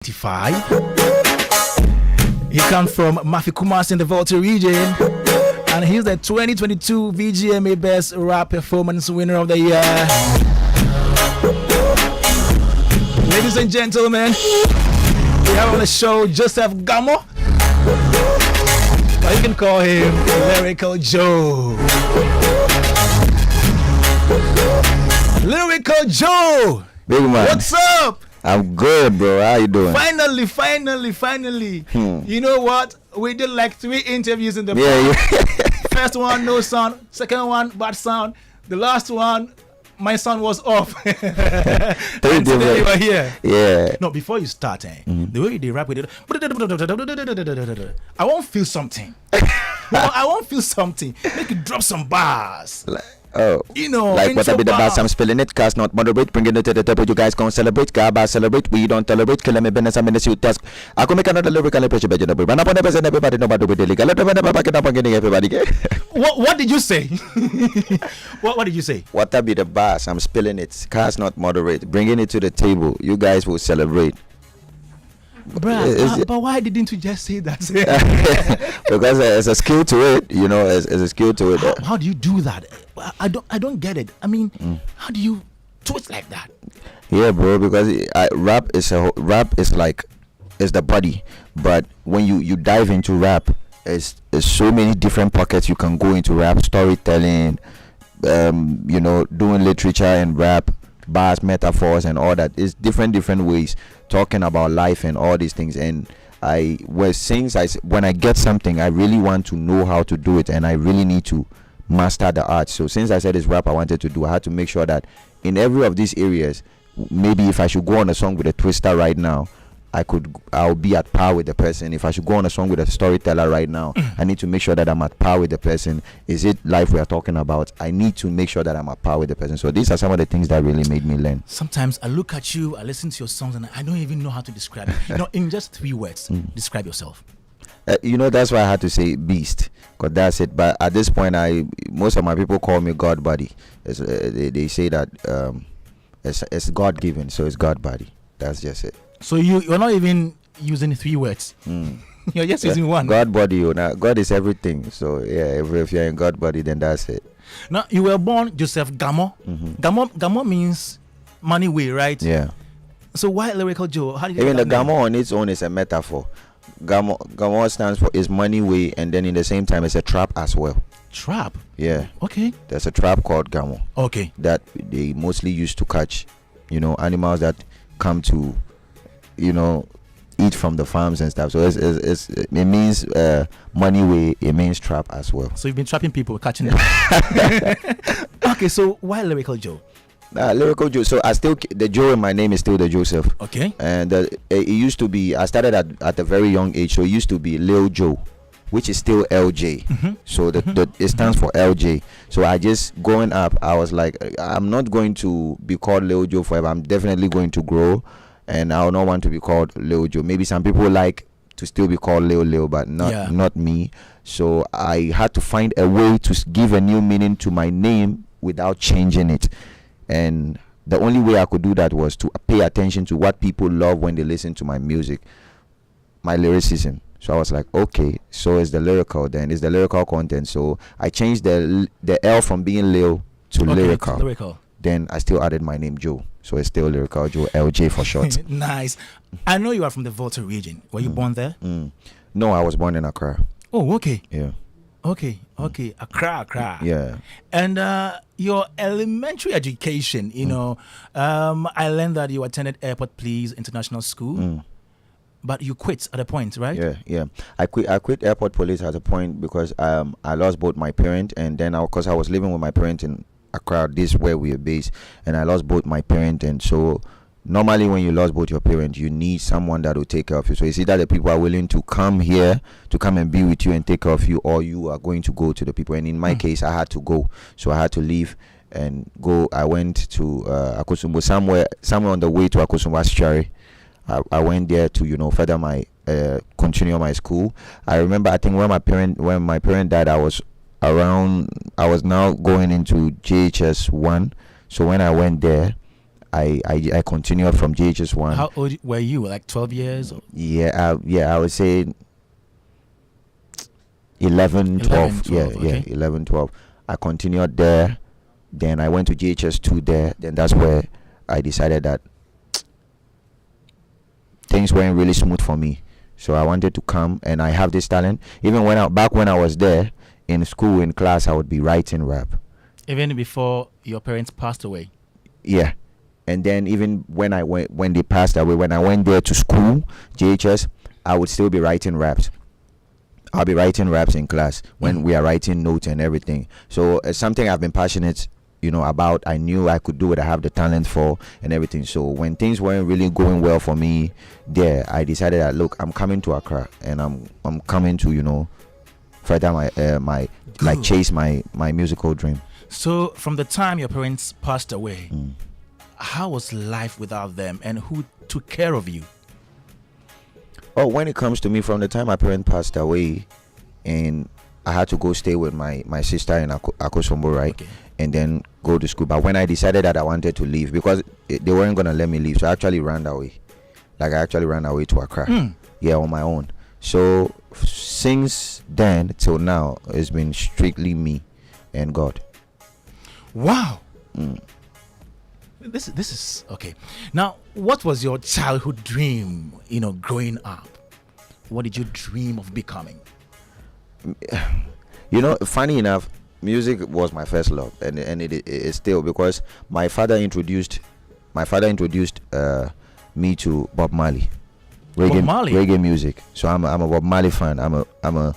25. He comes from Mafikumas in the Volta region, and he's the 2022 VGMA Best Rap Performance Winner of the Year. Ladies and gentlemen, we have on the show Joseph Gamo, but you can call him Lyrical Joe. Lyrical Joe, big man, what's up? I'm good, bro. How you doing? Finally. You know what? We did like 3 interviews in the past. Yeah. First one, no sound. Second one, bad sound. The last one, my sound was off. And today you are here. Yeah. No, before you start, the way they rap with it, I won't feel something. I won't feel something. Make you drop some bars. Oh, you know, like what I be the bars, I'm spilling it, cast not moderate, bringing it to the table. You guys gonna celebrate, Gaba celebrate, we don't tolerate, killing me business, I'm in the suit task. I can make another lyrical impression, but you know, run up on the person, everybody know about the legal. Let me back it up and getting everybody. What did you say? what did you say? What I be the bars, I'm spilling it, cast not moderate, bringing it to the table. You guys will celebrate. Bruh, but why didn't you just say that? Because there's a skill to it, you know. There's a skill to it. How do you do that? I don't get it. I mean, how do you twist like that? Yeah, bro. Because rap is like the body, but when you dive into rap, it's so many different pockets you can go into rap, storytelling, you know, doing literature and rap, bars, metaphors, and all that. It's different ways talking about life and all these things. And when I get something, I really want to know how to do it, and I really need to master the art. So since I said it's rap I wanted to do, I had to make sure that in every of these areas, maybe if I should go on a song with a twister right now, I'll be at par with the person. If I should go on a song with a storyteller right now, I need to make sure that I'm at par with the person. Is it life we are talking about? I need to make sure that I'm at par with the person. So these are some of the things that really made me learn. Sometimes I look at you, I listen to your songs, and I don't even know how to describe it. You know, in just 3 words, describe yourself. You know, that's why I had to say beast, because that's it. But at this point, most of my people call me God body. They say that it's God given, so it's God body. That's just it. So you're not even using 3 words. You're just using one. God body, you know. God is everything. So yeah, if you're in God body, then that's it. Now you were born Joseph Gamo. Gamo means money way, right? Yeah. So why Lyrical Joe? How did you even the name? Gamo on its own is a metaphor. Gamo stands for is money way, and then in the same time it's a trap as well. Trap? Yeah. Okay. There's a trap called Gamo. Okay. That they mostly used to catch, you know, animals that come to, you know, eat from the farms and stuff. So it means money way. It means trap as well. So you've been trapping people, catching them. Okay, so why Lyrical Joe? Lyrical Joe. So the Joe in my name is still the Joseph. Okay. And it used to be, I started at a very young age, so it used to be Lil Joe, which is still LJ. So it stands for LJ. So I just, growing up, I was like, I'm not going to be called Lil Joe forever. I'm definitely going to grow, and I will not want to be called Lil Joe. Maybe some people like to still be called Lil, but not me. So I had to find a way to give a new meaning to my name without changing it. And the only way I could do that was to pay attention to what people love when they listen to my music, my lyricism. So I was like, okay, so it's the lyrical then. It's the lyrical content. So I changed the L from being Lil to lyrical. Then I still added my name Joe. So it's still Lyrical Joe, LJ for short. Nice. I know you are from the Volta region. Were you born there? No, I was born in Accra. Oh, okay. Yeah. Okay. Accra. Yeah. And your elementary education, you know, I learned that you attended Airport Police International School. But you quit at a point, right? Yeah. I quit Airport Police at a point because I lost both my parent, and then because I was living with my parent in Accra, this where we are based, and I lost both my parent. And so normally when you lost both your parents, you need someone that will take care of you. So it's either the people are willing to come here to come and be with you and take care of you, or you are going to go to the people. And in my case, I had to go, so I had to leave and go. I went to Akosumbo, somewhere on the way to Akosumbo Ashari. I went there to, you know, further my continue my school. I remember, I think when my parent died, I was now going into JHS 1. So when I went there, I continued from JHS1. How old were you? Like 12 years? Or? Yeah, I would say 11, 12. 12, okay. 11, 12. I continued there. Then I went to JHS2 there. Then that's where I decided that things weren't really smooth for me. So I wanted to come, and I have this talent. Even when I was there in school, in class, I would be writing rap. Even before your parents passed away? Yeah. And then even when they passed away, when I went there to school, JHS, I would still be writing raps. I'll be writing raps in class when we are writing notes and everything. So it's something I've been passionate, about. I knew I could do it. I have the talent for and everything. So when things weren't really going well for me there, I decided that, look, I'm coming to Accra, and I'm coming to, further my chase my musical dream. So from the time your parents passed away, how was life without them, and who took care of you? Oh, when it comes to me, from the time my parents passed away, and I had to go stay with my sister in Akosombo, right? Okay. And then go to school. But when I decided that I wanted to leave, because they weren't going to let me leave, so I actually ran away. Like, I actually ran away to Accra. Yeah, on my own. So since then till now, it's been strictly me and God. Wow. This is okay. Now, what was your childhood dream, growing up? What did you dream of becoming? Funny enough, music was my first love, and it is still, because my father introduced me to Bob Marley. Reggae music. So I'm a Bob Marley fan. I'm a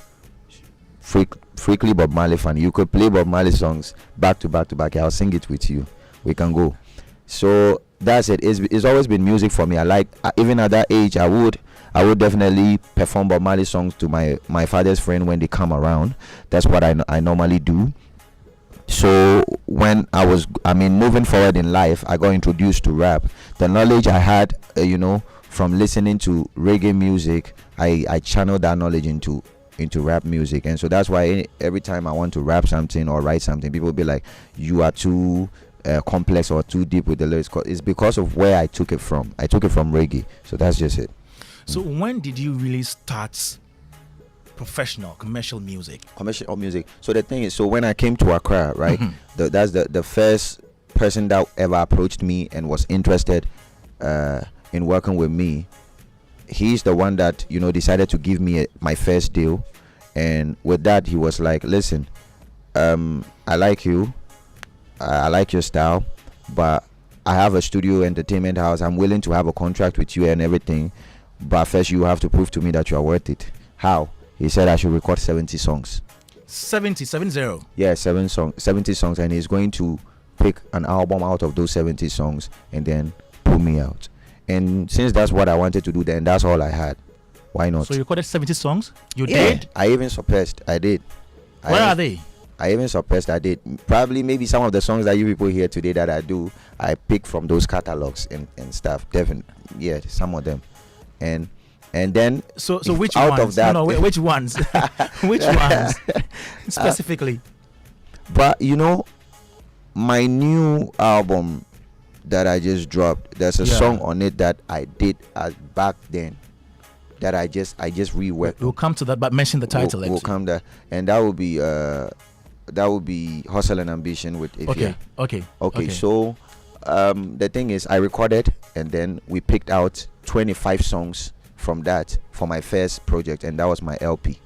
freakly Bob Marley fan. You could play Bob Marley songs back to back. I'll sing it with you. We can go. So that's it. It's always been music for me. I like, even at that age, I would definitely perform Bob Marley songs to my father's friend when they come around. That's what I normally do. So when moving forward in life, I got introduced to rap. The knowledge I had, from listening to reggae music, I channeled that knowledge into rap music. And so that's why every time I want to rap something or write something, people will be like, you are too complex or too deep with the lyrics. It's because of where I took it from. I took it from reggae. So that's just it. So when did you really start professional commercial music? So the thing is, so when I came to Accra, right, that's the first person that ever approached me and was interested in working with me. He's the one that decided to give me my first deal, and with that he was like, listen, I like you, I like your style, but I have a studio entertainment house. I'm willing to have a contract with you and everything, but first you have to prove to me that you are worth it. How? He said I should record 70 songs. 70? Yeah, 70 songs, and he's going to pick an album out of those 70 songs and then put me out. And since that's what I wanted to do, then that's all I had. Why not? So you recorded 70 songs? You Yeah, did? I even surpassed. I did. Where are they? I even surpassed. I did. Probably maybe some of the songs that you people hear today that I do, I pick from those catalogs and stuff. Definitely, yeah, some of them. And then so which out ones? of that, No, which ones? Which ones specifically? But my new album that I just dropped, there's a song on it that I did back then that I just reworked. We'll come to that, but mention the title. We'll come there, and that would be Hustle and Ambition with Ifya. Okay. So the thing is, I recorded, and then we picked out 25 songs from that for my first project, and that was my LP.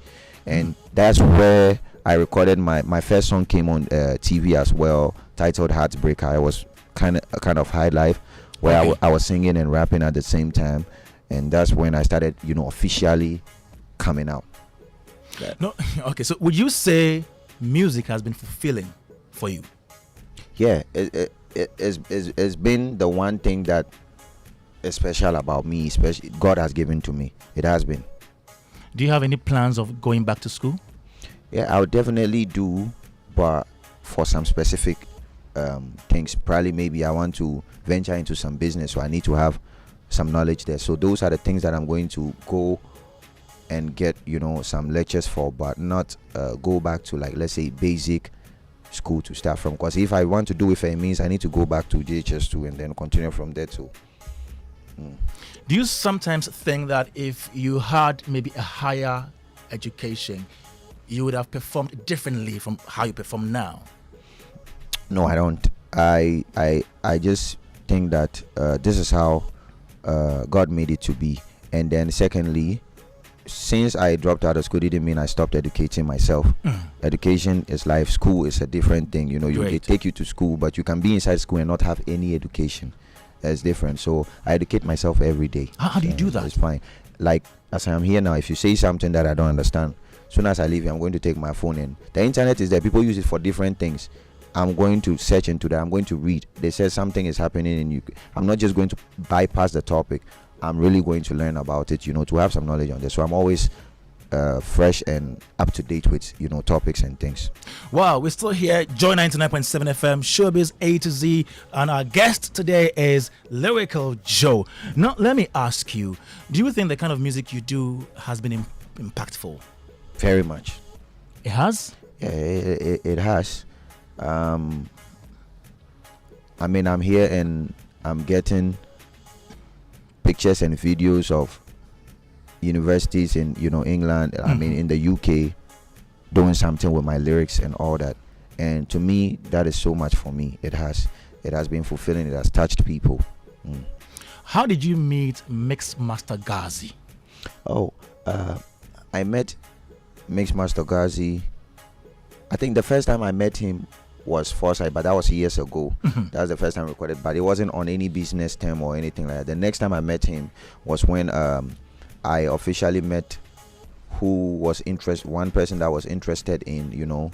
And that's where I recorded my first song. Came on TV as well, titled Heartbreaker. I was kind of high life, where I was singing and rapping at the same time, and that's when I started officially coming out. No, okay. So would you say music has been fulfilling for you? Yeah, it's been the one thing that is special about me, especially God has given to me. It has been. Do you have any plans of going back to school? Yeah, I would definitely do, but for some specific things. Probably maybe I want to venture into some business, so I need to have some knowledge there. So those are the things that I'm going to go and get some lectures for, but not go back to, like, let's say, basic school to start from. Because if I want to do it for a means, I need to go back to JHS2 and then continue from there too. Do you sometimes think that if you had maybe a higher education, you would have performed differently from how you perform now? No, I don't. I just think that this is how God made it to be. And then secondly, since I dropped out of school, didn't mean I stopped educating myself. Education is life. School is a different thing. You know, they take you to school, but you can be inside school and not have any education. That's different. So I educate myself every day. How do you do that? It's fine. Like as I am here now, if you say something that I don't understand, soon as I leave here, I'm going to take my phone in. The internet is there. People use it for different things. I'm going to search into that. I'm going to read. They said something is happening, and I'm not just going to bypass the topic. I'm really going to learn about it, you know, to have some knowledge on this. So I'm always fresh and up to date with, you know, topics and things. Wow, we're still here. Joy 99.7 FM, Showbiz A to Z, and our guest today is Lyrical Joe. Now, let me ask you: do you think the kind of music you do has been impactful? Very much. It has. Yeah, it has. I mean, I'm here and I'm getting pictures and videos of universities in, you know, England, I mean in the UK, doing something with my lyrics and all that. And to me, that is so much for me. It has been fulfilling. It has touched people. How did you meet Mixmaster Gazi? I met Mixmaster Gazi. I think the first time I met him was Foresight, but that was years ago. That was the first time I recorded, but it wasn't on any business term or anything like that. The next time I met him was when I officially met one person that was interested in, you know,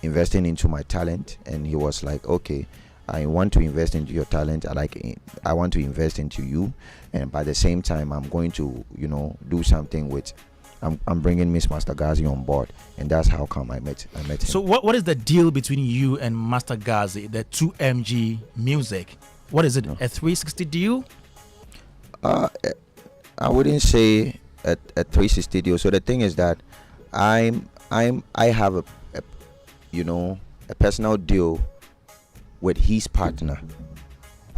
investing into my talent, and he was like, okay, I want to invest into your talent. I want to invest into you, and by the same time I'm going to, you know, do something with I'm bringing Miss Master Gazi on board, and that's how come I met him. So what is the deal between you and Master Gazi, the 2MG music? What is it, a 360 deal? I wouldn't say a 360 deal. So the thing is that I have a you know, a personal deal with his partner,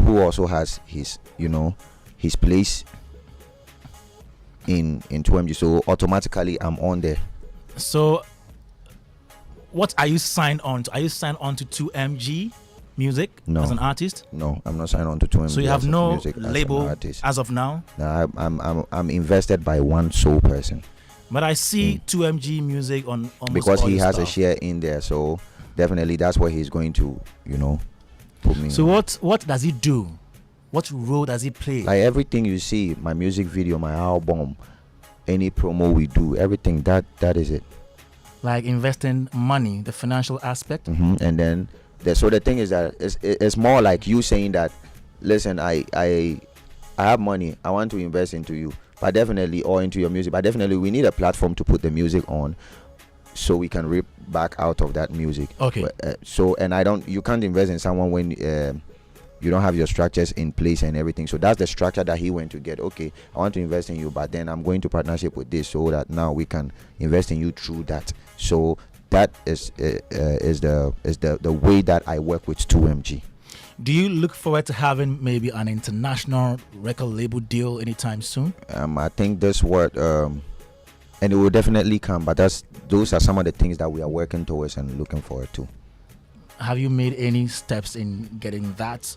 who also has his, you know, his place in 2MG, so automatically I'm on there. So what are you signed on to? Are you signed on to 2MG music as an artist? No, I'm not signed on to 2MG. So you have no label as of now? No, I'm invested by one sole person. But I see 2MG music on almost because all he has stuff. a share in there, so definitely that's where he's going to, you know, put me so on. What does he do? What role does he play? Like everything you see, my music video, my album, any promo we do, everything, that is it. Like investing money, the financial aspect. And then so the thing is that it's more like you saying that, listen, I have money, I want to invest into you, but definitely, or into your music, but definitely we need a platform to put the music on, so we can reap back out of that music. Okay. But, you can't invest in someone when you don't have your structures in place and everything. So that's the structure that he went to get. Okay, I want to invest in you, but then I'm going to partnership with this, so that now we can invest in you through that. So that is the way that I work with 2MG. Do you look forward to having maybe an international record label deal anytime soon? I think this word, and it will definitely come, but those are some of the things that we are working towards and looking forward to. Have you made any steps in getting that?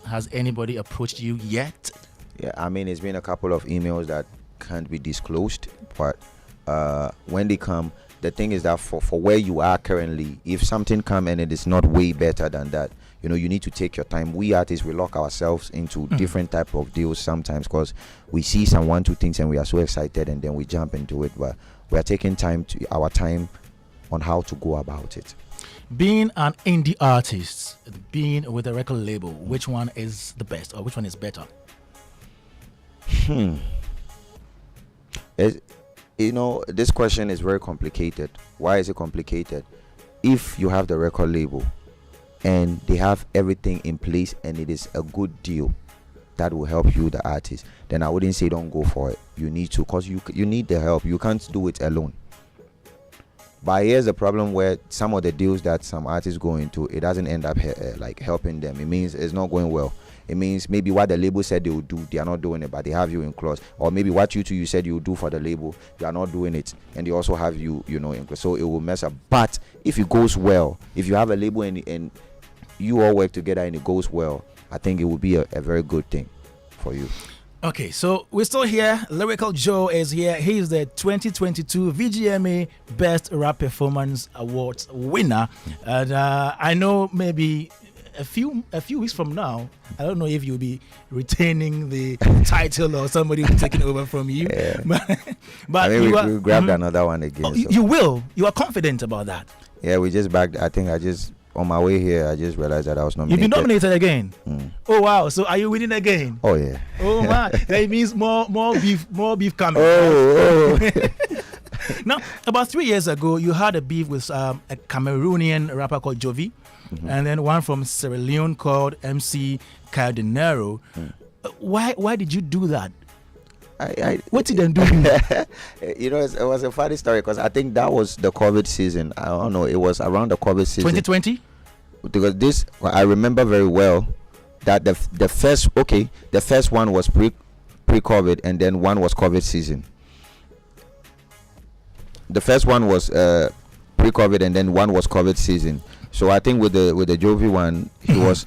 Has anybody approached you yet? Yeah, I mean, it's been a couple of emails that can't be disclosed, but when they come, the thing is that for where you are currently, if something come and it is not way better than that, you know, you need to take your time. We artists, we lock ourselves into different type of deals sometimes, because we see some 1-2 things and we are so excited and then we jump into it, but we are taking our time on how to go about it. Being an indie artist, being with a record label, which one is the best, or which one is better? You know, this question is very complicated. Why is it complicated? If you have the record label and they have everything in place and it is a good deal that will help you, the artist, then I wouldn't say don't go for it. You need to, because you need the help. You can't do it alone. But here's the problem where some of the deals that some artists go into, it doesn't end up like helping them. It means it's not going well. It means maybe what the label said they will do, they are not doing it, but they have you in clause. Or maybe what you said you will do for the label, you are not doing it, and they also have you in clause. So it will mess up. But if it goes well, if you have a label and you all work together and it goes well, I think it will be a very good thing for you. Okay, so we're still here. Lyrical Joe is here. He is the 2022 VGMA Best Rap Performance Awards winner. And I know maybe a few weeks from now, I don't know if you'll be retaining the title or somebody will be taking over from you. Yeah. But I mean, we grabbed another one again. Oh, you will. You are confident about that. Yeah, we just backed. I think on my way here, I just realized that I was nominated. You've been nominated again. Oh wow! So are you winning again? Oh yeah. Oh my! That means more beef coming. Oh. Now, about 3 years ago, you had a beef with a Cameroonian rapper called Jovi, and then one from Sierra Leone called MC Cardinero. Why did you do that? What did they do? It was a funny story because I think that was the COVID season. I don't know. It was around the COVID season. 2020? Because I remember very well that the first one was pre-COVID and then one was COVID season. The first one was pre-COVID and then one was COVID season. So I think with the Jovi one, he was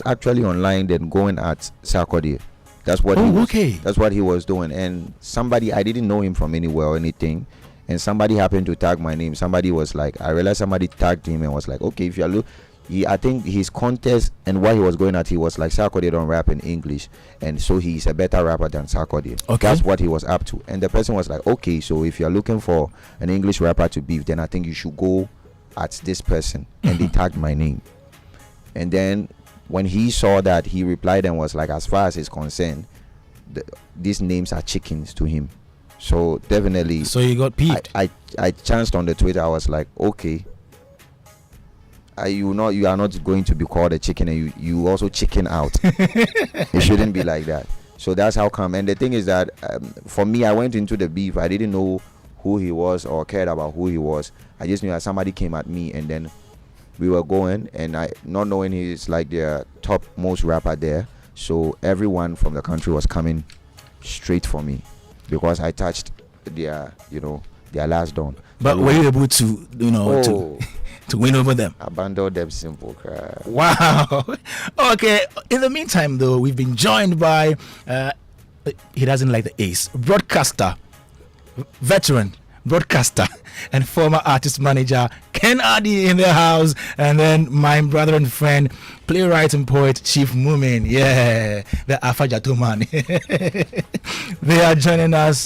actually online then going at Sarkodie. That's what That's what he was doing. And somebody, I didn't know him from anywhere or anything, and somebody happened to tag my name. Somebody was like, I realized somebody tagged him and was like, okay, if you look, I think his contest and what he was going at, he was like, Sarkodie don't rap in English, and so he's a better rapper than Sarkodie. Okay. That's what he was up to. And the person was like, okay, so if you're looking for an English rapper to beef, then I think you should go at this person. And they tagged my name. And then when he saw that, he replied and was like, as far as he's concerned, these names are chickens to him. So definitely. So you got peeved. I chanced on the Twitter. I was like, okay, you are not going to be called a chicken, and you also chicken out. It shouldn't be like that. So that's how come. And the thing is that for me, I went into the beef. I didn't know who he was or cared about who he was. I just knew that somebody came at me, and then we were going, and I, not knowing he's like the top most rapper there, so everyone from the country was coming straight for me because I touched their last dawn. But were you able to to win over them? Abandon them, simple cry. Wow. Okay. In the meantime, though, we've been joined by he doesn't like the ace broadcaster, veteran broadcaster and former artist manager Ken Adi in the house, and then my brother and friend, playwright and poet Chief Mumin, the Afajato man. They are joining us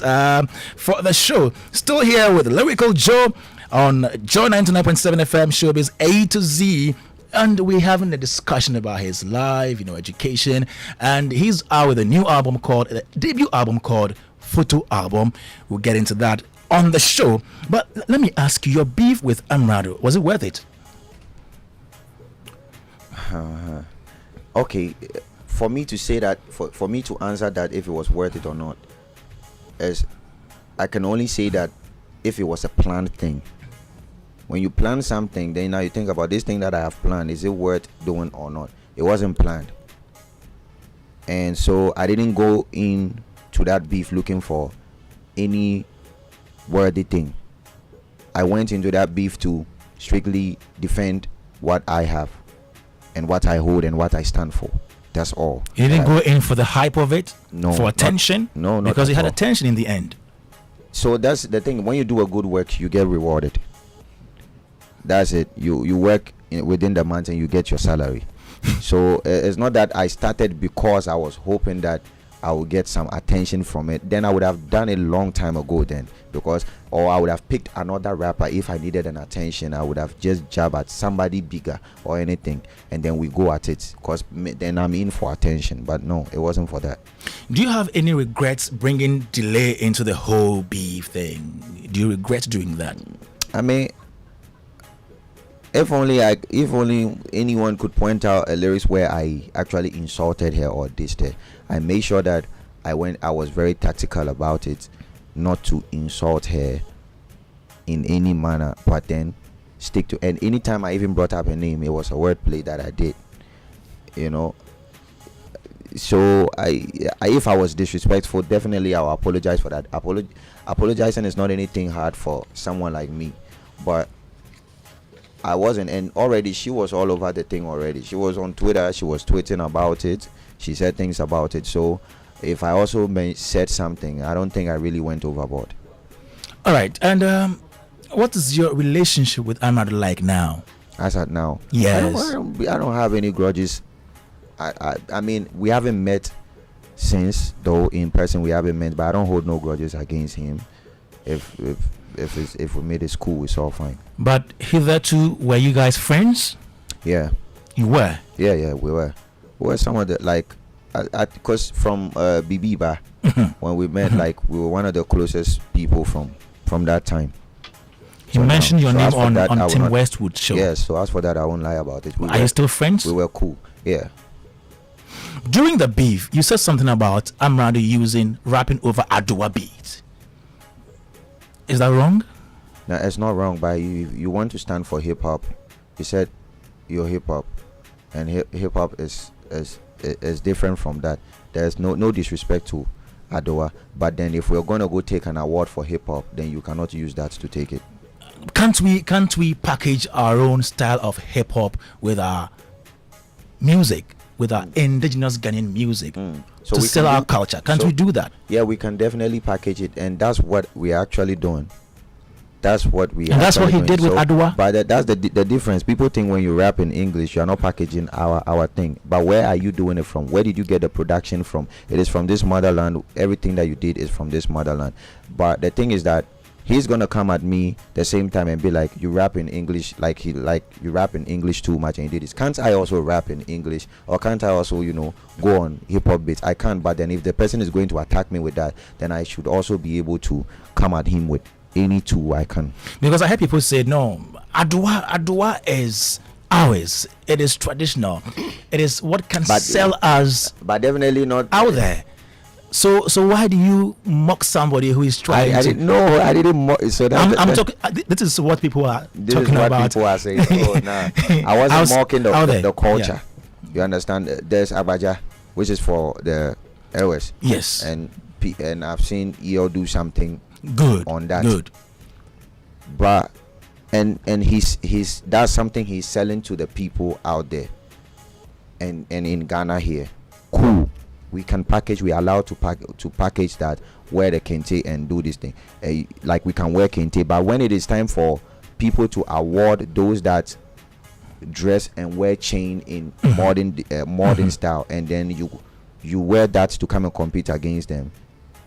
for the show. Still here with Lyrical Joe on Joy 99.7 FM Showbiz A to Z, and we're having a discussion about his life, education, and he's out with a new album called, a debut album called Photo Album. We'll get into that on the show. But let me ask you, your beef with Amrado, was it worth it? Okay, for me to say that, for me to answer that if it was worth it or not, as I can only say that if it was a planned thing. When you plan something, then now you think about this thing that I have planned, is it worth doing or not? It wasn't planned, and so I didn't go in to that beef looking for any worthy thing. I went into that beef to strictly defend what I have and what I hold and what I stand for. That's all. You didn't go in for the hype of it? No. For attention? No, because you had attention in the end. So that's the thing. When you do a good work, you get rewarded. That's it. You work within the month and you get your salary. So it's not that I started because I was hoping that I would get some attention from it. Then I would have done it long time ago then, or I would have picked another rapper if I needed an attention. I would have just jabbed at somebody bigger or anything, and then we go at it, because then I'm in for attention. But no, it wasn't for that. Do you have any regrets bringing delay into the whole beef thing? Do you regret doing that? I mean, if only anyone could point out a lyrics where I actually insulted her or dissed her. I made sure that I was very tactical about it, not to insult her in any manner, but then stick to. And anytime I even brought up a name, it was a wordplay that I did, you know. So I if I was disrespectful, definitely I'll apologize for that. Apologizing is not anything hard for someone like me, but I wasn't. And already she was all over the thing already. She was on Twitter, she was tweeting about it, she said things about it. So if I also said something, I don't think I really went overboard. All right. And what is your relationship with Ahmad like now? As at now, Yes. I don't have any grudges. I mean, we haven't met since, though in person we haven't met, but I don't hold no grudges against him. If we made it cool, it's all fine. But hitherto, were you guys friends? Yeah. You were? Yeah, we were. We were some of the, like, because from Bibiba, when we met, like, we were one of the closest people from that time. You mentioned your name on that, Tim Westwood's show. Yes, so as for that, I won't lie about it. Are you still friends? We were cool, yeah. During the beef, you said something about Amrado rapping over Adua beat. Is that wrong? No, it's not wrong, but you want to stand for hip hop. You said you're hip hop, and hip hop is different from that. There's no disrespect to Adua, but then if we're gonna go take an award for hip hop, then you cannot use that to take it. Can't we package our own style of hip hop with our music, with our indigenous Ghanaian music, So to we sell can our do- culture? Can't so- we do that? Yeah, we can definitely package it, and that's what we're actually doing. That's what we. And that's what actually he did doing. with Adua? But that's the difference. People think when you rap in English, you're not packaging our thing. But where are you doing it from? Where did you get the production from? It is from this motherland. Everything that you did is from this motherland. But the thing is that he's gonna come at me the same time and be like, you rap in English, like you rap in English too much and you did this. Can't I also rap in English, or can't I also go on hip hop beats? I can't. But then if the person is going to attack me with that, then I should also be able to come at him with any tool I can. Because I heard people say, no, Adua is ours. It is traditional. It is what can sell us But definitely not out there. So why do you mock somebody who is trying I to? didn't know. I didn't. So that, I'm talking. This is what people are This talking is what about. people are saying. Oh, nah. I wasn't mocking the culture. You understand? There's Abaja, which is for the LS. Yes. And I've seen EO do something Good on that. Good. But and he's that's something he's selling to the people out there. And in Ghana here, cool. We can package. We are allowed to package that, wear the kente and do this thing. Like we can wear kente, but when it is time for people to award those that dress and wear chain in modern style, and then you wear that to come and compete against them,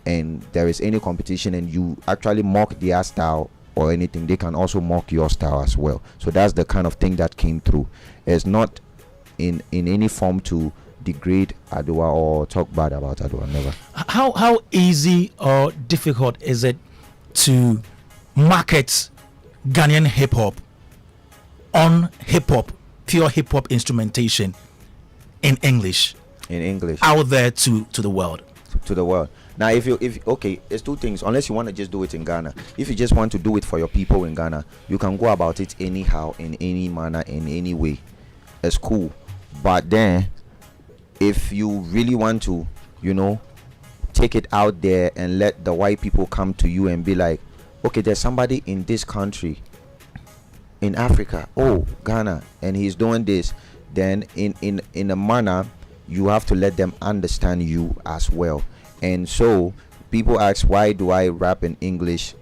and there is any competition and you actually mock their style or anything, they can also mock your style as well. So that's the kind of thing that came through. It's not in any form to degrade Adua or talk bad about Adua. Never. How easy or difficult is it to market Ghanaian hip hop on pure hip hop instrumentation in English out there to the world? To the world. Now, if okay, it's two things. Unless you want to just do it in Ghana. If you just want to do it for your people in Ghana, you can go about it anyhow, in any manner, in any way. It's cool. But then, if you really want to, take it out there and let the white people come to you and be like, okay, there's somebody in this country, in Africa, Ghana, and he's doing this, then in a manner, you have to let them understand you as well. And so people ask, why do I rap in English?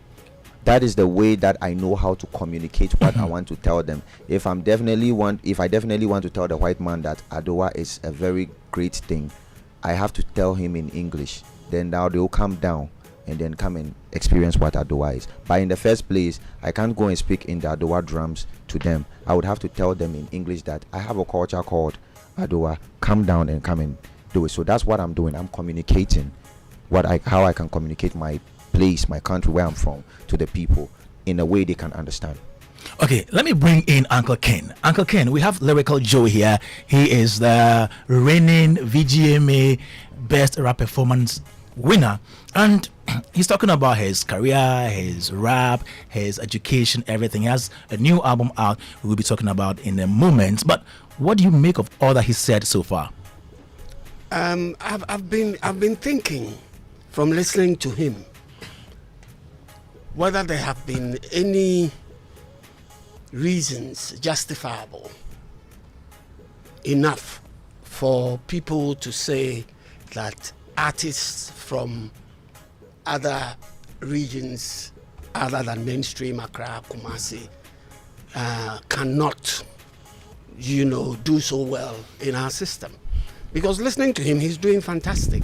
That is the way that I know how to communicate what I want to tell them. If I definitely want to tell the white man that Adua is a very great thing, I have to tell him in English. Then now they'll come down and then come and experience what Adua is. But in the first place, I can't go and speak in the Adua drums to them. I would have to tell them in English that I have a culture called Adua. Come down and come and do it. So that's what I'm doing. I'm communicating how I can communicate my place, my country, where I'm from, to the people in a way they can understand. Okay, let me bring in Uncle Ken. Uncle Ken, we have Lyrical Joe here. He is the reigning VGMA Best Rap Performance winner, and he's talking about his career, his rap, his education, everything. He has a new album out we'll be talking about in a moment. But what do you make of all that he said so far? I've been thinking from listening to him whether there have been any reasons justifiable enough for people to say that artists from other regions other than mainstream Accra, Kumasi, cannot, do so well in our system. Because listening to him, he's doing fantastic.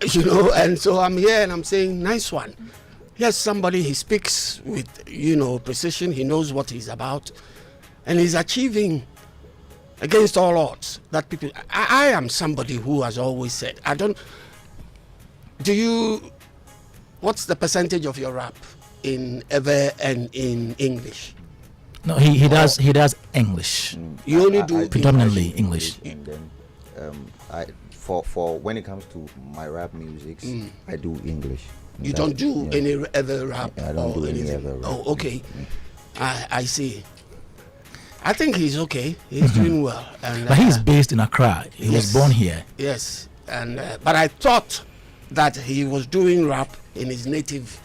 And so I'm here and I'm saying, nice one. Yes, somebody, he speaks with, precision, he knows what he's about, and he's achieving against all odds that people. I am somebody who has always said, what's the percentage of your rap in ever and in English? No, he does English. You only do predominantly English. And then for when it comes to my rap music, I do English. You don't do any other rap? I don't do anything. any other rap. Oh, okay. I see. I think he's okay. He's doing well. And, but he's based in Accra. He was born here. Yes, and but I thought that he was doing rap in his native.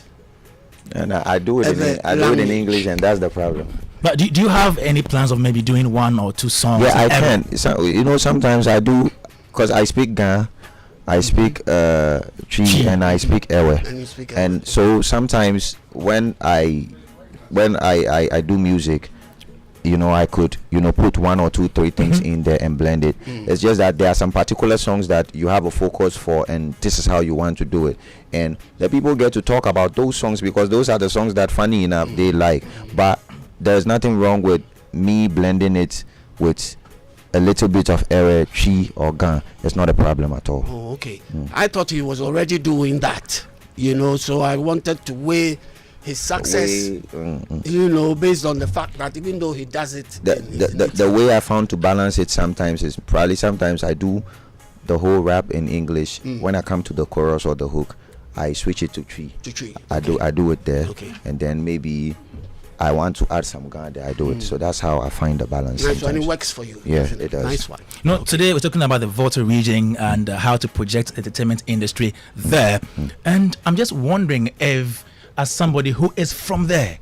And I do it in English, and that's the problem. But do you have any plans of maybe doing one or two songs? Yeah, I can. So, sometimes I do, because I speak Ga, I speak Chi, and I speak Ewe. And so sometimes when I do music, I could put one or two, three things in there and blend it. It's just that there are some particular songs that you have a focus for, and this is how you want to do it, and the people get to talk about those songs because those are the songs that, funny enough, they like. But there's nothing wrong with me blending it with a little bit of Ewe, Chi, or Ga. It's not a problem at all. Oh, okay. I thought he was already doing that, so I wanted to weigh his success, based on the fact that even though he does it, the way I found to balance it sometimes is sometimes I do the whole rap in English. When I come to the chorus or the hook, I switch it to Chi. I do it there, and then maybe I want to add some Ga there, I do it. So that's how I find the balance. Nice one. It works for you. Yeah, it does. Nice one. Today we're talking about the Volta region and how to project the entertainment industry there. And I'm just wondering if, as somebody who is from there,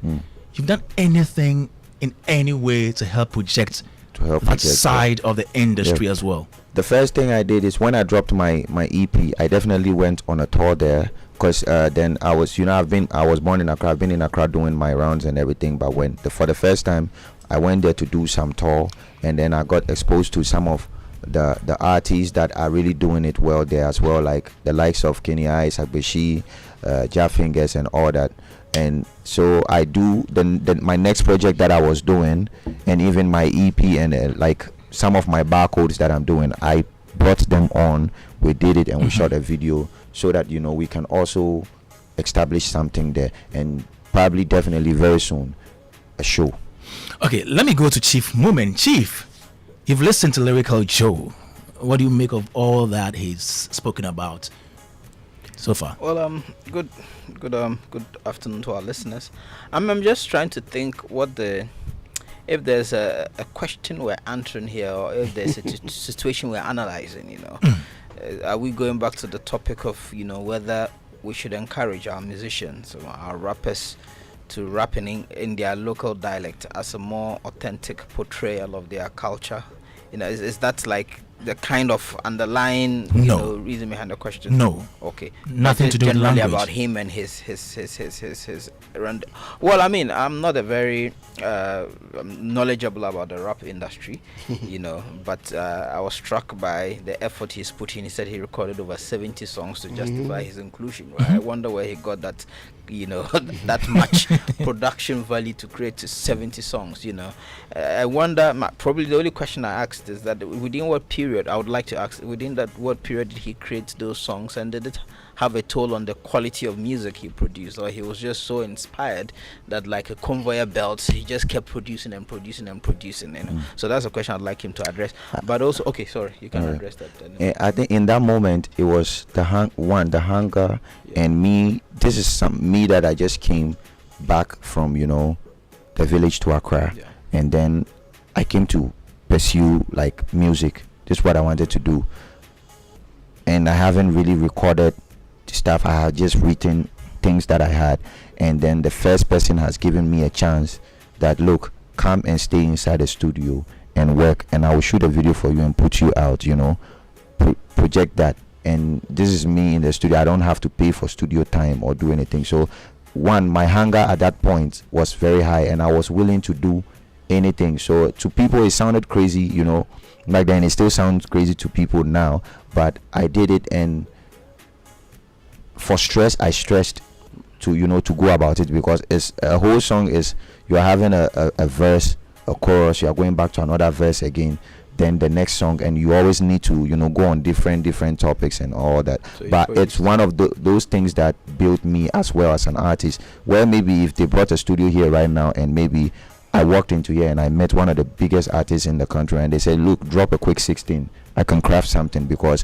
you've done anything in any way to help project that side of the industry as well? The first thing I did is when I dropped my EP, I definitely went on a tour there, because then I was, I was born in Accra. I've been in Accra doing my rounds and everything. But for the first time, I went there to do some tour, and then I got exposed to some of the artists that are really doing it well there as well, like the likes of Kenny Ice, Agbeshi, Jah Fingers, and all that. And so I do my next project that I was doing, and even my EP, and like some of my barcodes that I'm doing, I brought them on. We did it, and we shot a video so that we can also establish something there, and probably definitely very soon a show. Okay, let me go to Chief Moment. Chief, you've listened to Lyrical Joe. What do you make of all that he's spoken about so far? Well, good afternoon to our listeners. I'm just trying to think if there's a question we're answering here, or if there's a situation we're analyzing. Are we going back to the topic of whether we should encourage our musicians, or our rappers, to rap in their local dialect as a more authentic portrayal of their culture? Is that like the kind of underlying reason behind the question? No. Okay. Nothing to do with language. About him and his well, I mean, I'm not a very knowledgeable about the rap industry, but I was struck by the effort he's put in. He said he recorded over 70 songs to justify his inclusion. Right? I wonder where he got that, that much production value to create 70 songs. I wonder. Probably the only question I asked is that within what period, I would like to ask, within that what period did he create those songs, and did it have a toll on the quality of music he produced, or he was just so inspired that, like a conveyor belt, he just kept producing and producing and producing. So that's a question I'd like him to address. But also, okay, sorry, you can address that. I think in that moment it was the hunger, and me. This is me that I just came back from the village to Accra, and then I came to pursue like music. This is what I wanted to do, and I haven't really recorded stuff. I had just written things that I had, and then the first person has given me a chance that, look, come and stay inside the studio and work, and I will shoot a video for you and put you out, project that. And this is me in the studio. I don't have to pay for studio time or do anything. So my hunger at that point was very high, and I was willing to do anything. So to people it sounded crazy, back then. It still sounds crazy to people now, but I did it. And for stress, I stressed to go about it, because it's a whole song is you're having a verse, a chorus, you're going back to another verse again, then the next song, and you always need to go on different topics and all that. So but it's one of those things that built me as well as an artist, where maybe if they brought a studio here right now, and maybe I walked into here and I met one of the biggest artists in the country, and they said, look, drop a quick 16, I can craft something, because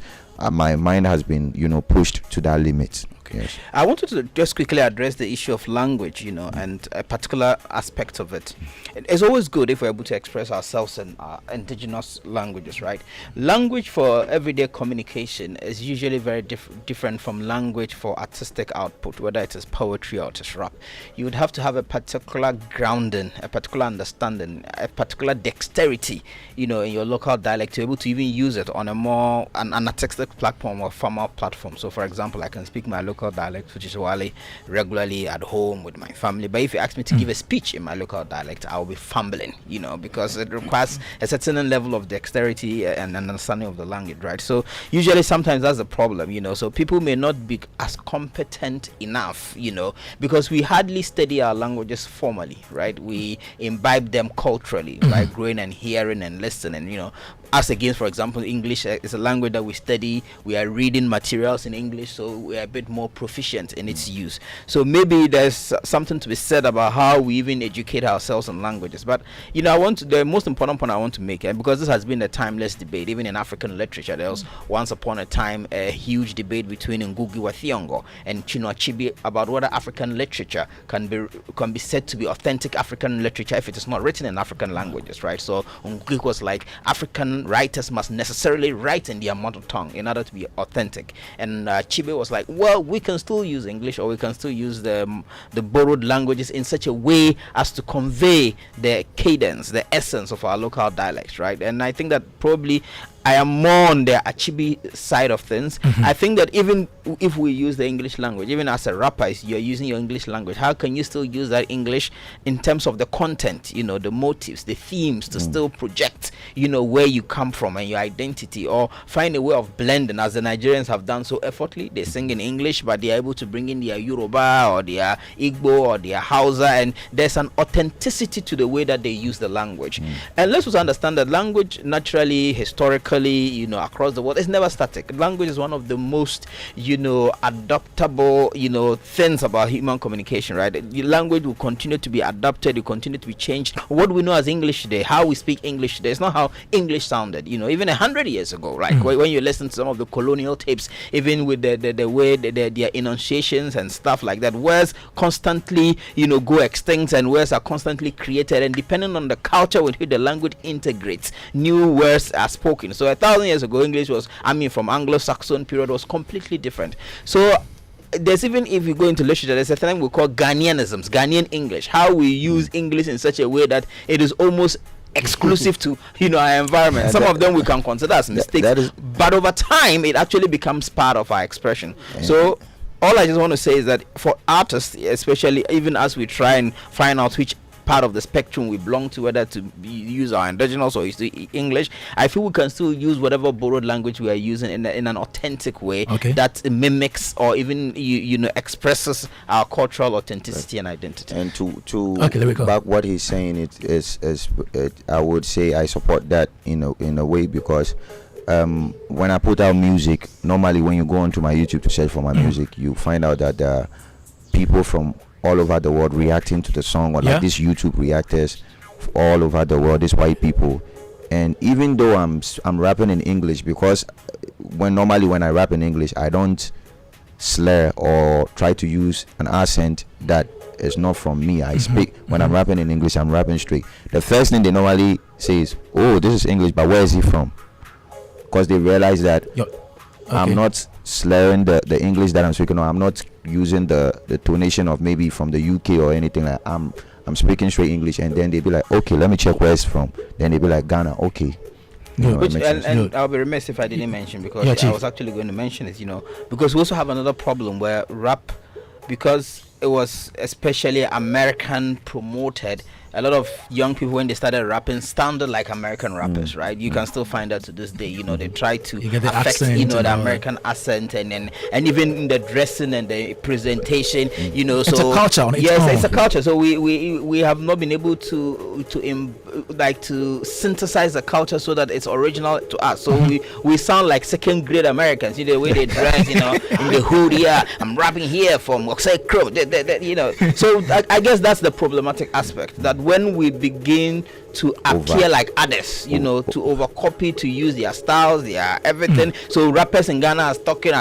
my mind has been pushed to that limit. Yes. I wanted to just quickly address the issue of language, and a particular aspect of it. It's always good if we're able to express ourselves in our indigenous languages, right? Language for everyday communication is usually very different from language for artistic output, whether it is poetry or it is rap. You would have to have a particular grounding, a particular understanding, a particular dexterity, in your local dialect to be able to even use it on a more an artistic platform or formal platform. So, for example, I can speak my local dialect, which is Wale, regularly at home with my family. But if you ask me to give a speech in my local dialect, I will be fumbling, because it requires a certain level of dexterity and understanding of the language, right? So usually sometimes that's the problem, so people may not be as competent enough, because we hardly study our languages formally, right? We imbibe them culturally by growing and hearing and listening, as against, for example, English is a language that we study. We are reading materials in English, so we are a bit more proficient in its use. So there's something to be said about how we even educate ourselves in languages. But the most important point I want to make, because this has been a timeless debate, even in African literature. There was once upon a time a huge debate between Ngugi wa Thiong'o and Chinua Achebe about whether African literature can be said to be authentic African literature if it is not written in African languages, right? So Ngugi was like, African writers must necessarily write in their mother tongue in order to be authentic, and Chibe was like, well, we can still use English, or we can still use the borrowed languages in such a way as to convey the cadence, the essence of our local dialects, right? And I think that probably I am more on the Achibi side of things. I think that even if we use the English language, even as a rapper, you're using your English language, how can you still use that English in terms of the content, the motives, the themes, to still project, where you come from and your identity, or find a way of blending, as the Nigerians have done so effortlessly. They sing in English, but they are able to bring in their Yoruba or their Igbo or their Hausa, and there's an authenticity to the way that they use the language. And let's also understand that language, naturally, historically, across the world, it's never static. Language is one of the most, adaptable, things about human communication, right? The language will continue to be adapted, will continue to be changed. What we know as English today, how we speak English today, it's not how English sounded, even 100 years ago, right? When you listen to some of the colonial tapes, even with the way their enunciations and stuff like that, words constantly, go extinct, and words are constantly created, and depending on the culture with which the language integrates, new words are spoken. So 1,000 years ago, English was, from Anglo-Saxon period, was completely different. So there's, even if you go into literature, there's a thing we call Ghanaianisms, Ghanaian English, how we use English in such a way that it is almost exclusive to our environment. Some of them we can consider as mistakes, but over time it actually becomes part of our expression. So all I just want to say is that for artists, especially, even as we try and find out which part of the spectrum we belong to, whether to use our indigenous or use English, I feel we can still use whatever borrowed language we are using in an authentic way that mimics or even expresses our cultural authenticity and identity. And to back what he's saying, I would say I support that in a way, because when I put out music, normally when you go onto my YouTube to search for my music, you find out that there are people from all over the world reacting to the song, or like these YouTube reactors all over the world, these white people. And even though I'm rapping in English, because when I rap in English, I don't slur or try to use an accent that is not from me. I speak when I'm rapping in English, I'm rapping straight. The first thing they normally say is, "Oh, this is English, but where is he from?" Because they realize that I'm not slurring the English that I'm speaking, or I'm not using the tonation of maybe from the UK or anything. Like I'm speaking straight English, and then they be like, "Okay, let me check where it's from." Then they be like, "Ghana." Okay. Which, and I'll be remiss if I didn't mention, because I was actually going to mention it, because we also have another problem where rap, because it was especially American promoted, a lot of young people, when they started rapping, sounded like American rappers, right? You can still find that to this day. They try to affect, the American accent, and even in the dressing and the presentation, It's so a culture on its own. Yes, it's a culture. So we have not been able to synthesize the culture so that it's original to us. So we sound like second grade Americans. The way they dress, in the hood. Yeah, I'm rapping here from Oxide Crow. So I guess that's the problematic aspect, that when we begin to appear like others, to overcopy, to use their styles, their everything. So rappers in Ghana are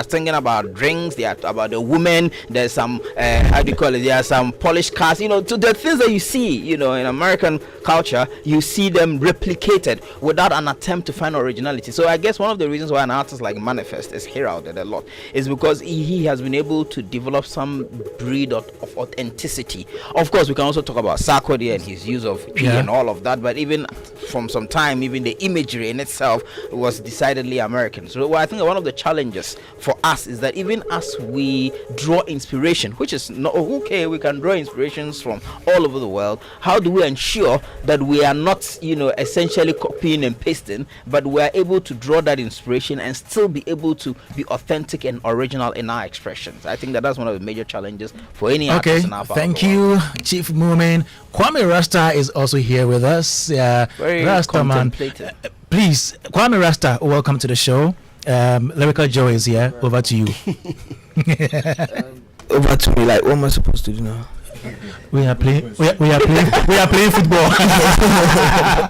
singing about drinks, they are about the women. There's some there are some polished cars, to the things that you see, in American culture, you see them replicated without an attempt to find originality. So I guess one of the reasons why an artist like Manifest is heralded a lot is because he has been able to develop some breed of authenticity. Of course, we can also talk about Sarkodie and his use of P and all of that, but even from some time, even the imagery in itself was decidedly American. So I think one of the challenges for us is that even as we draw inspiration, which is not okay, we can draw inspirations from all over the world, how do we ensure that we are not essentially copying and pasting, but we are able to draw that inspiration and still be able to be authentic and original in our expressions? I think that's one of the major challenges for any artist in our part. Thank you, Chief Moomin. Kwame Rasta is also here with us. Very Rasta man, please, Kwame Rasta, welcome to the show. Lyrical Joe is here. Over to you. Over to me. Like, what am I supposed to do now? We are playing. We are playing football.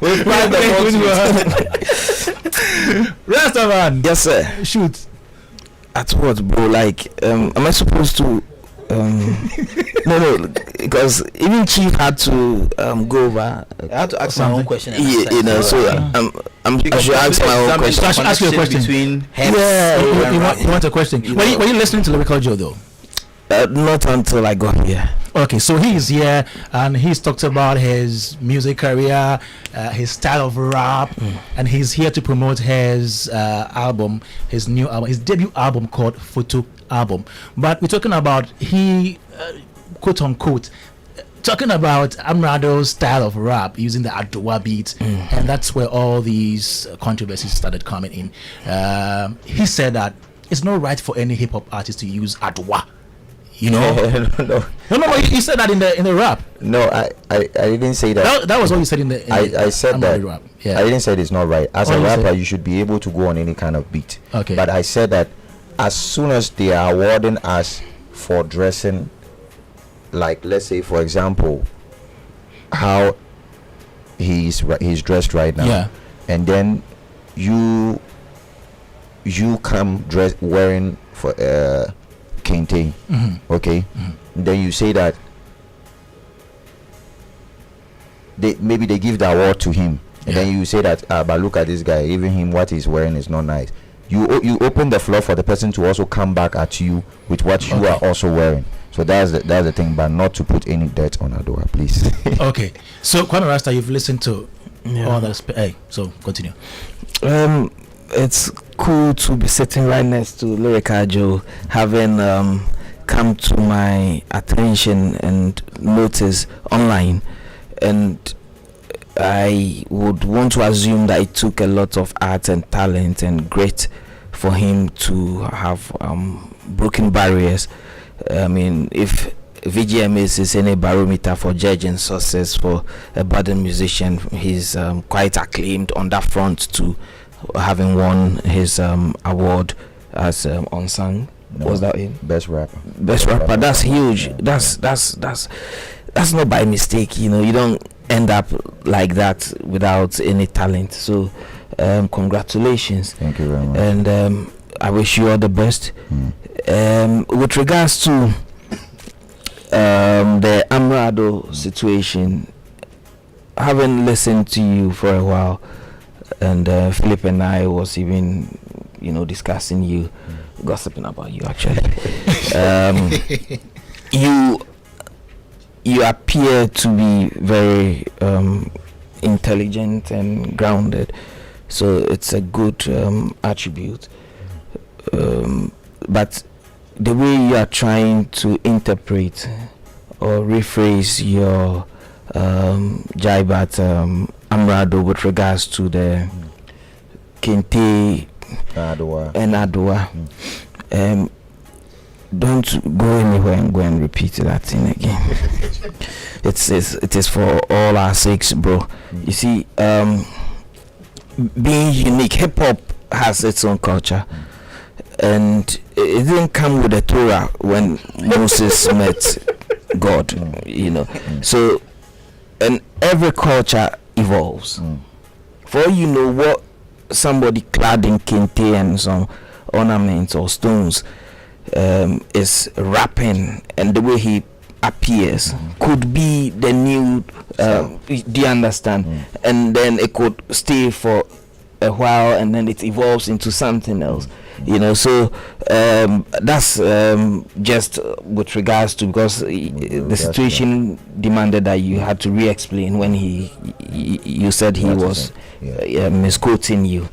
We're playing football. Rasta man. Yes, sir. Shoot. At what, bro? Like, am I supposed to? No, because even Chief had to go over. I had to ask my own question. I should ask my own question. I should ask you a question. Between you want a question? Were you listening to Lyrical Joe though? Not until I got here. Okay, so he's here and he's talked about his music career, his style of rap, and he's here to promote his album, his new album, his debut album called Photo Album. But we're talking about quote unquote, talking about Amrado's style of rap using the Adowa beat, and that's where all these controversies started coming in. He said that it's not right for any hip hop artist to use Adowa. No, you said that in the rap. No, I didn't say that. That was what you said in the. I said that. Rap. Yeah. I didn't say it's not right. As a rapper, you should be able to go on any kind of beat. Okay. But I said that as soon as they are awarding us for dressing, like let's say for example, how he's dressed right now, and then you come dressed wearing for kente, okay, then you say that maybe they give the award to him, and then you say that but look at this guy, even him what he's wearing is not nice. You open the floor for the person to also come back at you with what you are also wearing. So that's the thing, but not to put any dirt on Adowa, please. Okay, so Kwame Rasta, you've listened to all that. Hey, so continue. It's cool to be sitting right next to Lyrical Joe, having come to my attention and notice online, and I would want to assume that it took a lot of art and talent and grit for him to have broken barriers. I mean, if VGMS is any barometer for judging success for a budding musician, he's quite acclaimed on that front to having won his award as unsung. No, Was that him? Best rapper. Best rapper. That's huge. Yeah. That's not by mistake. You know, you don't end up like that without any talent. So, congratulations. Thank you very much. And I wish you all the best. With regards to the Amrado situation, having listened to you for a while, and Philip and I was even, discussing you, gossiping about you actually. You appear to be very intelligent and grounded, so it's a good attribute. But the way you are trying to interpret or rephrase your jibe at Amrado with regards to the Kente and Adwa, don't go anywhere and go and repeat that thing again. It is for all our sakes, bro. You see, being unique, hip hop has its own culture, and it didn't come with the Torah when Moses met God, So, and every culture evolves. For all you know, what somebody clad in kente and some ornaments or stones is rapping, and the way he appears could be the new. Do you understand? And then it could stay for a while, and then it evolves into something else. So that's just with regards to, because the situation demanded that you had to re-explain when you said he was misquoting you.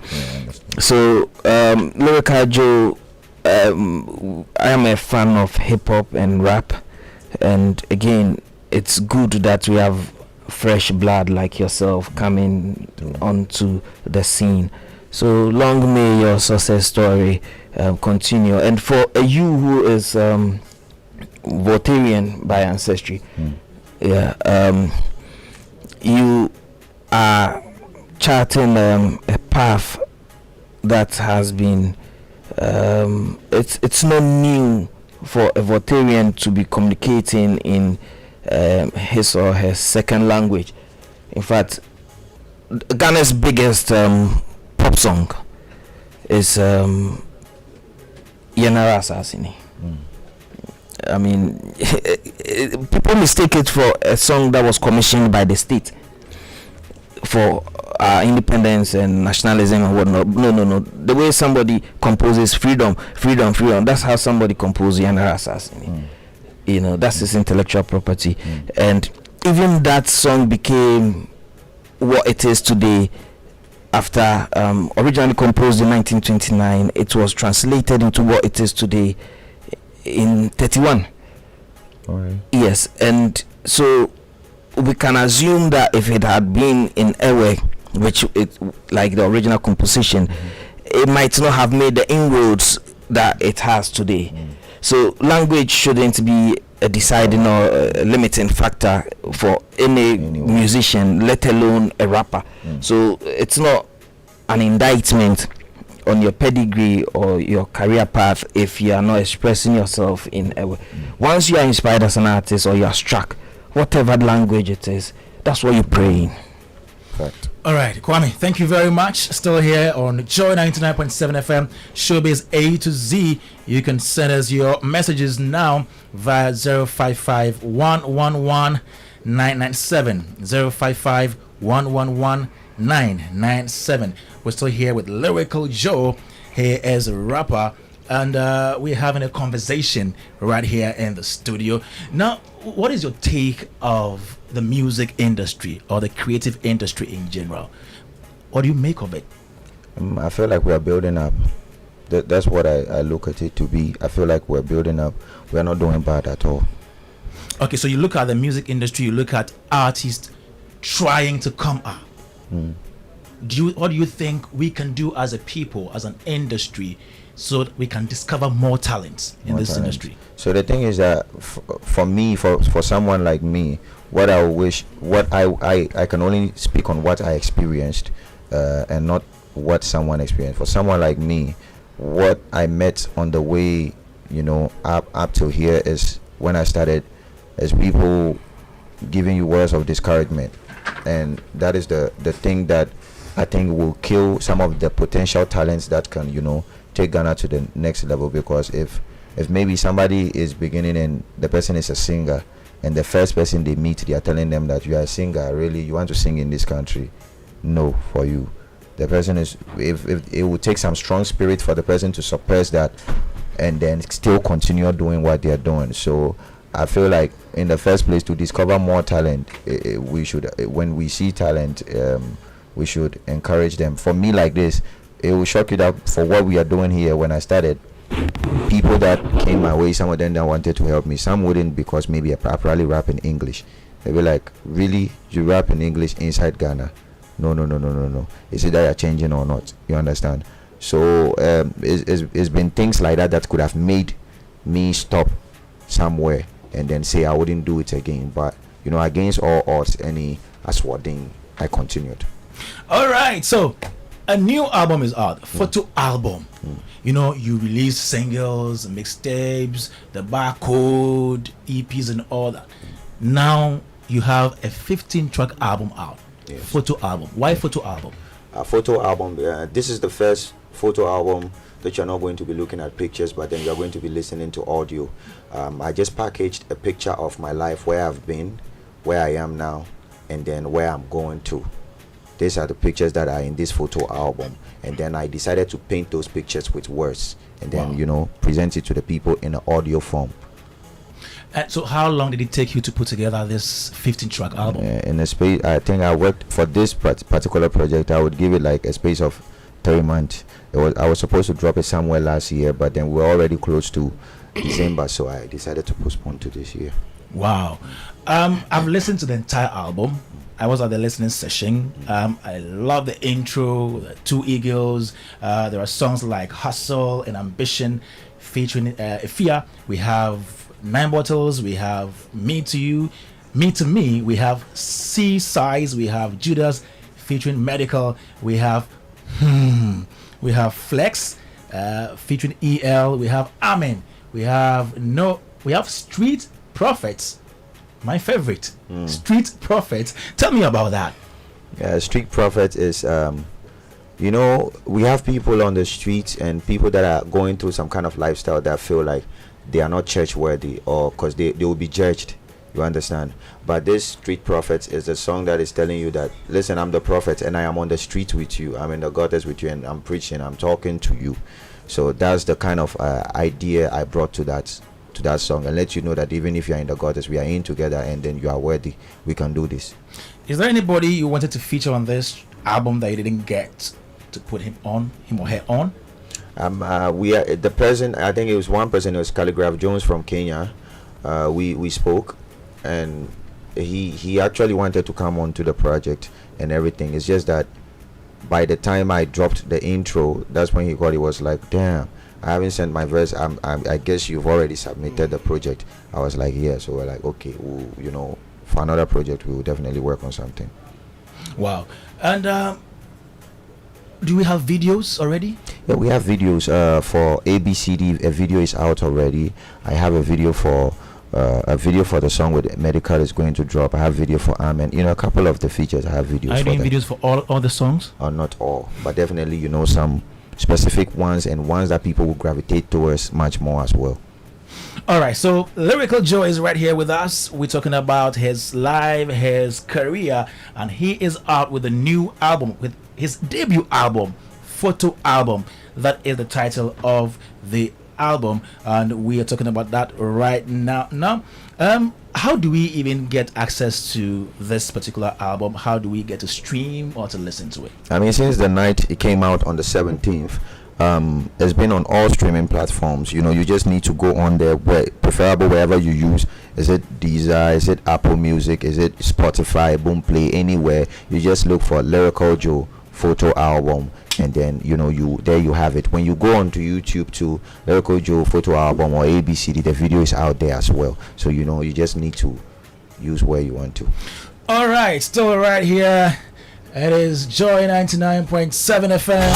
So Lyrical Joe, I am a fan of hip hop and rap, and again, it's good that we have fresh blood like yourself coming onto the scene. So long may your success story continue. And for you who is Voltarian by ancestry, you are charting a path that has been it's not new for a Voltarian to be communicating in his or her second language. In fact, Ghana's biggest pop song is Yanara Assassini. I mean, people mistake it for a song that was commissioned by the state for independence and nationalism and whatnot. No. The way somebody composes freedom. That's how somebody composes Yanara Assassini. That's his intellectual property. And even that song became what it is today after originally composed in 1929. It was translated into what it is today in 31. Right. Yes, and so we can assume that if it had been in Ewe, which it like the original composition, it might not have made the inroads that it has today. So language shouldn't be a deciding or a limiting factor for any musician, let alone a rapper. So it's not an indictment on your pedigree or your career path if you are not expressing yourself in a way. Once you are inspired as an artist or you are struck, whatever language it is, that's what you're praying. Fact. All right, Kwame, thank you very much. Still here on Joy 99.7 FM, Showbiz A to Z. You can send us your messages now via 055 111 997. 055 111 997. We're still here with Lyrical Joe. He is a rapper, and we're having a conversation right here in the studio. Now, what is your take of the music industry or the creative industry in general? What do you make of it? I feel like we are building up. That's what I look at it to be. I feel like we're building up. We're not doing bad at all. Okay, so you look at the music industry, you look at artists trying to come up. What do you think we can do as a people, as an industry, so that we can discover more talents in this industry? So the thing is that for me, for someone like me, what I wish, what I can only speak on what I experienced, and not what someone experienced. For someone like me, what I met on the way, up to here is when I started, is people giving you words of discouragement, and that is the thing that I think will kill some of the potential talents that can take Ghana to the next level. Because if maybe somebody is beginning and the person is a singer, and the first person they meet, they are telling them that you are a singer, really you want to sing in this country, no, for you, the person is, if it will take some strong spirit for the person to suppress that and then still continue doing what they are doing. So I feel like in the first place, to discover more talent, we should, when we see talent, we should encourage them. For me, like this, it will shock you that for what we are doing here, when I started, people that came my way, some of them that wanted to help me, some wouldn't, because maybe I probably rap in English. They be like, really, you rap in English inside Ghana? No. Is it that you're changing or not? You understand? So it's been things like that could have made me stop somewhere and then say I wouldn't do it again. But against all odds, any aswarding, I continued. All right, so a new album is out, photo album. You release singles, mixtapes, the barcode, EPs, and all that. Now you have a 15-track album out. Yes. Photo album. Why photo album? Photo album. This is the first photo album that you're not going to be looking at pictures, but then you're going to be listening to audio. I just packaged a picture of my life, where I've been, where I am now, and then where I'm going to. These are the pictures that are in this photo album, and then I decided to paint those pictures with words, and then present it to the people in an audio form. So how long did it take you to put together this 15-track album? In a space, I think I worked for this particular project, I would give it like a space of 3 months. I was supposed to drop it somewhere last year, but then we're already close to December, so I decided to postpone to this year. Wow. I've listened to the entire album. I was at the listening session. I love the intro, the Two Eagles. There are songs like Hustle and Ambition featuring Ifia. We have 9 Bottles. We have Me to You, Me to Me. We have C-Size. We have Judas featuring Medical. We have Flex featuring EL. We have Amen. We have Street Prophets. My favorite, Street Prophets. Tell me about that. Street Prophets is, we have people on the streets and people that are going through some kind of lifestyle that feel like they are not church worthy, or because they will be judged. You understand? But this Street Prophets is a song that is telling you that, listen, I'm the prophet and I am on the street with you. I'm in the gutters with you and I'm preaching. I'm talking to you. So that's the kind of idea I brought to that song, and let you know that even if you're in the gutters, we are in together, and then you are worthy. We can do this. Is there anybody you wanted to feature on this album that you didn't get to put him or her on? We are the person. I think it was one person. It was Calligraph Jones from Kenya. We spoke, and he actually wanted to come on to the project and everything. It's just that by the time I dropped the intro, that's when he got. He was like, "Damn, I haven't sent my verse. I guess you've already submitted the project." I was like, "Yeah." So we're like, "Okay, for another project, we will definitely work on something." Wow. And do we have videos already? Yeah, we have videos for ABCD. A video is out already. I have a video for the song with Medical is going to drop. I have video for Amen. A couple of the features I have videos. Are you doing videos for all the songs? Not all, but definitely some specific ones, and ones that people will gravitate towards much more as well. All right, so Lyrical Joe is right here with us. We're talking about his life, his career, and he is out with a new album, with his debut album, photo album. That is the title of the album, and we are talking about that right now. How do we even get access to this particular album? How do we get to stream or to listen to it? I mean, since the night it came out on the 17th, it's been on all streaming platforms. You just need to go on there, preferable wherever you use. Is it Deezer? Is it Apple Music? Is it Spotify, Boomplay? Anywhere, you just look for Lyrical Joe photo album, and then you have it. When you go onto YouTube to Lyrical Joe photo album or ABCD, the video is out there as well. So you just need to use where you want to. All right, still right here. It is Joy 99.7 FM.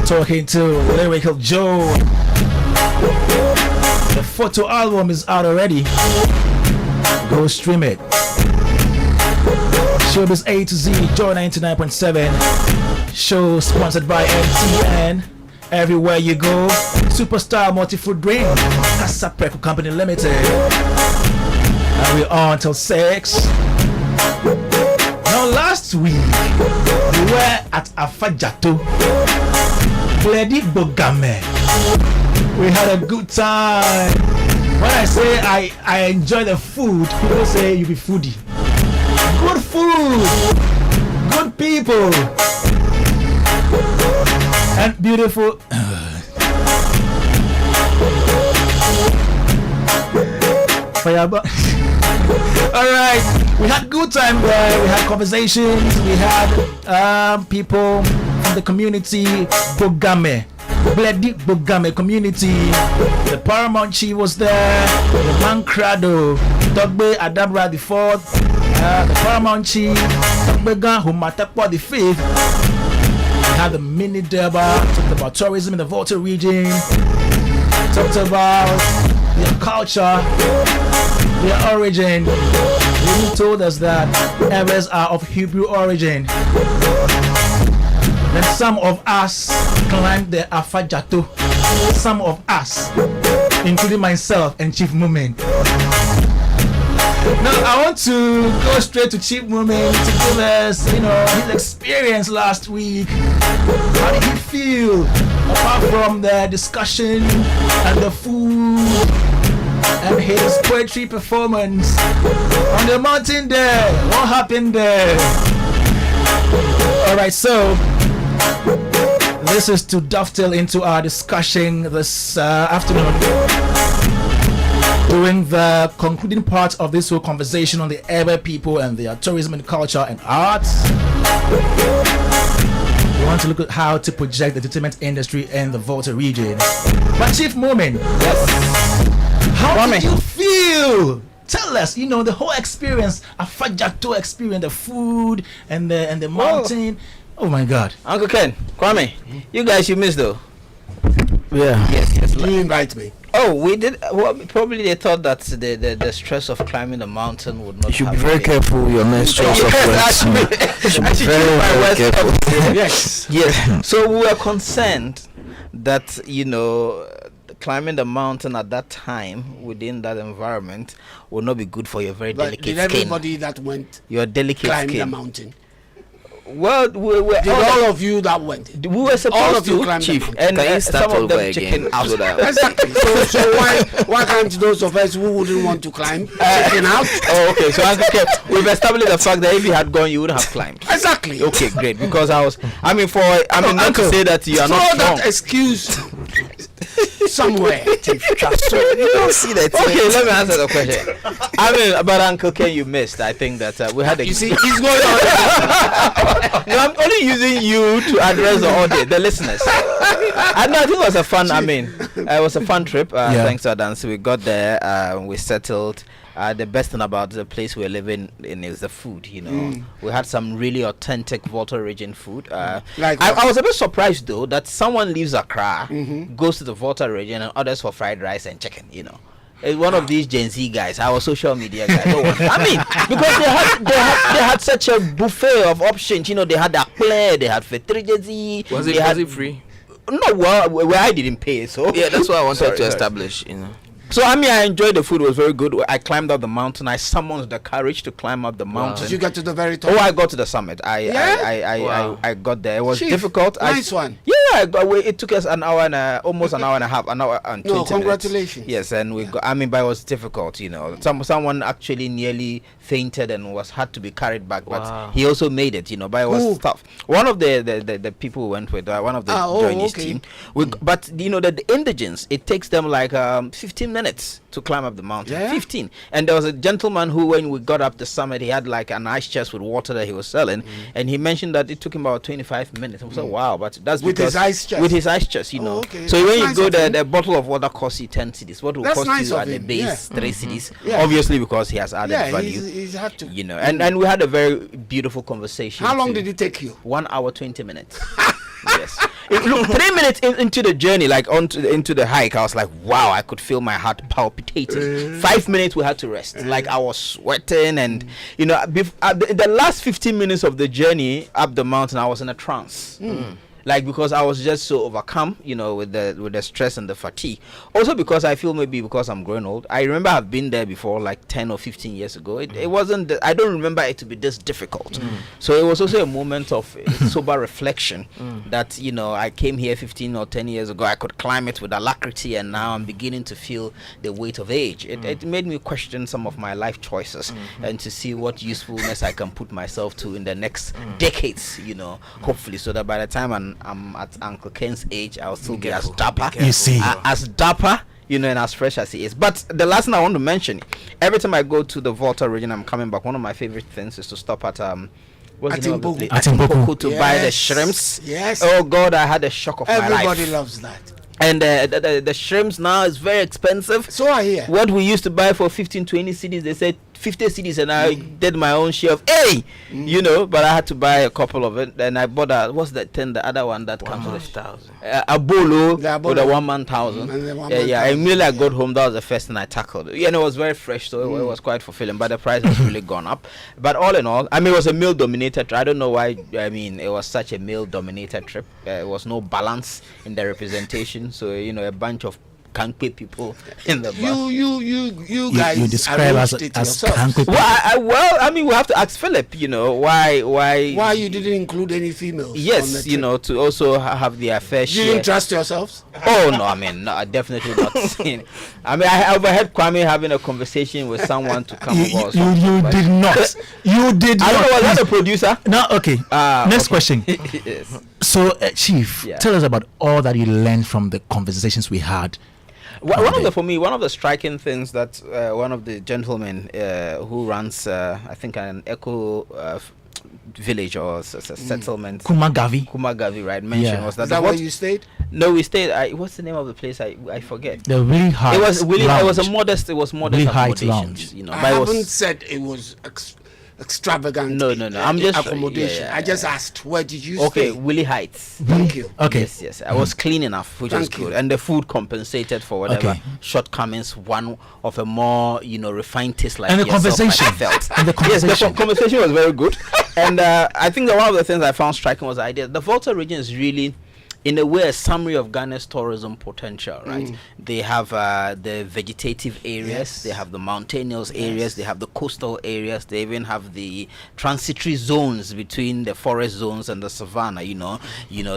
Talking to Lyrical Joe. The photo album is out already. Go stream it. Showbiz A to Z, Joy 99.7. Show sponsored by MTN. Everywhere you go, Superstar Multi-Food Drink, Casa Preco Company Limited. And we're on till 6. Now last week, we were at Afajato, Bledi Bogame. We had a good time. When I say I enjoy the food, people say you be foodie. Good food, good people, and beautiful. All right, we had good time there. We had conversations. We had people from the community, Bogame, Bledi Bogame community. The Paramount Chief was there. The Mankrado, Dogbe Adabra the Fourth. The Paramount Chief, Dogbe Humatakwa the Fifth. We had the mini Durbar, talked about tourism in the Volta region, talked about their culture, their origin. They even told us that Arabs are of Hebrew origin. Then some of us climbed the Afajato. Some of us, including myself and Chief Mumin. Now I want to go straight to Chief Mumin to give us, his experience last week. How did he feel? Apart from the discussion and the food and his poetry performance on the mountain there. What happened there? Alright, so this is to dovetail into our discussion this afternoon. During the concluding part of this whole conversation on the Ebe people and their tourism and culture and arts, we want to look at how to project the entertainment industry in the Volta region. But Chief Mumin, how did you feel? Tell us, the whole experience, a Fajato experience, the food and the mountain. Oh my God. Uncle Ken, Kwame, you guys you missed though. Yeah. Yes. You invite me. Oh, we did. Well, probably they thought that the stress of climbing the mountain would not. You should be have very it. careful with your menstrual Yes, supplements. You should be very careful. Yes. Yes. So we were concerned that climbing the mountain at that time within that environment would not be good for your very But delicate did skin. everybody that went Your delicate climb the skin. mountain? Well, Did all of you that went? we were all supposed of you to, climbed the Chief, mountain? and Can you start some of over them again? chicken out. So that- Exactly. So why can't those of us who wouldn't want to climb chicken out? Oh, okay. So Uncle Ken, we've established the fact that if you had gone, you wouldn't have climbed. Exactly. Okay, great. Because not to say that you are Throw not strong. that excuse somewhere. You don't see that. Okay, let me answer the question. About Uncle Ken, you missed. I think that we had a. You see, he's going on. No, I'm only using you to address the audience, the listeners. I think it was a fun. It was a fun trip. Thanks to our dance, we got there. We settled. The best thing about the place we're living in is the food. We had some really authentic Volta region food. Like I was a bit surprised though that someone leaves Accra, goes to the Volta region, and orders for fried rice and chicken. It's one of these Gen Z guys, our social media guys. Because they had such a buffet of options. They had Akple, they had Fetrijazi. Was it free? No, well, I didn't pay. So Yeah, that's what I wanted Sorry, to sorry. establish. So I enjoyed the food. It was very good. I climbed up the mountain. I summoned the courage to climb up the mountain. Did you get to the very top? Oh, I got to the summit. I got there. It was Chief, difficult. nice one. Yeah, it took us almost an hour and a half, an hour and 20 No, minutes. congratulations. Yes, and we got. But it was difficult. Someone actually nearly fainted and had to be carried back, but Wow. he also made it. But it was Who? tough. One of the people we went with, one of the joinees okay. team. But the indigents, it takes them like 15 minutes to climb up the mountain. Yeah. 15. And there was a gentleman who, when we got up the summit, he had like an ice chest with water that he was selling, and he mentioned that it took him about 25 minutes. I was like, wow, but that's With because his ice chest? with his ice chest, you know. Okay. So when That's you nice go of there, him. the bottle of water costs you 10 cedis. What will That's cost nice you of at the him. base Yeah. 3 cedis? Yeah. Obviously, because he has added Yeah, value. he's had to. You know, and we had a very beautiful conversation. How long too. did it take you? 1 hour 20 minutes. Yes. Look, 3 minutes into the journey, like into the hike, I was like, wow, I could feel my heart palpitating. 5 minutes we had to rest. Like I was sweating, and you know, the last 15 minutes of the journey up the mountain, I was in a trance. Like, because I was just so overcome, you know, with the stress and the fatigue. Also because I feel maybe because I'm growing old. I remember I've been there before, like 10 or 15 years ago. It wasn't, I don't remember it to be this difficult. So it was also a moment of sober reflection that, you know, I came here 15 or 10 years ago. I could climb it with alacrity, and now I'm beginning to feel the weight of age. It made me question some of my life choices and to see what usefulness I can put myself to in the next decades, you know, hopefully, so that by the time I'm at Uncle Ken's age, I'll still be as dapper. You see. As dapper, you know, and as fresh as he is. But the last thing I want to mention, every time I go to the Volta region, I'm coming back. One of my favorite things is to stop at what's the name of the place? Atimpoku. To buy the Yes. shrimps. Yes. Oh God, I had a shock of my life. Everybody loves that. And the shrimps now is very expensive. So I hear. What we used to buy for 15, 20 cedis, they said 50 cedis, and I did my own share of, you know, but I had to buy a couple of it. And I bought what's that thing, the other one that comes with a bolo The with a abolo. 1 man 1,000. And the 1 Yeah, man yeah. 1,000, Immediately I got home, that was the first thing I tackled. Yeah, and it was very fresh, so it was quite fulfilling. But the price has really gone up. But all in all, I mean, it was a male-dominated trip. I don't know why. I mean, it was such a male-dominated trip. There was no balance in the representation. So, you know, a bunch of Kankwe people in the bus. You guys You describe us arranged it as yourselves. Kankwe. Well, I mean, we have to ask Philip, you know, why Why you didn't include any females? on the Yes, you trip? know, to also have their fair You share. didn't trust yourselves? Oh no, I mean, no, definitely not. I mean, I overheard Kwame having a conversation with someone to come over. or something, You but- did not. You did I don't know, was not. that the producer? No, okay. Next Okay. question. Yes. So, Chief, Yeah. tell us about all that you learned from the conversations we had. One of the striking things that one of the gentlemen who runs, I think, an eco village or settlement, Kumagavi, right, mentioned Yeah. was that Is that what- where you stayed? No, we stayed. What's the name of the place? I forget. The really high. It was really. It was a lounge. modest. It was modest Really height accommodations. lounge. You know, I but it haven't was. said it was extravagant. No. I'm just accommodation. yeah. I just asked, where did you Okay, stay? Willie Heights. Thank you. Okay. Yes. I was clean enough, which was Thank you. good, and the food compensated for whatever Okay. shortcomings. One of a more, you know, refined taste like And the yourself, conversation. I felt. And the Yes, the conversation. conversation was very good, and I think that one of the things I found striking was the idea. The Volta region is really, in a way, a summary of Ghana's tourism potential, right? They have the vegetative areas, Yes. they have the mountainous areas, they have the coastal areas, they even have the transitory zones between the forest zones and the savannah. You know,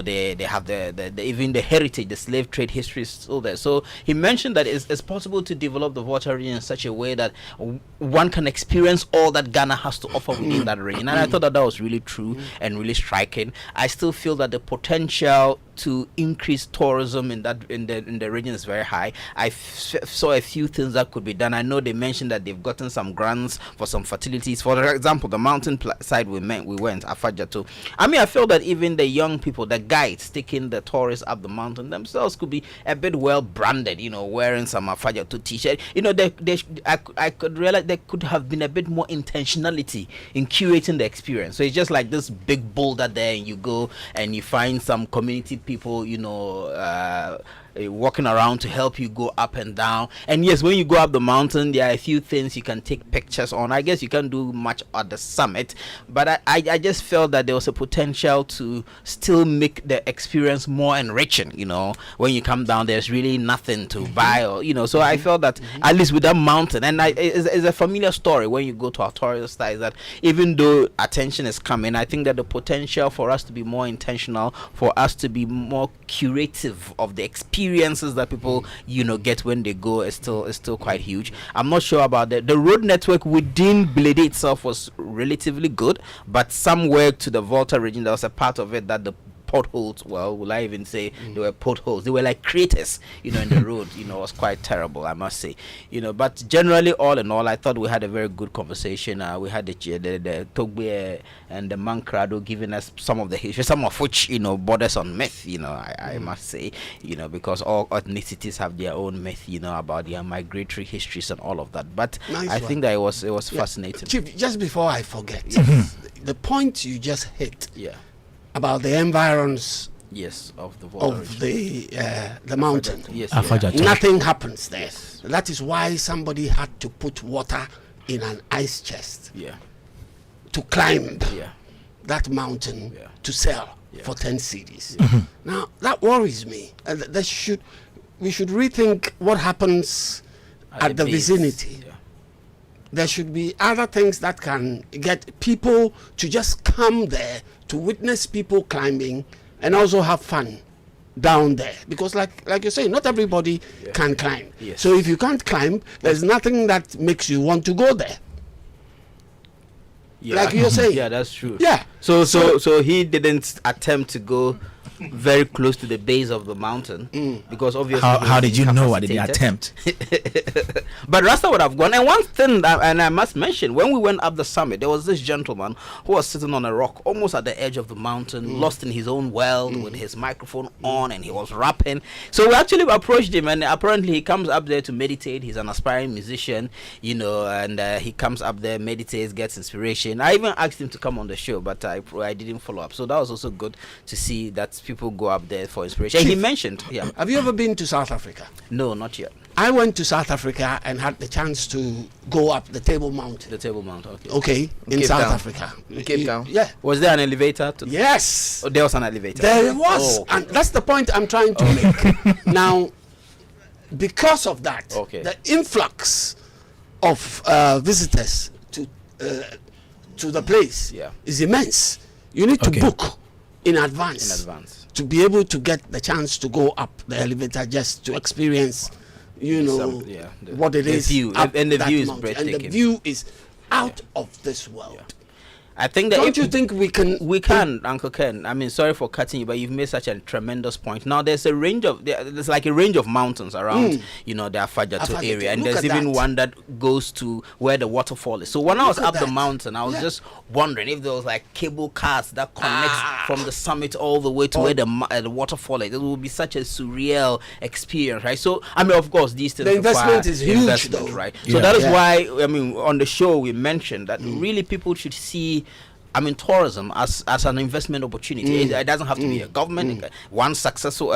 they have the even the heritage, the slave trade history is still there. So he mentioned that it's possible to develop the water region in such a way that one can experience all that Ghana has to offer within that region. And I thought that was really true and really striking. I still feel that the potential to increase tourism in the region is very high. I saw a few things that could be done. I know they mentioned that they've gotten some grants for some facilities. For example, the mountain side we went Afajato. I mean, I feel that even the young people, the guides taking the tourists up the mountain themselves could be a bit well branded. You know, wearing some Afajato t-shirt. You know, I could realize there could have been a bit more intentionality in curating the experience. So it's just like this big boulder there, and you go and you find some community people, you know, walking around to help you go up and down. And yes, when you go up the mountain, there are a few things you can take pictures on. I guess you can't do much at the summit, but I just felt that there was a potential to still make the experience more enriching. You know, when you come down, there's really nothing to buy, or you know. So I felt that at least with that mountain, and it's a familiar story when you go to our tourist sites, that even though attention is coming, I think that the potential for us to be more intentional, for us to be more curative of the experiences that people, you know, get when they go is still quite huge. I'm not sure about that. The road network within Blede itself was relatively good, but somewhere to the Volta region, there was a part of it that the potholes. Well, will I even say they were potholes? They were like craters, in the road. It was quite terrible, I must say. But generally, all in all, I thought we had a very good conversation. We had the Togbe and the Mankrado giving us some of the history, some of which borders on myth. I must say, because all ethnicities have their own myth, about their migratory histories and all of that. But Nice I one. think that it was fascinating. Chief, just before I forget, the point you just hit Yeah. about the environs Yes, of the water. of the mountain. Yes. Afajato. Nothing happens there. Yes. That is why somebody had to put water in an ice chest Yeah. to climb Yeah. that mountain Yeah. to sell Yeah. for 10 cedis. Now that worries me. We should rethink what happens at the base. vicinity. Yeah. There should be other things that can get people to just come there to witness people climbing and also have fun down there, because like you say, not everybody can climb. Yes. So if you can't climb, there's nothing that makes you want to go there. Yeah. Like you're saying. Yeah, that's true. Yeah. So he didn't attempt to go very close to the base of the mountain because obviously How did you know I didn't incapacitated. attempt? But Rasta would have gone. And one thing and I must mention, when we went up the summit, there was this gentleman who was sitting on a rock almost at the edge of the mountain, lost in his own world with his microphone on, and he was rapping. So we actually approached him, and apparently he comes up there to meditate. He's an aspiring musician, and he comes up there, meditates, gets inspiration. I even asked him to come on the show, but I didn't follow up. So that was also good to see that people go up there for inspiration. And he Chief, mentioned, Have you ever been to South Africa? no, not yet. I went to South Africa and had the chance to go up the Table Mountain. The Table Mount, okay. Okay, in Cape South Town. Africa. Cape Town. Yeah. Was there an elevator? Yes. Oh, there was an elevator. There was, Oh, okay. and that's the point I'm trying to make. Now, because of that, Okay. the influx of visitors to the place Yeah. is immense. You need to Okay. book in advance, In advance. to be able to get the chance to go up the elevator just to experience, what it the is. view, up and the that view is mountain. And the breathtaking. view is out of this world. I think that Don't if you think we can? we can, Uncle Ken. I mean, sorry for cutting you, but you've made such a tremendous point. Now, there's like a range of mountains around, the Afajato Afajato, area, and look there's at even that. one that goes to where the waterfall is. So when I was Look at up the that. mountain, I was Yeah. just wondering if there was like cable cars that connects from the summit all the way to where the waterfall is. It would be such a surreal experience, right? So, I mean, of course, these things The investment require is huge, investment, though. right? Yeah. So that is Yeah. why, I mean, on the show we mentioned that really people should see, I mean, tourism as an investment opportunity. It doesn't have to be a government. One successful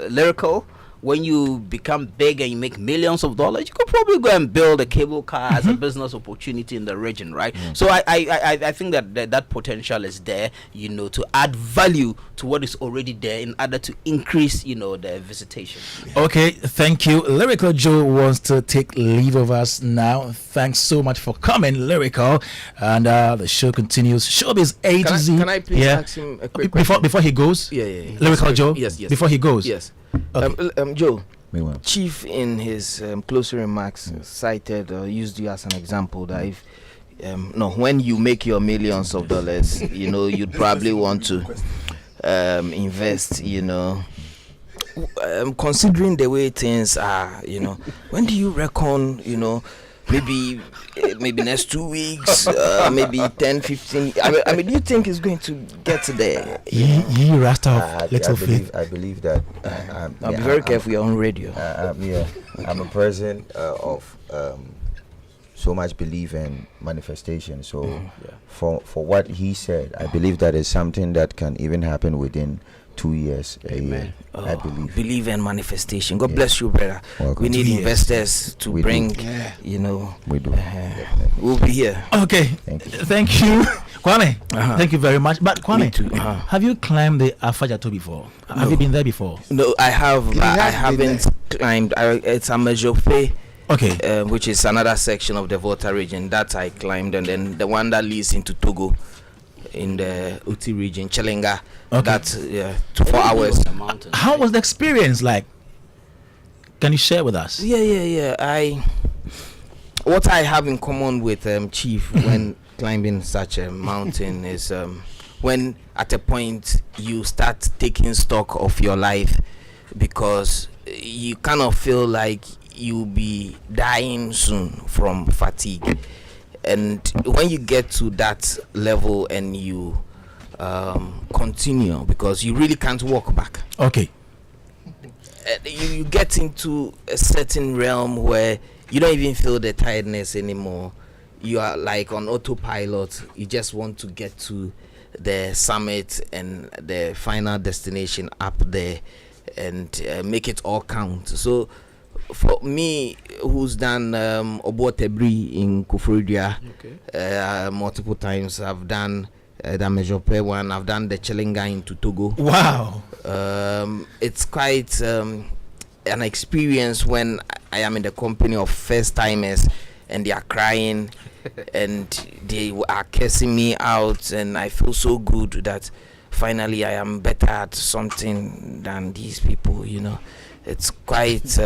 lyrical. When you become big and you make millions of dollars, you could probably go and build a cable car as a business opportunity in the region, right? So I think that potential is there, to add value to what is already there in order to increase, the visitation. Okay, thank you. Lyrical Joe wants to take leave of us now. Thanks so much for coming, Lyrical. And the show continues. Showbiz A to Z. Can I please ask him a quick question? Before he goes? Yeah. Lyrical Joe? Yes. Before he goes? Yes. Okay. Joe, Meanwhile. Chief, in his closing remarks, cited or used you as an example that if when you make your millions of dollars, you'd probably want to invest, considering the way things are, when do you reckon, maybe next 2 weeks, maybe 10, 15, I mean, do you think it's going to get there? Ye Rasta, little faith. I believe that. I'll be very careful, you're on radio. I'm a person of so much belief in manifestation. So for what he said, I believe that is something that can even happen within 2 years, a year. I believe. Believe in manifestation. God bless you, brother. Welcome. We need 2 years. investors to We bring, do. We do. we'll be here. Okay, Thank you. thank you. Kwame, thank you very much. But Kwame, Me too. have you climbed the Afajato before? Have you been there before? No, I have, but I have been haven't climbed. It's a Mejope, Okay. which is another section of the Volta region that I climbed, and then the one that leads into Togo in the Uti region, Chelenga. Okay. That's 4 hours. The mountain. How was the experience like? Can you share with us? Yeah. What I have in common with Chief when climbing such a mountain is when at a point you start taking stock of your life, because you kind of feel like you'll be dying soon from fatigue. And when you get to that level and you continue, because you really can't walk back. Okay. You get into a certain realm where you don't even feel the tiredness anymore. You are like on autopilot. You just want to get to the summit and the final destination up there and make it all count. So for me, who's done Obotebri in Kufuridia multiple times, I've done the Mejope one, I've done the Chilinga into Togo. Wow. It's quite an experience when I am in the company of first timers and they are crying and they are cursing me out, and I feel so good that finally I am better at something than these people. It's quite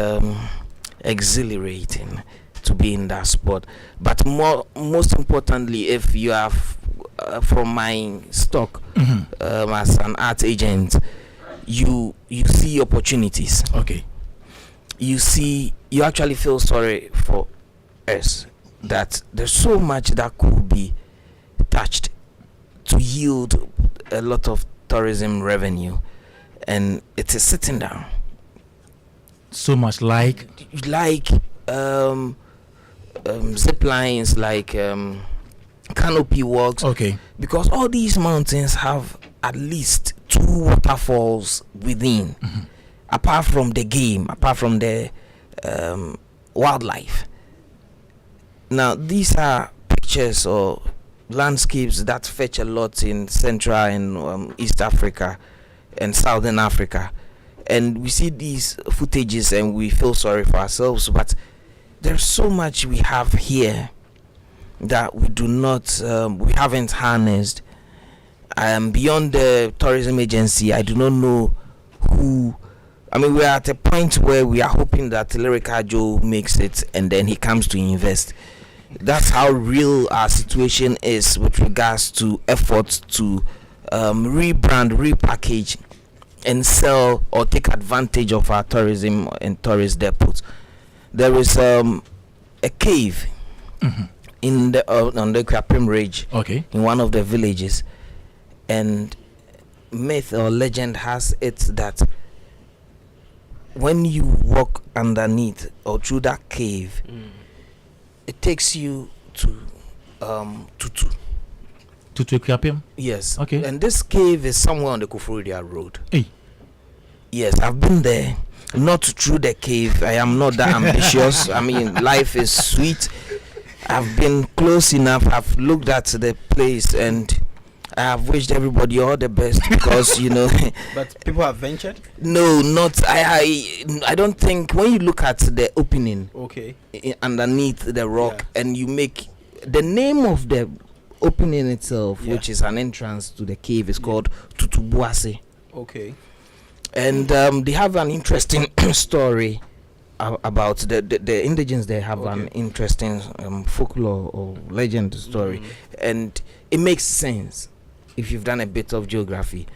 exhilarating to be in that spot. But most importantly, if you are from my stock, as an art agent, you see opportunities. Okay. You actually feel sorry for us, that there's so much that could be touched to yield a lot of tourism revenue, and it is sitting down. So much like zip lines, like canopy walks. Okay. Because all these mountains have at least 2 waterfalls within, apart from the game, apart from the wildlife. Now, these are pictures or landscapes that fetch a lot in Central and East Africa and Southern Africa. And we see these footages and we feel sorry for ourselves, but there's so much we have here that we do not, we haven't harnessed. Beyond the tourism agency, I do not know who. I mean, we are at a point where we are hoping that Lyrical Joe makes it and then he comes to invest. That's how real our situation is with regards to efforts to rebrand, repackage, and sell or take advantage of our tourism and tourist depots. There is a cave in the on the Kwapim Ridge, in one of the villages, and myth or legend has it that when you walk underneath or through that cave, it takes you to Tutu. To Kwapim? Yes. Okay. And this cave is somewhere on the Kufuridia Road. Hey. Yes, I've been there. Not through the cave. I am not that ambitious. I mean, life is sweet. I've been close enough. I've looked at the place and I have wished everybody all the best because But people have ventured? No, not I don't think when you look at the opening underneath the rock and you make the name of the opening itself, which is an entrance to the cave, is called Tutubuase. Okay. And they have an interesting story about the indigenes. They have an interesting folklore or legend story, and it makes sense if you've done a bit of geography.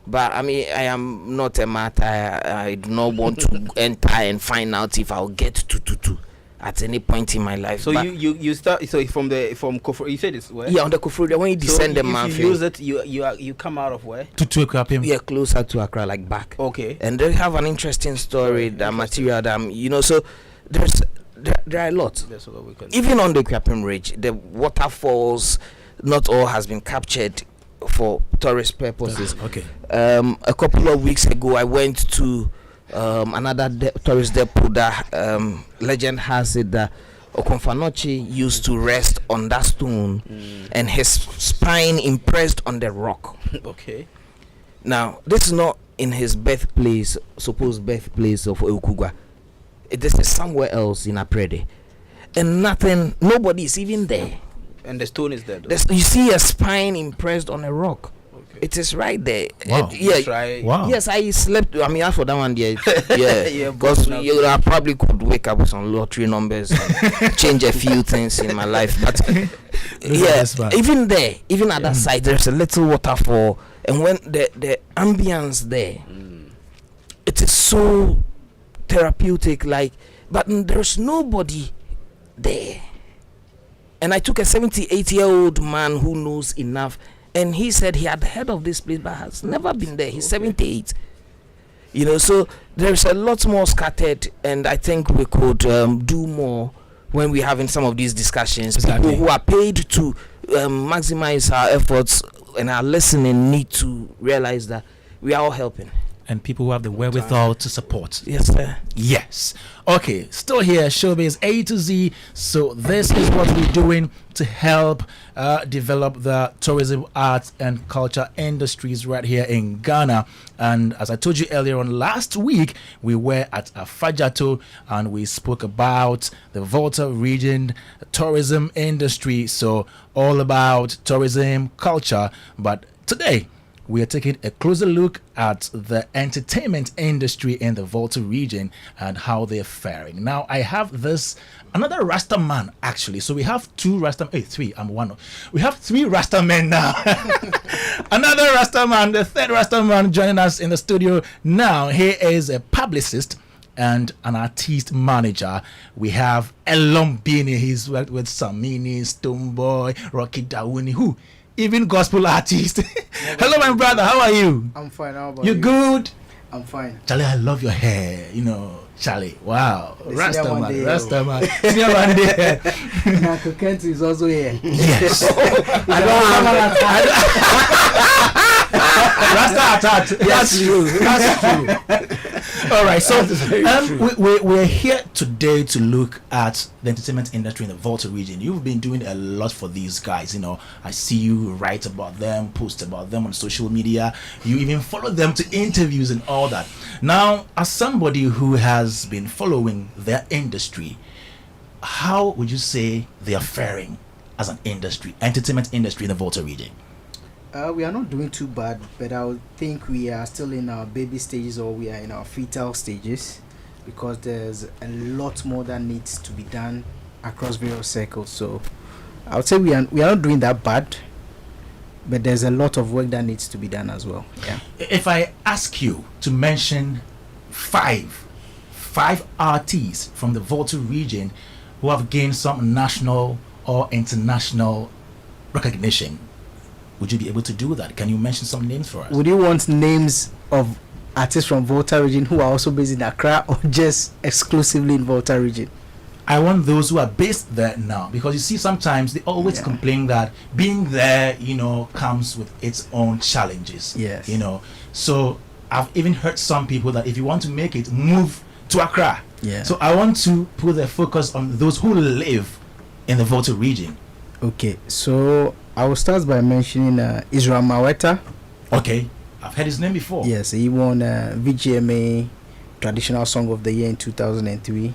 But I mean, I am not a matter. I do not want to enter and find out if I'll get to Tutu at any point in my life. So you start from Kofur, you said it's where? Yeah, on the Kofur, when you descend the mountain. You use it, you come out of where? To Kwapim. Yeah, closer to Accra, like back. Okay. And they have an interesting story, that material, so there are a lot. That's what we can. Even on the Kwapim Ridge, the waterfalls, not all has been captured for tourist purposes. Okay. A couple of weeks ago, I went to another tourist depot that legend has it that Okonfanochi used to rest on that stone and his spine impressed on the rock. Okay. Now, this is not in his birthplace, supposed birthplace of Eukugwa. This is somewhere else in Aprede. And nobody is even there. And the stone is there. You see a spine impressed on a rock. Okay. It is right there. Wow. Wow. Yes, I slept. I mean, as for that one, yeah, because I probably could wake up with some lottery numbers and change a few things in my life. But even there, even at that side, there's a little waterfall, and when the ambience there, it is so therapeutic. Like, but there's nobody there. And I took a 78-year-old man who knows enough, and he said he had heard of this place but has never been there. He's 78. You know, so there's a lot more scattered, and I think we could do more when we're having some of these discussions. Exactly. People who are paid to maximize our efforts and are listening need to realize that we are all helping. And people who have the wherewithal to support. Yes, sir. Yes. Okay, still here, Showbiz A to Z. So this is what we're doing to help develop the tourism, arts, and culture industries right here in Ghana. And as I told you earlier on, last week we were at Afajato and we spoke about the Volta region tourism industry. So all about tourism, culture. But today, we are taking a closer look at the entertainment industry in the Volta region and how they're faring. Now, I have another Rasta man, actually. So we have three. I'm one. We have three Rasta men now. Another Rasta man, the third Rasta man joining us in the studio now. He is a publicist and an artist manager. We have Elombini. He's worked with Samini, Stoneboy, Rocky Dawuni, who even gospel artist. Hello, my brother. How are you? I'm fine. How about You you? good? I'm fine. Charlie, I love your hair. You know, Charlie. Wow. The Rasta senior man. man there, Rasta man. Senior man there. Uncle Kent is also here. Yes. Rasta attack. That's true. That's true. All right. So we're here today to look at the entertainment industry in the Volta region. You've been doing a lot for these guys. You know, I see you write about them, post about them on social media. You even follow them to interviews and all that. Now, as somebody who has been following their industry, how would you say they are faring as an industry, entertainment industry in the Volta region? We are not doing too bad, but I would think we are still in our baby stages, or we are in our fetal stages, because there's a lot more that needs to be done across various circles. So I would say we are not doing that bad, but there's a lot of work that needs to be done as well. Yeah. If I ask you to mention five artists from the Volta region who have gained some national or international recognition, would you be able to do that? Can you mention some names for us? Would you want names of artists from Volta region who are also based in Accra, or just exclusively in Volta region? I want those who are based there now, because you see sometimes they always complain that being there, you know, comes with its own challenges. Yes. You know, so I've even heard some people that if you want to make it, move to Accra. Yeah. So I want to put the focus on those who live in the Volta region. Okay, so I will start by mentioning Israel Maweta. Okay, I've heard his name before. Yes, he won VGMA Traditional Song of the Year in 2003.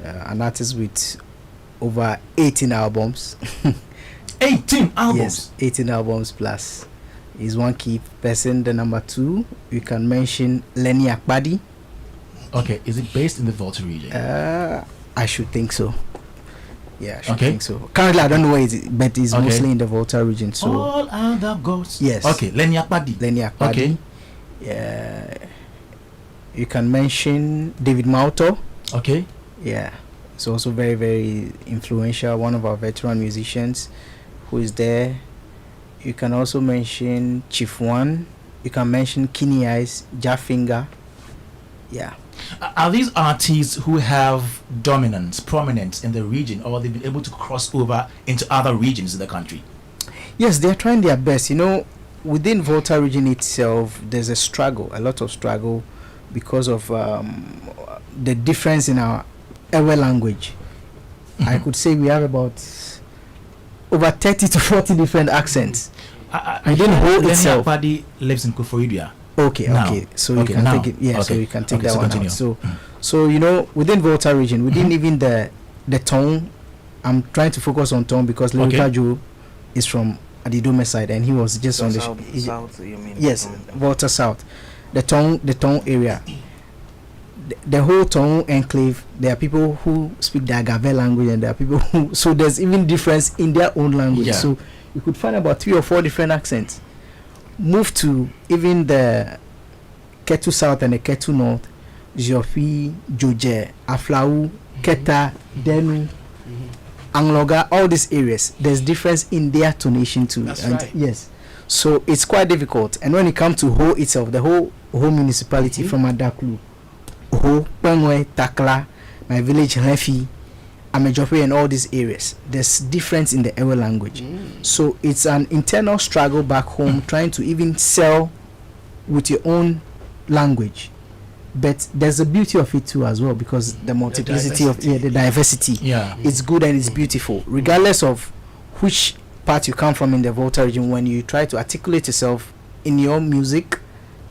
An artist with over 18 albums. 18 albums? Yes, 18 albums plus. He's one key person. The number two, you can mention Lenny Akpadi. Okay, is it based in the Volta region? I should think so. Yeah, I should Okay. think so. Currently, I don't know where it is, but it's Okay. mostly in the Volta region. So All other gods. Yes. Okay, Lenny Akpadi. Lenny Akpadi. Okay. Yeah. You can mention David Mauto. Okay. Yeah. It's also very, very influential. One of our veteran musicians who is there. You can also mention Chief One. You can mention Kinney Eyes, Jaffinger. Yeah. Are these artists who have dominance, prominence in the region, or they've been able to cross over into other regions in the country? Yes, they're trying their best. You know, within Volta region itself, there's a lot of struggle, because of the difference in our Ewe language. I could say we have about over 30 to 40 different accents. Within whole itself. Lenny Akpadi lives in Koforidua. Okay, Now. okay. So Okay, you can now. take it. Yeah, so Okay. you can take Okay, that so one continue. out. So you know, within Volta region, within even the tone, I'm trying to focus on tone, because Lyrical Okay. Joe is from Adidome side, and he was just on the South, you mean? yes, Volta South, the tone area. the whole Tongu enclave, there are people who speak the Agave language, and there are people who, so there's even difference in their own language. Yeah. So you could find about 3 or 4 different accents. Move to even the Ketu South and the Ketu North, Jofi, Joje, Aflau, Keta, Denu, Angloga, all these areas, there's difference in their tonation too. That's And right. yes. So it's quite difficult. And when it comes to Ho itself, the whole municipality from Adaklu, Ho, Pengwe, Takla, my village Lefi, Amejope, and all these areas, there's difference in the Ewe language. So it's an internal struggle back home trying to even sell with your own language. But there's a beauty of it too as well, because the multiplicity of the diversity. Yeah. It's good and it's beautiful, regardless of which part you come from in the Volta region. When you try to articulate yourself in your music,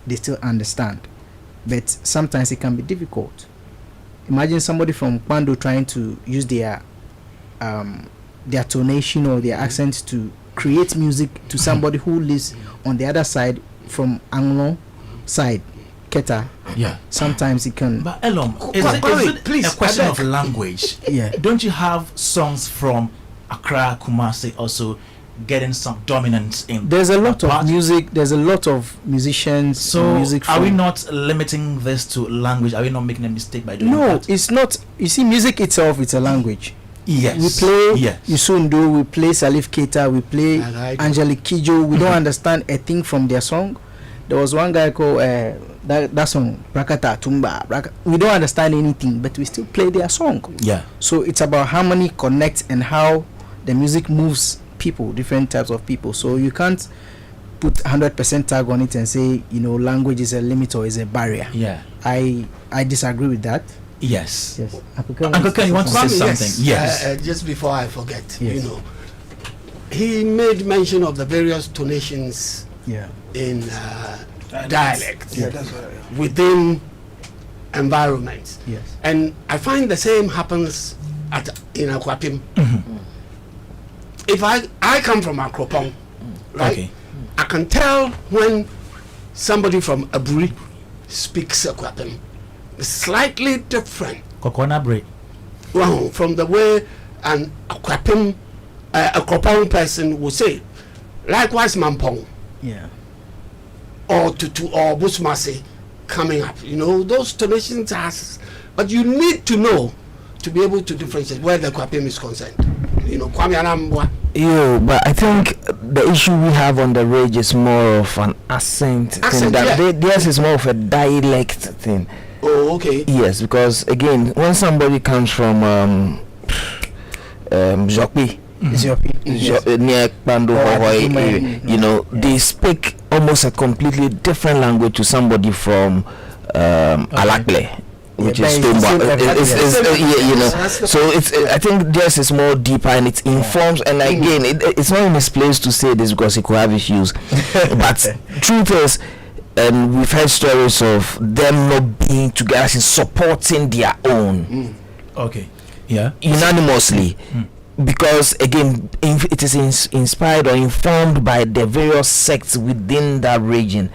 they still understand. But sometimes it can be difficult. Imagine somebody from Kwando trying to use their tonation or their accent to create music to somebody who lives on the other side from Anglo side, Keta. Yeah. Sometimes it can. But Elom, is it please, a question I of beg. language? Yeah. Don't you have songs from Accra, Kumasi also getting some dominance in? There's a lot that part? of music. There's a lot of musicians. So music. are we from- not limiting this to language? Are we not making a mistake by doing No, that? it's not. You see, music itself, it's a language. Yes. We play Yes. Yusundu, we play Salif Keita, we play Alright. Angelique Kijo. We don't understand a thing from their song. There was one guy called that song, Brakata Tumba. We don't understand anything, but we still play their song. Yeah. So it's about harmony, connect, and how the music moves people, different types of people. So you can't put 100% tag on it and say, language is a limit or is a barrier. Yeah. I disagree with that. Yes. Yes. Uncle Ken, you want to say Kwame, something? Yes. Just before I forget, Yes. he made mention of the various tonations Yeah. in dialect within environments. Yes. And I find the same happens in Akwapim. If I come from Akropong, right? Okay. I can tell when somebody from Aburi speaks Akwapim. It's slightly different. Kokona Bre. Well, from the way an Akwapim, Akropong person will say. Likewise, Mampong Yeah. or Tutu or Busmasi coming up. Those tonations has, but you need to know to be able to differentiate where the Akwapim is concerned. Kwame Anambwa. But I think the issue we have on the rage is more of an accent thing. Accent, yeah. Theirs is more of a dialect thing. Oh, okay. Yes, because again, when somebody comes from Jokpi, near Pando Hohoi, they speak almost a completely different language to somebody from Alakle, which Yeah, is but it's Stoneborough. the same So it's I think theirs is more deeper and it informs. And again, it's not misplaced to say this because it could have issues, but truth is. And we've heard stories of them not being together, supporting their own Okay. Yeah. unanimously, because again, it is inspired or informed by the various sects within that region,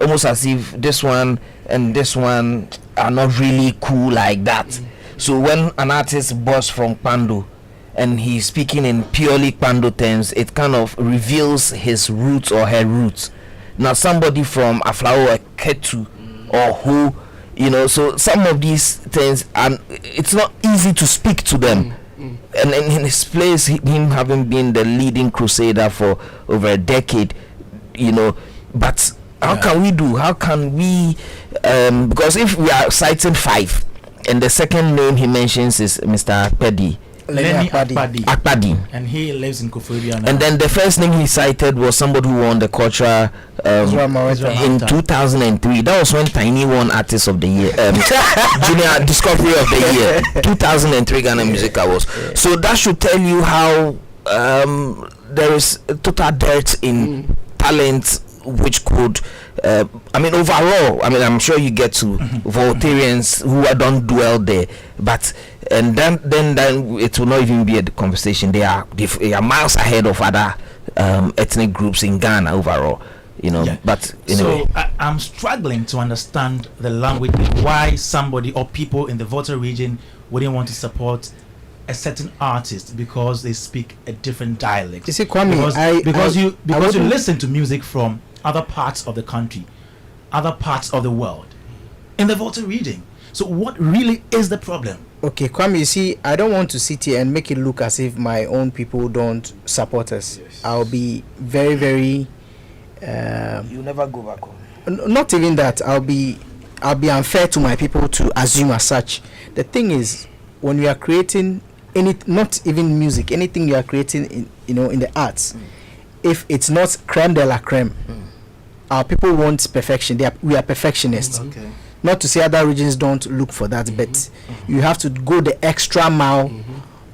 almost as if this one and this one are not really cool like that. So when an artist busts from Pando and he's speaking in purely Pando terms, it kind of reveals his roots or her roots. Now somebody from Aflao or Ketu or who, so some of these things, and it's not easy to speak to them. And in his place, him having been the leading crusader for over a decade, but how can we because if we are citing 5 and the second name he mentions is Mr. Pedi Lenny Akpadi. Akpadi. Akpadi. And he lives in Koforidua now. And then the first name he cited was somebody who won the cultural Israel Maweta. Israel in Maweta. 2003. That was when Tiny won Artist of the Year, Junior Discovery of the Year, 2003 Ghana Music Awards. So that should tell you how there is total dearth in talent, which could overall, I'm sure you get to Voltarians who don't dwell there, but and then it will not even be a conversation. They are miles ahead of other ethnic groups in Ghana overall. you know. Yeah. But anyway, So I'm struggling to understand the language, why somebody or people in the Volta region wouldn't want to support a certain artist because they speak a different dialect. You see, Kwame, because you wouldn't- listen to music from other parts of the country, other parts of the world, in the Volta region. So what really is the problem? Okay, Kwame, you see, I don't want to sit here and make it look as if my own people don't support us. I'll be very, very. you never go back home. Not even that. I'll be unfair to my people to assume as such. The thing is, when you are creating not even music, anything you are creating in the arts, if it's not creme de la creme, our people want perfection. We are perfectionists. Okay. Not to say other regions don't look for that, but you have to go the extra mile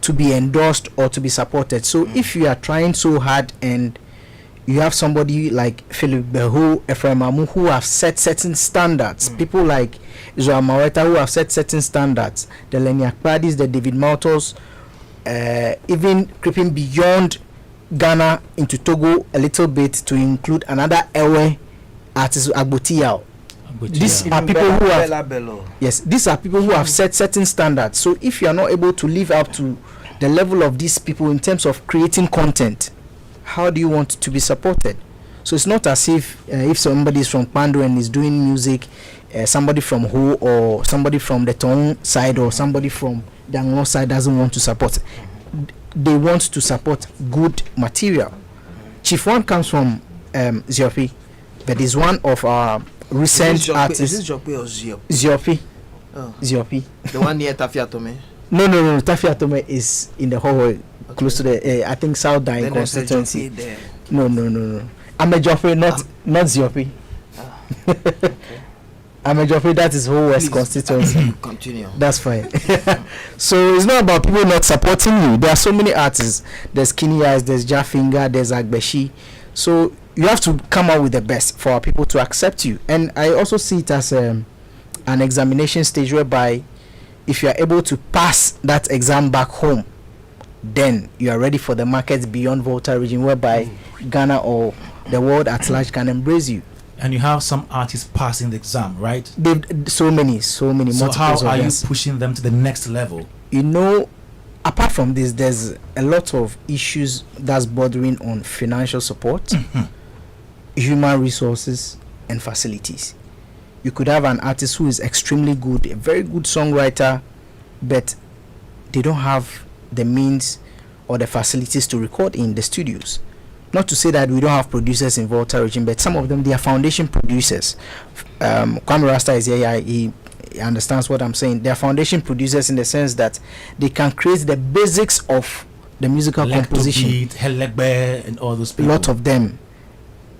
to be endorsed or to be supported. So if you are trying so hard and you have somebody like Philip Beho, Ephraim Amu, who have set certain standards, people like Israel Maweta who have set certain standards, the Lenny Akpadis, the David Maltos, even creeping beyond Ghana into Togo a little bit to include another Ewe artist, Agbotiao. These are people who have these are people who have set certain standards. So if you are not able to live up to the level of these people in terms of creating content, how do you want to be supported? So it's not as if somebody is from Pando and is doing music, somebody from Ho or somebody from the Tong side or somebody from the Anglo side doesn't want to support. They want to support good material. Chief One comes from Ziopi, but is one of our recent artists. Is this Jope or Ziop? Ziopi. Oh. Ziopi. The one near Tafiatome? No. Tafi Atome is in the whole close to the I think South Dying Then there's a constituency. Jope there. No. I'm a Joffrey, not Ziopi. Okay. I'm a Joffrey, that is whole West constituency. Continue. That's fine. So it's not about people not supporting you. There are so many artists. There's Skinny Eyes, there's Jafinga, there's Agbeshi. So you have to come out with the best for our people to accept you. And I also see it as an examination stage whereby if you are able to pass that exam back home, then you are ready for the markets beyond Volta region, whereby Ghana or the world at large can embrace you. And you have some artists passing the exam, right? They've so many So multiples how of are you them. pushing them to the next level? You know, apart from this, there's a lot of issues that's bordering on financial support, human resources, and facilities. You could have an artist who is extremely good, a very good songwriter, but they don't have the means or the facilities to record in the studios. Not to say that we don't have producers in Volta region, but some of them, they are foundation producers. Kwame Rasta is here, he understands what I'm saying. They are foundation producers in the sense that they can create the basics of the musical composition. Beat, Hellegbe, and all those A people. lot of them.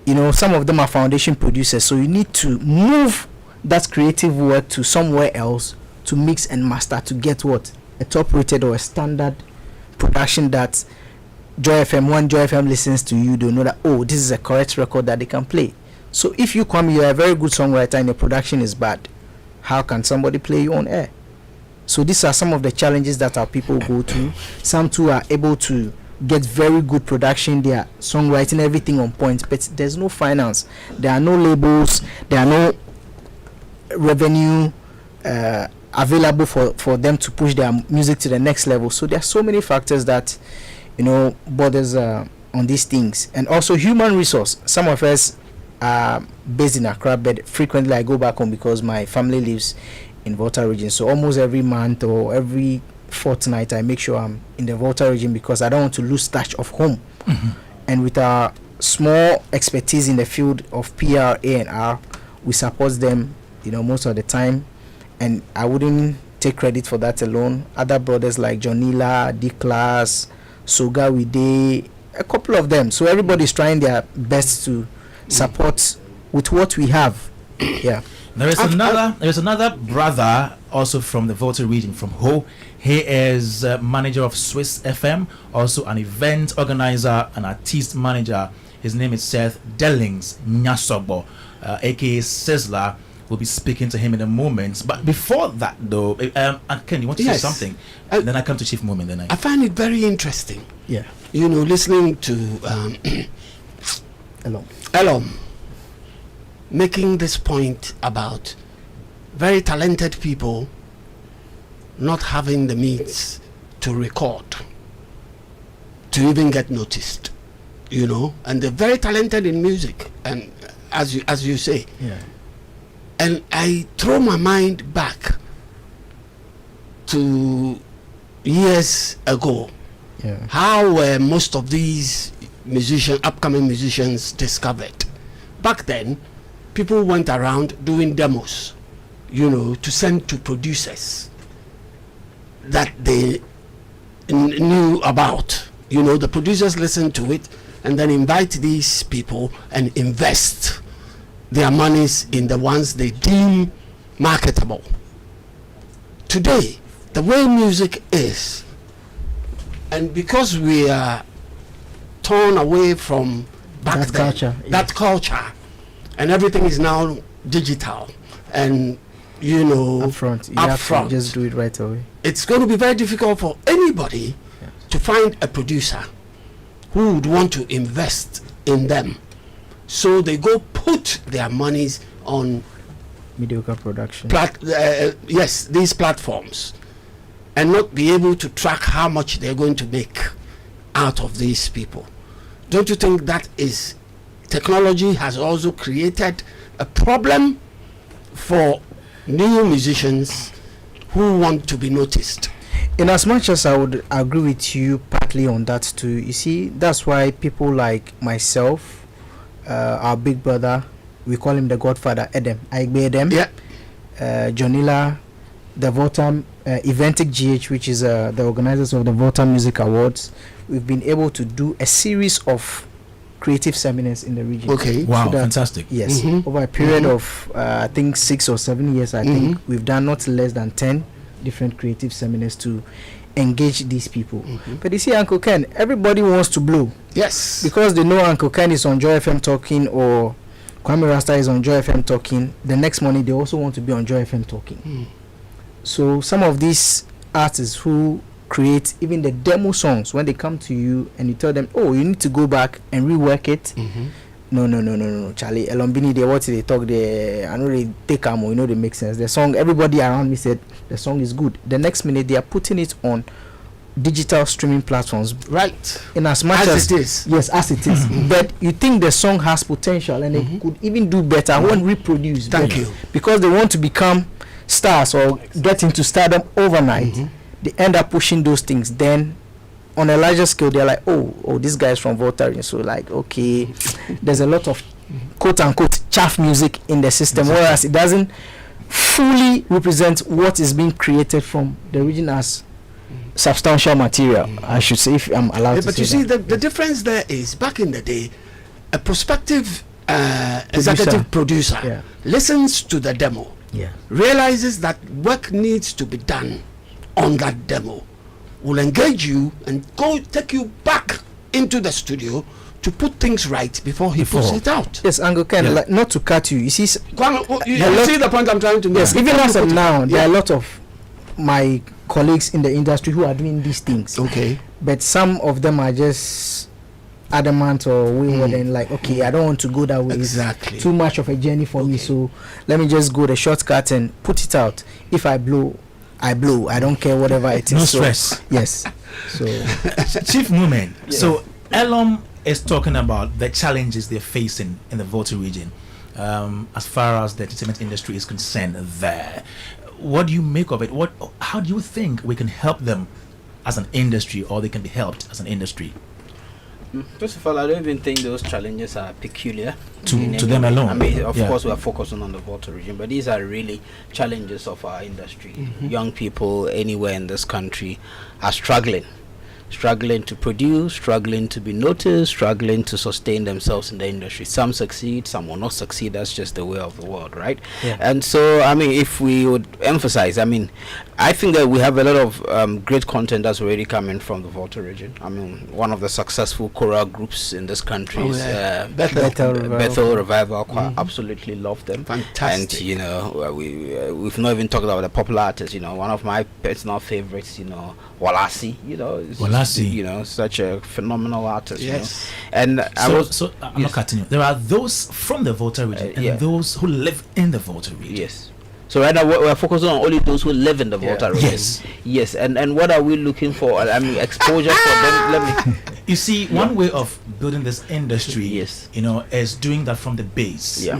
You know, some of them are foundation producers, so you need to move that creative work to somewhere else to mix and master to get what? A top rated or a standard production that Joy FM, when Joy FM listens to you, they know that, oh, this is a correct record that they can play. So if you come, you're a very good songwriter and your production is bad, how can somebody play you on air? So these are some of the challenges that our people go through. Some too are able to get very good production, their songwriting, everything on point, but there's no finance, there are no labels, there are no revenue available for them to push their music to the next level. So there are so many factors that, you know, borders on these things. And also human resource. Some of us are based in Accra, but frequently I go back home because my family lives in Volta region. So almost every month or every fortnight I make sure I'm in the Volta region because I don't want to lose touch of home. And with our small expertise in the field of PR, A&R, we support them, you know, most of the time. And I wouldn't take credit for that alone. Other brothers like Jonila, D-Class, Soga Wide, a couple of them. So everybody's trying their best to support with what we have. Yeah. There is another brother also from the Volta region, from Ho. He is manager of Swiss FM, also an event organizer and artist manager. His name is Seth Dellings Nyasobo, aka Sizzler. We'll be speaking to him in a moment. But before that, though, Ken, you want to say something? Then I come to Chief Moment. Then I find it very interesting. Yeah. You know, listening to Hello. Elom making this point about very talented people not having the means to record, to even get noticed, you know, and they're very talented in music, and as you say. Yeah. And I throw my mind back to years ago. Yeah. How were most of these upcoming musicians discovered? Back then, people went around doing demos, you know, to send to producers that they knew about. You know, the producers listened to it and then invite these people and invest their monies in the ones they deem marketable. Today, the way music is, and because we are torn away from That culture, that culture, and everything is now digital, and you know, Upfront. You have to upfront, just do it right away. it's going to be very difficult for anybody to find a producer who would want to invest in them. So they go put their monies on Mediocre production. these platforms, and not be able to track how much they're going to make out of these people. Don't you think that is technology has also created a problem for new musicians who want to be noticed? In as much as I would agree with you partly on that too, you see, that's why people like myself, our big brother, we call him the Godfather, Edem. Edem. Yeah. Jonila, the Volta, Eventic GH, which is the organizers of the Volta Music Awards. We've been able to do a series of creative seminars in the region. Okay. Wow, So that- fantastic. Yes, Mhm. over a period Mhm. of I think 6 or 7 years, I think Mhm. we've done not less than 10 different creative seminars to engage these people. Mhm. But you see, Uncle Ken, everybody wants to blow Yes. because they know Uncle Ken is on Joy FM talking, or Kwame Rasta is on Joy FM talking. The next morning, they also want to be on Joy FM talking. Mm. So some of these artists who create even the demo songs, when they come to you and you tell them, oh, you need to go back and rework it. Mhm. No, Charlie. Elombini, they what they talk, I know they take you know, they make sense. The song, everybody around me said the song is good. The next minute, they are putting it on digital streaming platforms. Right. In as much As it is. yes, as it is. But you think the song has potential and Mhm. they could even do better. I won't reproduce. Thank better. you. Because they want to become stars or get into stardom overnight. Mhm. They end up pushing those things. Then on a larger scale, they're like, oh, this guy's from Volta. So like, okay, there's a lot of quote unquote chaff music in the system, whereas it doesn't fully represent what is being created from the region as substantial material, I should say, if I'm allowed Yeah, to but say you see, that. the difference there is, back in the day, a prospective executive producer Yeah. listens to the demo, Yeah. realizes that work needs to be done on that demo, will engage you and go take you back into the studio to put things right before he puts it out. Yes, Uncle Ken, Yeah. like, not to cut you. You see, Kwame, you A lot- see the point I'm trying to make? yes, even as of now, there Yeah. are a lot of my colleagues in the industry who are doing these things. Okay. But some of them are just adamant or wayward and like, okay, I don't want to go that way. It's Exactly. too much of a journey for me, Okay. so let me just go the shortcut and put it out. If I blow, I blow. I don't care whatever it is. No So, stress. yes. So Chief Movement. So Elom is talking about the challenges they're facing in the Volta region, as far as the entertainment industry is concerned. There, what do you make of it? How do you think we can help them as an industry, or they can be helped as an industry? First of all, I don't even think those challenges are peculiar To in any them way. alone. I mean, of Yeah. course, we are focusing on the Volta region, but these are really challenges of our industry. Young people anywhere in this country are struggling to produce, struggling to be noticed, struggling to sustain themselves in the industry. Some succeed, some will not succeed. That's just the way of the world, right? Yeah. And so, I mean, if we would emphasize, I mean, I think that we have a lot of great content that's already coming from the Volta region. I mean, one of the successful choral groups in this country Oh, is yeah. Bethel Revival Choir. Absolutely love them. Fantastic. And you know, we've not even talked about the popular artists. You know, one of my personal favorites, you know, Walasi. You know, Walasi. I see. You know, such a phenomenal artist. Yes. You know? And I'm not cutting you. There are those from the Volta region and those who live in the Volta region. Yes. So right now we're focusing on only those who live in the Volta region. Yes. Yes. And what are we looking for? I mean, exposure for them. Let me. You see, one way of building this industry, Yes. you know, is doing that from the base. Yeah.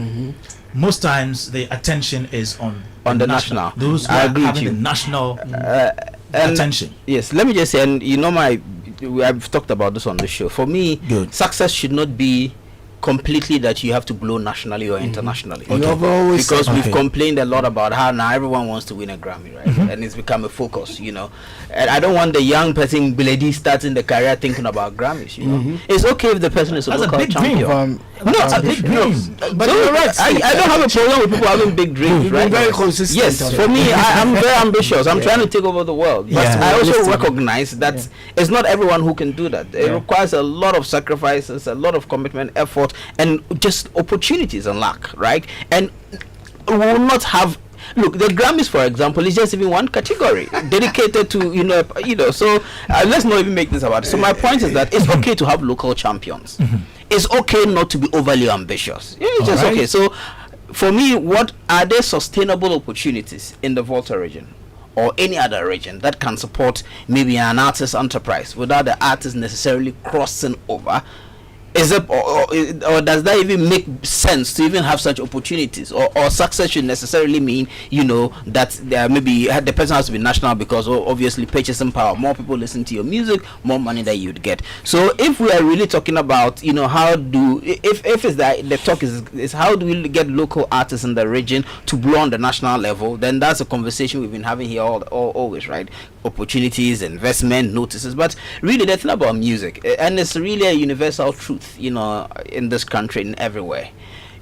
Most times the attention is on the national. Those who I are agree with having the you. national And attention. Yes, let me just say, and you know, I've talked about this on the show. For me, Good. success should not be completely that you have to blow nationally or internationally. You have always Because said- we've complained a lot about how now everyone wants to win a Grammy, right? And it's become a focus, you know. And I don't want the young person, Bilady, starting the career thinking about Grammys, you know. It's okay if the person is a That's a local big champion. dream. No, it's a big dream. But So, you're right. I don't have a problem with people having big dreams, You've right? been very consistent Yes, on for it. me, I'm very ambitious. I'm trying to take over the world. But Yeah. I also Realistic. recognize that it's not everyone who can do that. It requires a lot of sacrifices, a lot of commitment, effort, and just opportunities and luck, right? And we will not have. Look, the Grammys, for example, is just even one category dedicated to you know. So let's not even make this about it. So my point is that it's okay to have local champions. It's okay not to be overly ambitious. It's just Alright. okay. So for me, what are there sustainable opportunities in the Volta region or any other region that can support maybe an artist enterprise without the artist necessarily crossing over? Is it or does that even make sense to even have such opportunities, or success should necessarily mean that maybe the person has to be national because obviously purchasing power, more people listen to your music, more money that you'd get. So if we are really talking about how do if it's that the talk is how do we get local artists in the region to blow on the national level, then that's a conversation we've been having here always, right? Opportunities, investment, notices, but really the thing about music, and it's really a universal truth in this country and everywhere,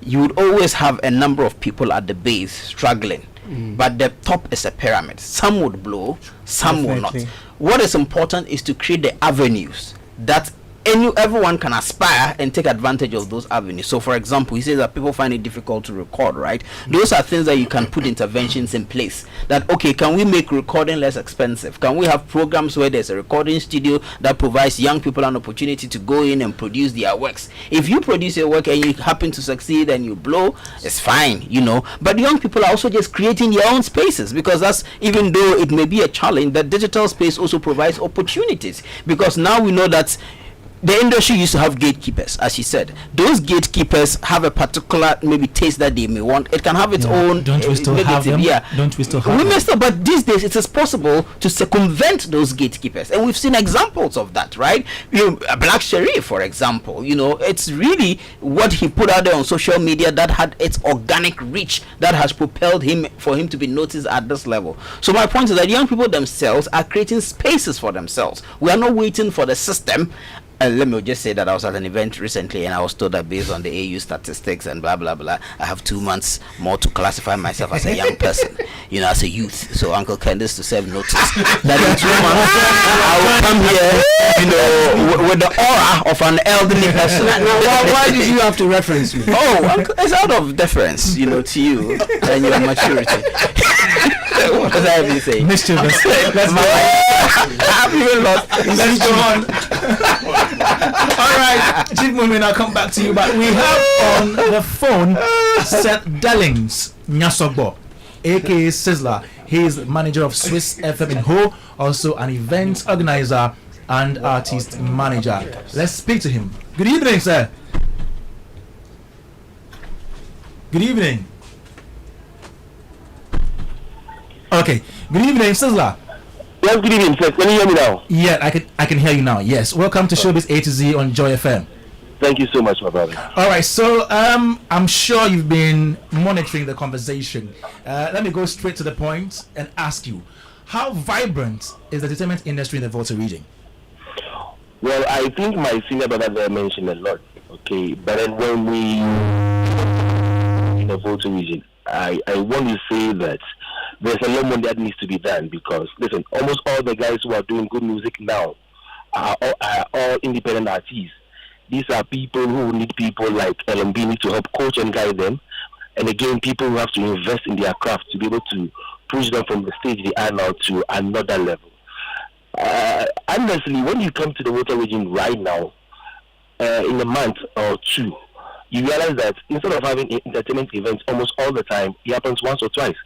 you would always have a number of people at the base struggling, but the top is a pyramid. Some would blow, some will not. What is important is to create the avenues that everyone can aspire and take advantage of those avenues. So for example, he says that people find it difficult to record, right? Those are things that you can put interventions in place, that okay, can we make recording less expensive? Can we have programs where there's a recording studio that provides young people an opportunity to go in and produce their works? If you produce your work and you happen to succeed and you blow, it's fine, but young people are also just creating their own spaces, because that's, even though it may be a challenge, the digital space also provides opportunities, because now we know that the industry used to have gatekeepers, as she said. Those gatekeepers have a particular maybe taste that they may want. It can have its own. Don't we still have them? Yeah. Don't we still have We them? may still, but these days it is possible to circumvent those gatekeepers, and we've seen examples of that, right? Black Sherif, for example. It's really what he put out there on social media that had its organic reach that has propelled him for him to be noticed at this level. So my point is that young people themselves are creating spaces for themselves. We are not waiting for the system. Let me just say that I was at an event recently and I was told that based on the AU statistics and blah blah blah, I have 2 months more to classify myself as a young person, as a youth. So Uncle Candice to serve notice that in 2 months I will come here, with the aura of an elderly person. Now, why did you have to reference me? Oh, Uncle, it's out of deference, to you and your maturity. What does I even say? Mischievous. Let's go. I've even lost. Let's go on. All right, Chief Mumin, I'll come back to you, but we have on the phone Seth Dellings Nyasogbo, aka Sizzler. He is manager of Swiss FM in Ho, also an event organizer and artist manager. Let's speak to him. Good evening, sir. Good evening. Okay. Good evening, Sizzler. Yes, good evening, sir. Can you hear me now? Yeah, I can hear you now. Yes. Welcome to Showbiz A to Z on Joy FM. Thank you so much, my brother. All right. So I'm sure you've been monitoring the conversation. Let me go straight to the point and ask you, how vibrant is the entertainment industry in the Volta region? Well, I think my senior brother there mentioned a lot. Okay, but then when we in the Volta region, I want to say that there's a lot more that needs to be done, because listen, almost all the guys who are doing good music now are all independent artists. These are people who need people like LMB to help coach and guide them, and again, people who have to invest in their craft to be able to push them from the stage they are now to another level. Honestly, when you come to the Volta region right now, in a month or two, you realize that instead of having entertainment events almost all the time, it happens once or twice.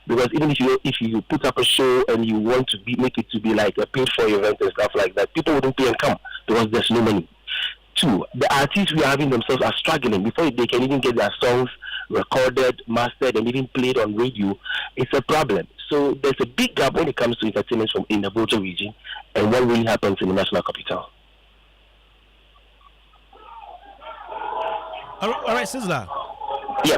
Because even if you put up a show and you want to make it to be like a paid for event and stuff like that, people wouldn't pay and come because there's no money. Two, the artists we are having themselves are struggling before they can even get their songs recorded, mastered, and even played on radio. It's a problem. So there's a big gap when it comes to entertainment from in the Volta region and what really happens in the national capital. All right, Sizzler. Yeah.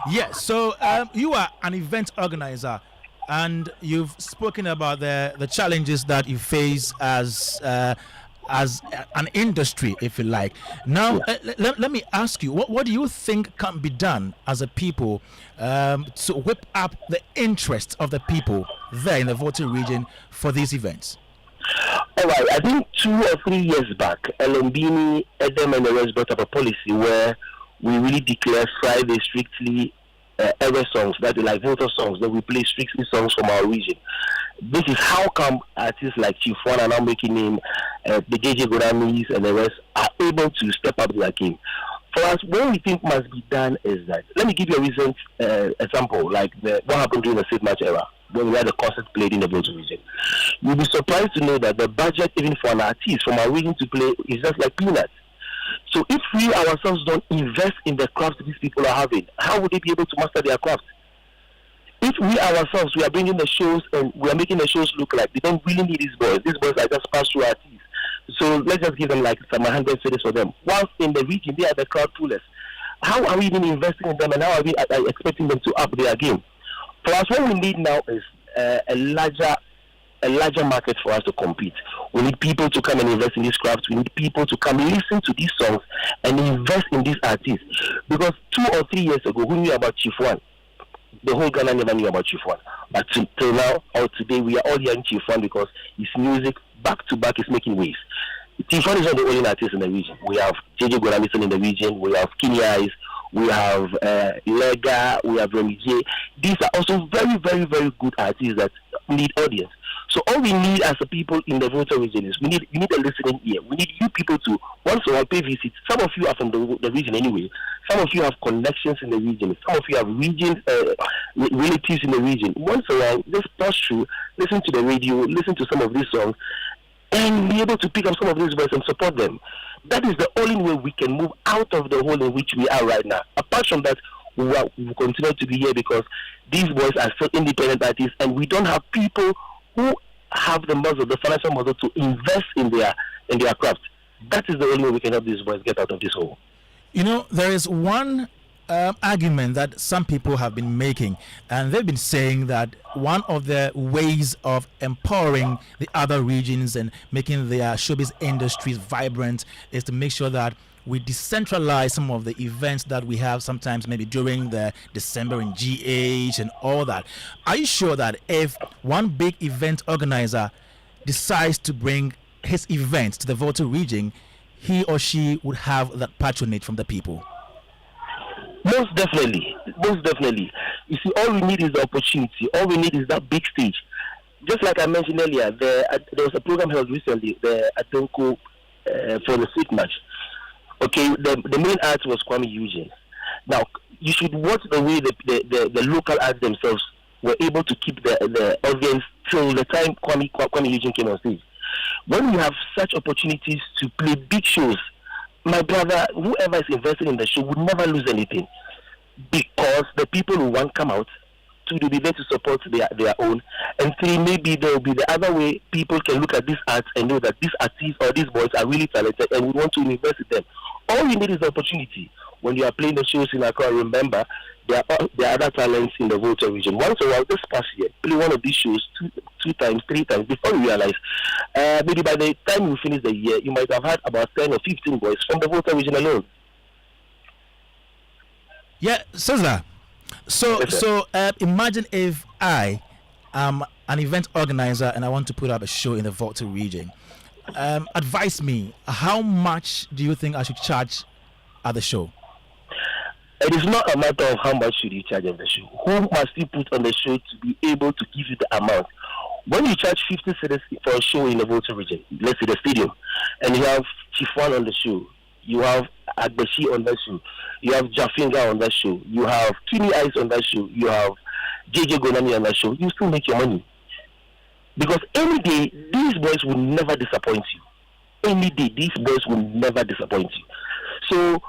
Yes, so you are an event organizer, and you've spoken about the challenges that you face as an industry, if you like. Now, let me ask you, what do you think can be done as a people to whip up the interest of the people there in the Volta region for these events? All right, I think 2 or 3 years back, Elombini, Edem, and the rest brought up a policy where we really declare Friday strictly ever songs, that is like Volta songs, that we play strictly songs from our region. This is how come artists like Chief One are now making him, the Dadzie Goramis and the rest are able to step up their game. For us, what we think must be done is that, let me give you a recent example, like what happened during the State Match era, when we had a concert played in the Volta region. You'll be surprised to know that the budget, even for an artist from our region to play, is just like peanuts. So if we ourselves don't invest in the craft these people are having, how would they be able to master their craft? If we ourselves, we are bringing the shows and we are making the shows look like they don't really need these boys. These boys are just pass-through artists. So let's just give them like some 100 cities for them. Whilst in the region, they are the crowd pullers. How are we even investing in them and how are we expecting them to up their game? For us, what we need now is a larger market for us to compete. We need people to come and invest in these crafts. We need people to come listen to these songs and invest in these artists. Because 2 or 3 years ago, who knew about Chief One? The whole Ghana never knew about Chief One. But till now, or today, we are all hearing Chief One because his music, back to back, is making waves. Chief One is not the only artist in the region. We have JJ Goramison in the region. We have Skinny Eyes. We have Lega. We have Remy J. These are also very, very, very good artists that need audience. So all we need as a people in the Volta region is we need a listening ear. We need you people to once in a while pay visits. Some of you are from the region anyway. Some of you have connections in the region. Some of you have relatives in the region. Once in a while, just pass through, listen to the radio, listen to some of these songs, and be able to pick up some of these voices and support them. That is the only way we can move out of the hole in which we are right now. Apart from that, we will continue to be here because these boys are still independent artists, and we don't have people who have the muscle, the financial muscle to invest in their craft. That is the only way we can help these boys get out of this hole. You know, there is one argument that some people have been making, and they've been saying that one of the ways of empowering the other regions and making their showbiz industries vibrant is to make sure that we decentralize some of the events that we have sometimes maybe during the December in GH and all that. Are you sure that if one big event organizer decides to bring his event to the Volta region, he or she would have that patronage from the people? Most definitely. You see, all we need is the opportunity. All we need is that big stage. Just like I mentioned earlier, there was a program held recently, the Atonko for the State Match. Okay, the main act was Kwame Eugene. Now, you should watch the way the local acts themselves were able to keep the audience till the time Kwame Eugene came on stage. When we have such opportunities to play big shows, my brother, whoever is invested in the show would never lose anything because the people who want come out, 2, they'll be there to support their own, and 3, maybe there will be the other way people can look at these arts and know that these artists or these boys are really talented and we want to invest in them. All you need is the opportunity. When you are playing the shows in Accra, remember, there are other talents in the Volta region. Once in a while, this past year, play one of these shows 2 times, 3 times before you realize. Maybe by the time you finish the year, you might have had about 10 or 15 boys from the Volta region alone. Yeah, Sizzler. So imagine if I am an event organizer and I want to put up a show in the Volta region. Advise me, how much do you think I should charge at the show? It is not a matter of how much should you charge on the show. Who must you put on the show to be able to give you the amount? When you charge 50 cedis for a show in the Volta region, let's say the stadium, and you have Chifwan on the show, you have Agbeshi on that show, you have Jafinga on that show, you have Kini Ice on that show, you have JJ Gonami on that show, you still make your money. Because any day, these boys will never disappoint you. Any day, these boys will never disappoint you. So,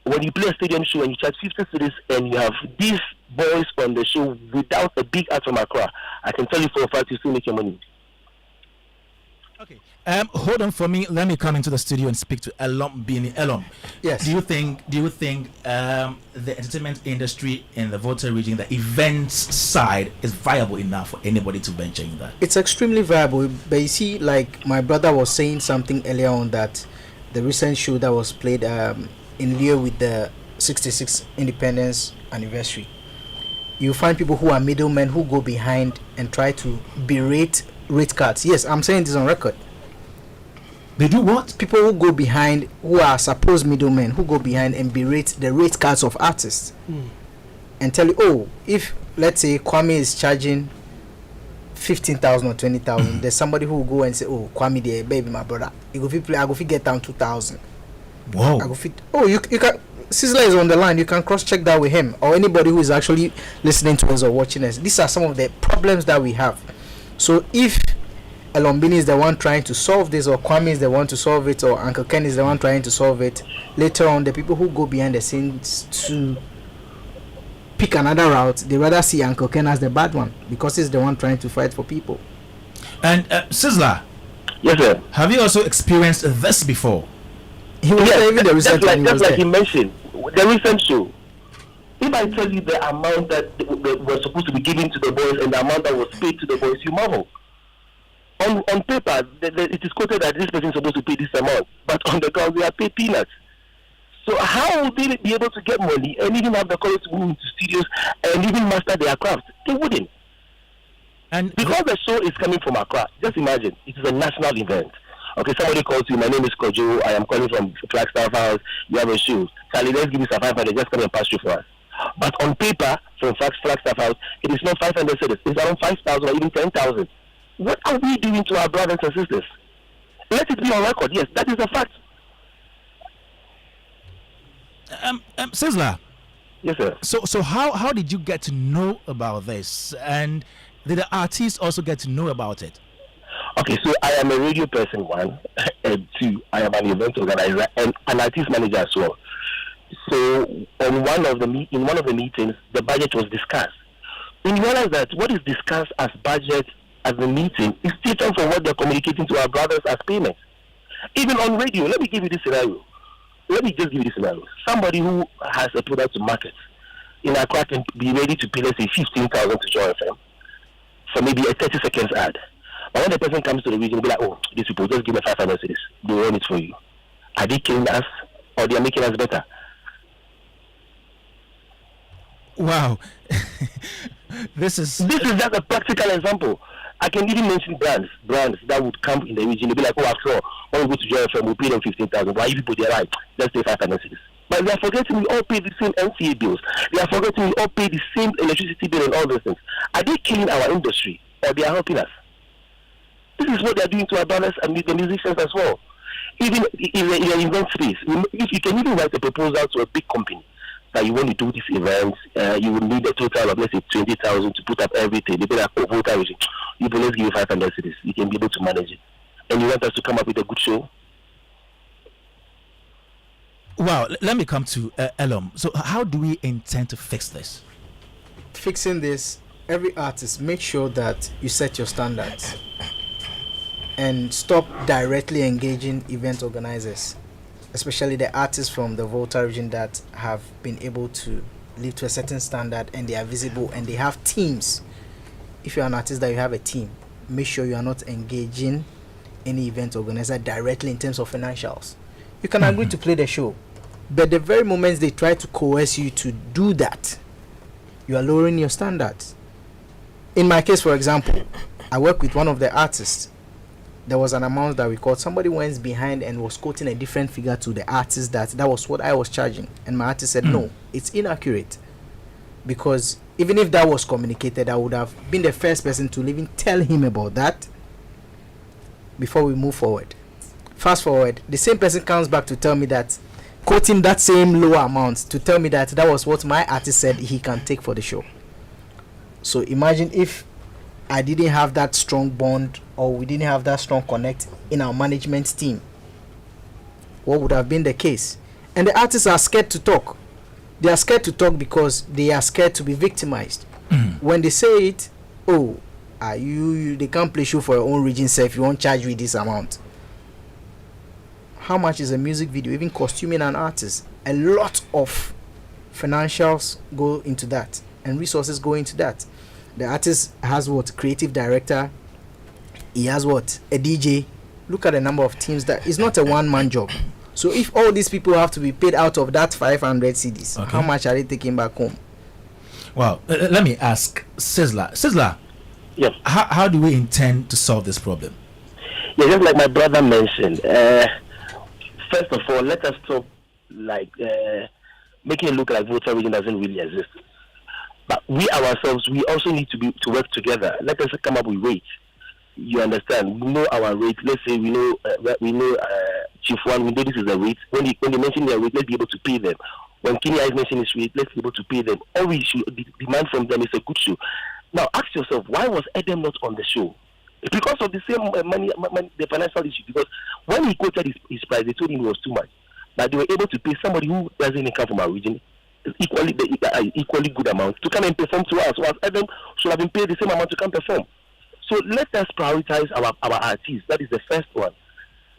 when you play a stadium show and you charge 50 cedis and you have these boys on the show without a big act from Accra, I can tell you for a fact you still make your money. Okay. Hold on for me. Let me come into the studio and speak to Elom Bini. Elom, Yes. Do you think the entertainment industry in the Volta region, the events side, is viable enough for anybody to venture in that? It's extremely viable, but you see, like my brother was saying something earlier on, that the recent show that was played in lieu with the 66th independence anniversary, you find people who are middlemen who go behind and try to berate rate cards. Yes, I'm saying this on record. They do what? People who go behind, who are supposed middlemen, who go behind and berate the rate cards of artists and tell you, oh, if let's say Kwame is charging 15,000 or 20,000, there's somebody who will go and say, oh, Kwame, the baby, my brother, you go fit play, I go fit get down 2,000. Whoa. I go fit. Oh, you can. Sizzler is on the line. You can cross check that with him or anybody who is actually listening to us or watching us. These are some of the problems that we have. So if Elombini is the one trying to solve this, or Kwame is the one to solve it, or Uncle Ken is the one trying to solve it, later on the people who go behind the scenes to pick another route, they rather see Uncle Ken as the bad one because he's the one trying to fight for people. And Sizzler, Yes, sir. have you also experienced this before? He was Yes, even the recent one. just like he mentioned, the recent show. If I tell you the amount that was supposed to be given to the boys and the amount that was paid to the boys, you marvel. On paper, it is quoted that this person is supposed to pay this amount, but on the ground, they are paid peanuts. So how would they be able to get money and even have the courage to move into studios and even master their craft? They wouldn't. And Because the show is coming from Accra, just imagine, it is a national event. Okay, somebody calls you, my name is Kojo, I am calling from Flagstaff House, you have a show. Charlie, let's give you some 500, just come and pass through for us. But on paper, from Flagstaff House, it is not 500 cedis, it's around 5,000 or even 10,000. What are we doing to our brothers and sisters? Let it be on record, yes, that is a fact. Sizzler, Yes, sir. so how did you get to know about this? And did the artists also get to know about it? Okay, so I am a radio person, one, and two, I am an event organizer and an artist manager as well. So in one of the meetings, the budget was discussed. And you realize that what is discussed as budget at the meeting is different from what they're communicating to our brothers as payments. Even on radio, let me give you this scenario. Somebody who has a product to market in Accra can be ready to pay, let's say, 15,000 to join FM for maybe a 30 seconds ad. But when the person comes to the region, be like, oh, these people, just give me 500 cedis. They own it for you. Are they killing us or they are making us better? Wow. This is just a practical example. I can even mention brands that would come in the region. They'll be like, oh, after all, when we go to join FM, we pay them 15,000. Why you people, they're right. Let's pay 500 cedis. But they are forgetting we all pay the same NCA bills. They are forgetting we all pay the same electricity bill and all those things. Are they killing our industry or they are helping us? This is what they are doing to our brothers and the musicians as well. Even in an event space, if you can even write a proposal to a big company that you want to do this event, you will need a total of, let's say, 20,000 to put up everything. They be like, oh, Volta region, you let's give you 500 cedis. You can be able to manage it. And you want us to come up with a good show? wow. Let me come to Elom. So how do we intend to fix this? Fixing this, every artist, make sure that you set your standards and stop directly engaging event organizers, especially the artists from the Volta region that have been able to live to a certain standard and they are visible and they have teams. If you're an artist that you have a team, make sure you are not engaging any event organizer directly in terms of financials. You can agree to play the show, but the very moments they try to coerce you to do that, you are lowering your standards. In my case, for example, I work with one of the artists. There was an amount that we called. Somebody went behind and was quoting a different figure to the artist that was what I was charging. And my artist said, no, it's inaccurate. Because even if that was communicated, I would have been the first person to even tell him about that before we move forward. Fast forward, the same person comes back to tell me that, quoting that same lower amount, to tell me that that was what my artist said he can take for the show. So imagine if I didn't have that strong bond, or we didn't have that strong connect in our management team, what would have been the case? And the artists are scared to talk. They are scared to talk because they are scared to be victimized. When they say it, oh, they can't play show for your own region, so if you won't charge you this amount. How much is a music video, even costuming an artist? A lot of financials go into that, and resources go into that. The artist has what? Creative director. He has what? A DJ. Look at the number of teams. That is not a one-man job. So if all these people have to be paid out of that 500 CDs, how much are they taking back home? Well, let me ask Sizzler. Sizzler, Yes. how do we intend to solve this problem? Yeah, just like my brother mentioned. First of all, let us stop making it look like voter region doesn't really exist. But we ourselves, we also need to work together. Let us come up with rates. You understand? We know our rate. Let's say we know Chief One. We know this is the rate. When they mention their rate, let's be able to pay them. When Kenny Eyes mention his rate, let's be able to pay them. All we should demand from them is a good show. Now, ask yourself, why was Edem not on the show? It's because of the same money, the financial issue. Because when he quoted his price, they told him it was too much. But they were able to pay somebody who doesn't even come from our region equally good amount to come and perform to us. Whilst Edem should have been paid the same amount to come perform. So let us prioritize our artists. That is the first one.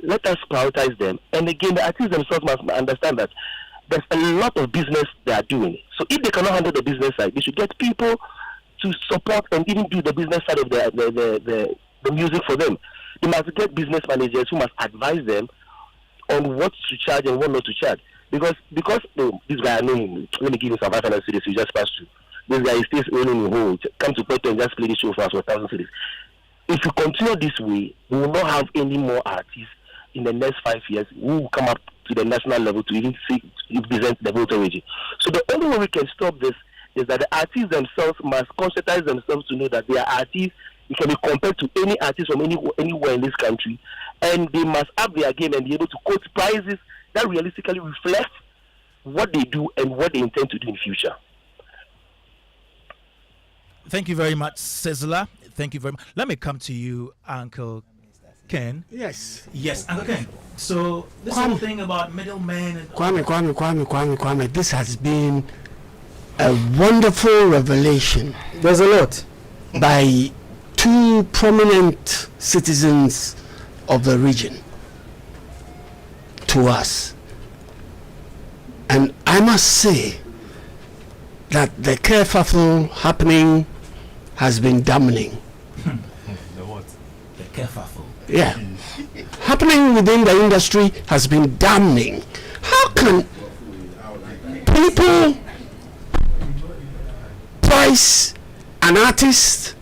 Let us prioritize them. And again, the artists themselves must understand that there's a lot of business they are doing. So if they cannot handle the business side, they should get people to support and even do the business side of the music for them. They must get business managers who must advise them on what to charge and what not to charge. Because this guy, I know him. Let me give him some 500 cities. We just passed through. This guy stays owning the whole. Come to Puerto and just play the show for us for 1,000 cities. If you continue this way, we will not have any more artists in the next 5 years who will come up to the national level to even represent the voter region. So the only way we can stop this is that the artists themselves must conscientize themselves to know that they are artists. It can be compared to any artist from anywhere in this country, and they must up their game and be able to quote prices that realistically reflect what they do and what they intend to do in future. Thank you very much, Sizzler. Thank you very much. Let me come to you, Uncle Ken. Yes. Yes, Uncle Ken. So this whole thing about middlemen and Kwame, this has been a wonderful revelation. There's a lot. By two prominent citizens of the region to us. And I must say that the kerfuffle happening has been damning. The what? The kerfuffle. Yeah. Happening within the industry has been damning. How can people price an artist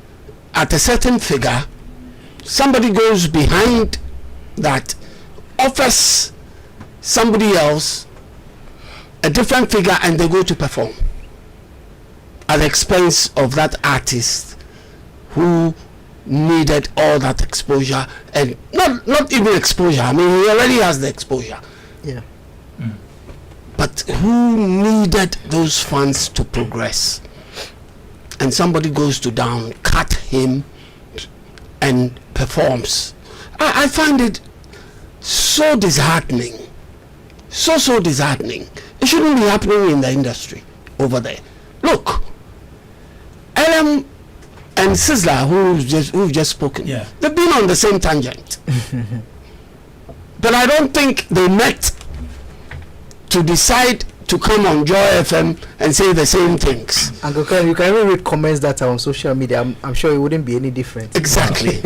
at a certain figure, somebody goes behind that, offers somebody else a different figure, and they go to perform at the expense of that artist who needed all that exposure, and not even exposure. I mean, he already has the exposure. Yeah. But who needed those funds to progress? And somebody goes to down, cut him, and performs. I find it so disheartening. So disheartening. It shouldn't be happening in the industry over there. Look, LM and Sizzler, who've just spoken, yeah, they've been on the same tangent. But I don't think they met to decide to come on Joy FM and say the same things. Uncle Ken, you can even read comments that are on social media. I'm sure it wouldn't be any different. Exactly.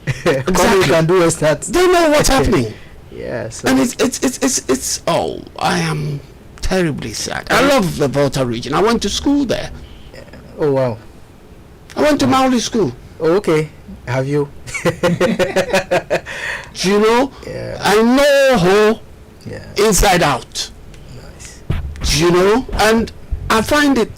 Exactly. You can do is that. They know what's happening. Yes. And it's oh, I am terribly sad. I love the Volta region. I went to school there. Oh wow. I went to Mauli school. Oh, okay. Have you? Do you know? Yeah. I know her Yeah. inside out. Nice. Do you know? And I find it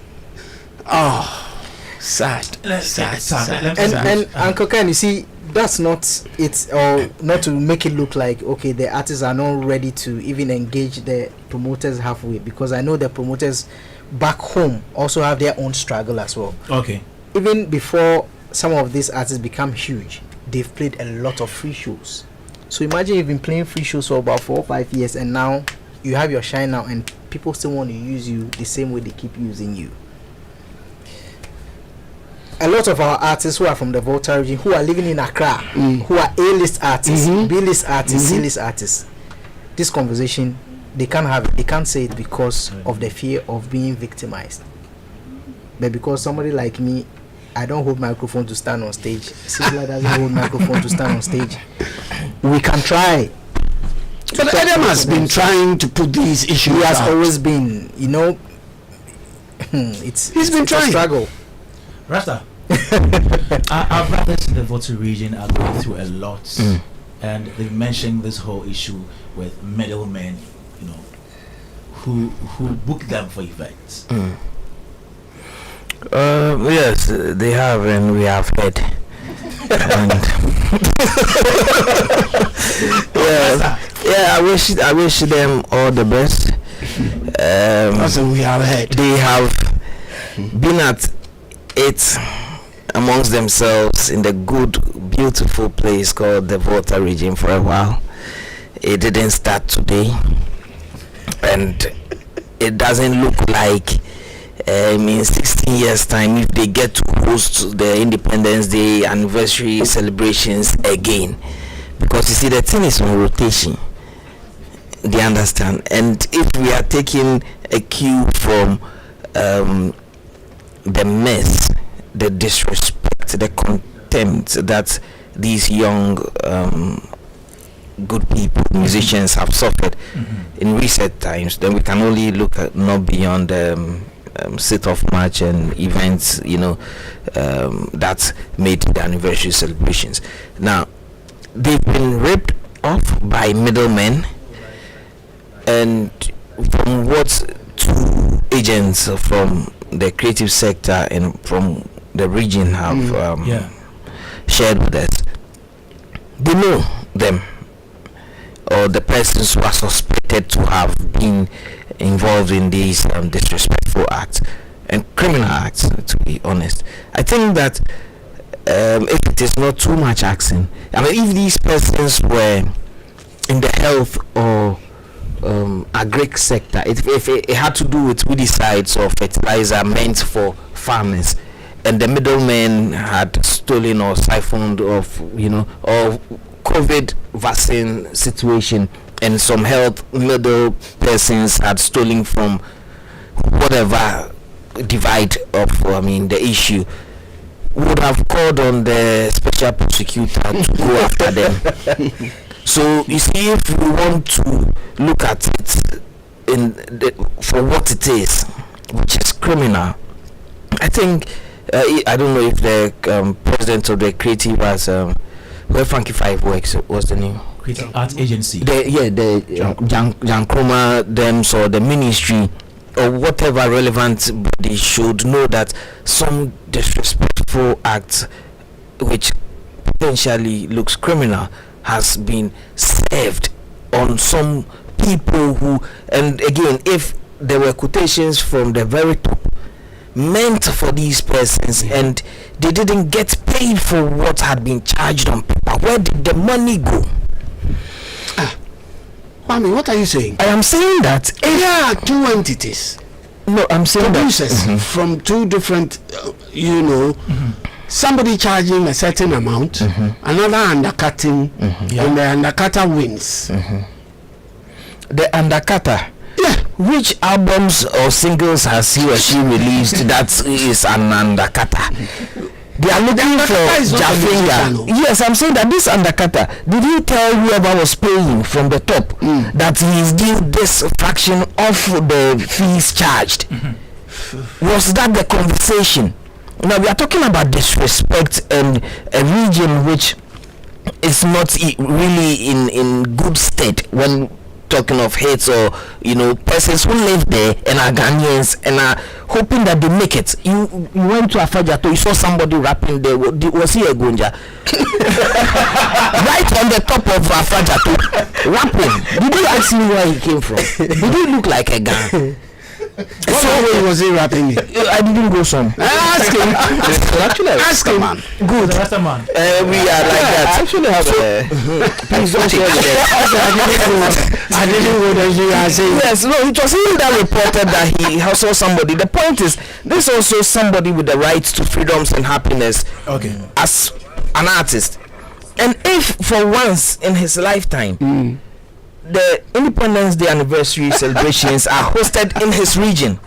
Sad. Sad. And Uncle Ken, you see, that's not it, or not to make it look like okay, the artists are not ready to even engage the promoters halfway, because I know the promoters back home also have their own struggle as well. Okay. Even before some of these artists become huge, they've played a lot of free shows. So imagine you've been playing free shows for about 4 or 5 years, and now you have your shine now, and people still want to use you the same way they keep using you. A lot of our artists who are from the Volta region, who are living in Accra, who are A-list artists, B-list artists, C-list artists, this conversation, they can't have it. They can't say it because of the fear of being victimized. But because somebody like me, I don't hold microphone to stand on stage. Sibla doesn't hold microphone to stand on stage. We can try. But Adam has been trying to put these issues. He has out. always been, you know. He's been trying. A struggle. Rasta, our brothers in the Votu region are going through a lot, and they mentioned this whole issue with middlemen, you know, who book them for events. Yes, they have, and we have heard. And I wish them all the best. We have heard. They have been at it amongst themselves in the good, beautiful place called the Volta region for a while. It didn't start today, and it doesn't look like in 16 years time if they get to host the Independence Day anniversary celebrations again, because you see the thing is on rotation. They understand, and if we are taking a cue from the mess, the disrespect, the contempt that these young good people, musicians have suffered in recent times, then we can only look at not beyond sit-off march and events, you know, that made the anniversary celebrations. Now, they've been ripped off by middlemen, and from what two agents from the creative sector and from the region have shared with us, they know them, or the persons who are suspected to have been involved in these disrespectful acts and criminal acts, to be honest. I think that if it is not too much asking, I mean, if these persons were in the health or agric sector, if it had to do with weedicides or fertilizer meant for farmers, and the middlemen had stolen or siphoned off, you know, or COVID vaccine situation, and some health middle persons had stolen from whatever divide of the issue, would have called on the special prosecutor to go after them. So you see, if we want to look at it for what it is, which is criminal, I think I don't know if the president of the creative was where Funky Five works. What's the name? Creative Arts Agency. The Jankroma, them, or the ministry, or whatever relevant body should know that some disrespectful act, which potentially looks criminal, has been served on some people who, and again, if there were quotations from the very top meant for these persons and they didn't get paid for what had been charged on paper, where did the money go? Kwame, what are you saying? I am saying that there are two entities. No, I'm saying producers that from two different, somebody charging a certain amount, another undercutting, and the undercutter wins. The undercutter. Yeah. Which albums or singles has he or she released that is an undercutter? They are looking for Jafinga. Yes, I'm saying that this undercutter, did he tell whoever was paying from the top that he is due this fraction of the fees charged? Was that the conversation? Now we are talking about disrespect and a region which is not really in good state when talking of hates, or persons who live there and are Ghanaians and are hoping that they make it. You went to Afajato, you saw somebody rapping there. Was he a Gonja? Right on the top of Afajato, rapping. Did you ask him where he came from? Did he look like a guy? What way was he rapping it? I didn't go some. Ask him. Actually, Ask him, man. Good. The rasta man. We are like that. I actually have a. Please don't share with us. I didn't know that you are saying. Yes, no, it was him that reported that he saw somebody. The point is, this also somebody with the rights to freedoms and happiness. Okay. As an artist, and if for once in his lifetime the Independence Day anniversary celebrations are hosted in his region.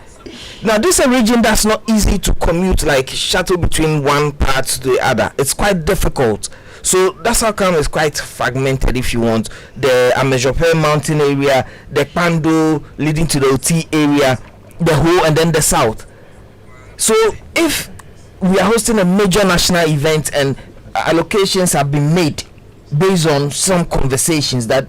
Now this is a region that's not easy to commute, like shuttle between one part to the other. It's quite difficult. So that's how come it's quite fragmented. If you want, the Amejope mountain area, the Pando leading to the OT area, the whole, and then the south. So if we are hosting a major national event and allocations have been made based on some conversations that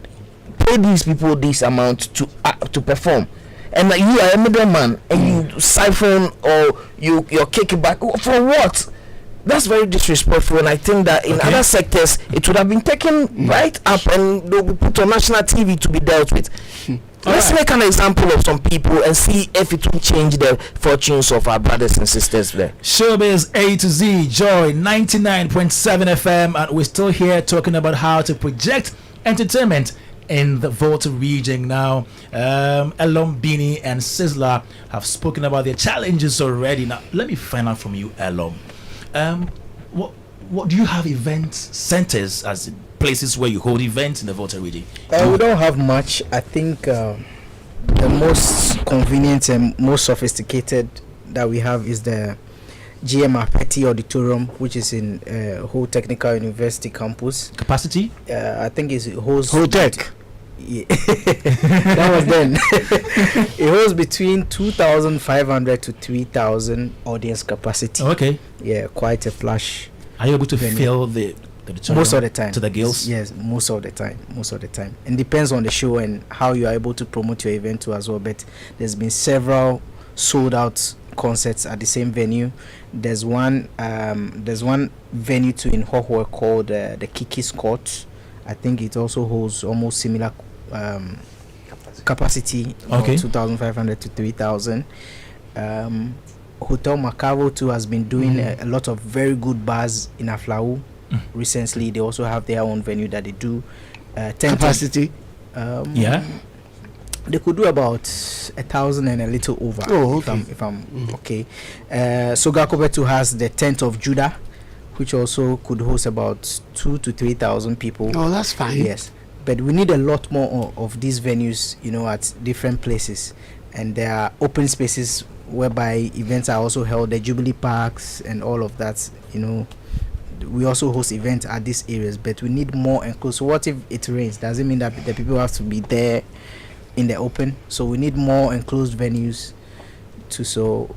pay these people this amount to perform, and you are a middleman and you siphon or you kick it back for what? That's very disrespectful, and I think that in other sectors it would have been taken right up and they'll be put on national TV to be dealt with. Let's make an example of some people and see if it will change the fortunes of our brothers and sisters there. Showbiz A to Z, Joy 99.7 FM, and we're still here talking about how to project entertainment in the Volta region. Now, Elom, Bini, and Sizzler have spoken about their challenges already. Now, let me find out from you, Elom. What do you have event centers as places where you hold events in the Volta region? We don't have much. I think the most convenient and most sophisticated that we have is the GM Apeti Auditorium, which is in Whole Technical University campus. Capacity? I think it's holds Whole Tech. Yeah. That was then. It holds between 2,500 to 3,000 audience capacity. Okay. Yeah, quite a flash. Are you able to Venue. fill the Most of the time. to the gills? Yes, most of the time. Most of the time. It depends on the show and how you are able to promote your event too as well. But there's been several sold out concerts at the same venue. There's one venue too in Hohwe called the Kiki's Court. I think it also holds almost similar capacity, Okay. 2,500 to 3,000. Hotel Macavo too has been doing a lot of very good bars in Aflau. Recently, they also have their own venue that they do 10 Capacity. Yeah. They could do about 1,000 and a little over. Oh, okay. If I'm okay. Sogakobetu has the 10th of Judah, which also could host about 2,000 to 3,000 people. Oh, that's fine. Yes, but we need a lot more of these venues, at different places, and there are open spaces whereby events are also held. The Jubilee Parks and all of that. We also host events at these areas, but we need more enclosed. So what if it rains? Does it mean that the people have to be there in the open? So we need more enclosed venues so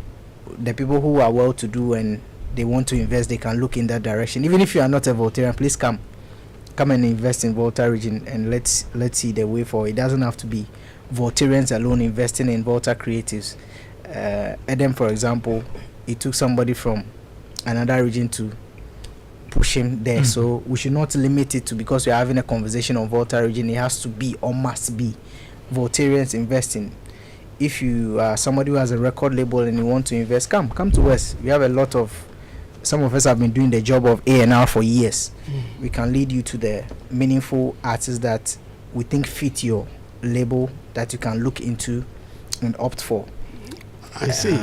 the people who are well to do and they want to invest, they can look in that direction. Even if you are not a Voltarian, please come and invest in Volta region, and let's see the way forward. It doesn't have to be Voltarians alone investing in Volta creatives. Adam, for example, it took somebody from another region to push him there. So we should not limit it to because we're having a conversation on Volta region. It has to be or must be Voltarians investing. If you are somebody who has a record label and you want to invest, come to us. We have a lot of, some of us have been doing the job of A&R for years. We can lead you to the meaningful artists that we think fit your label that you can look into and opt for. I see.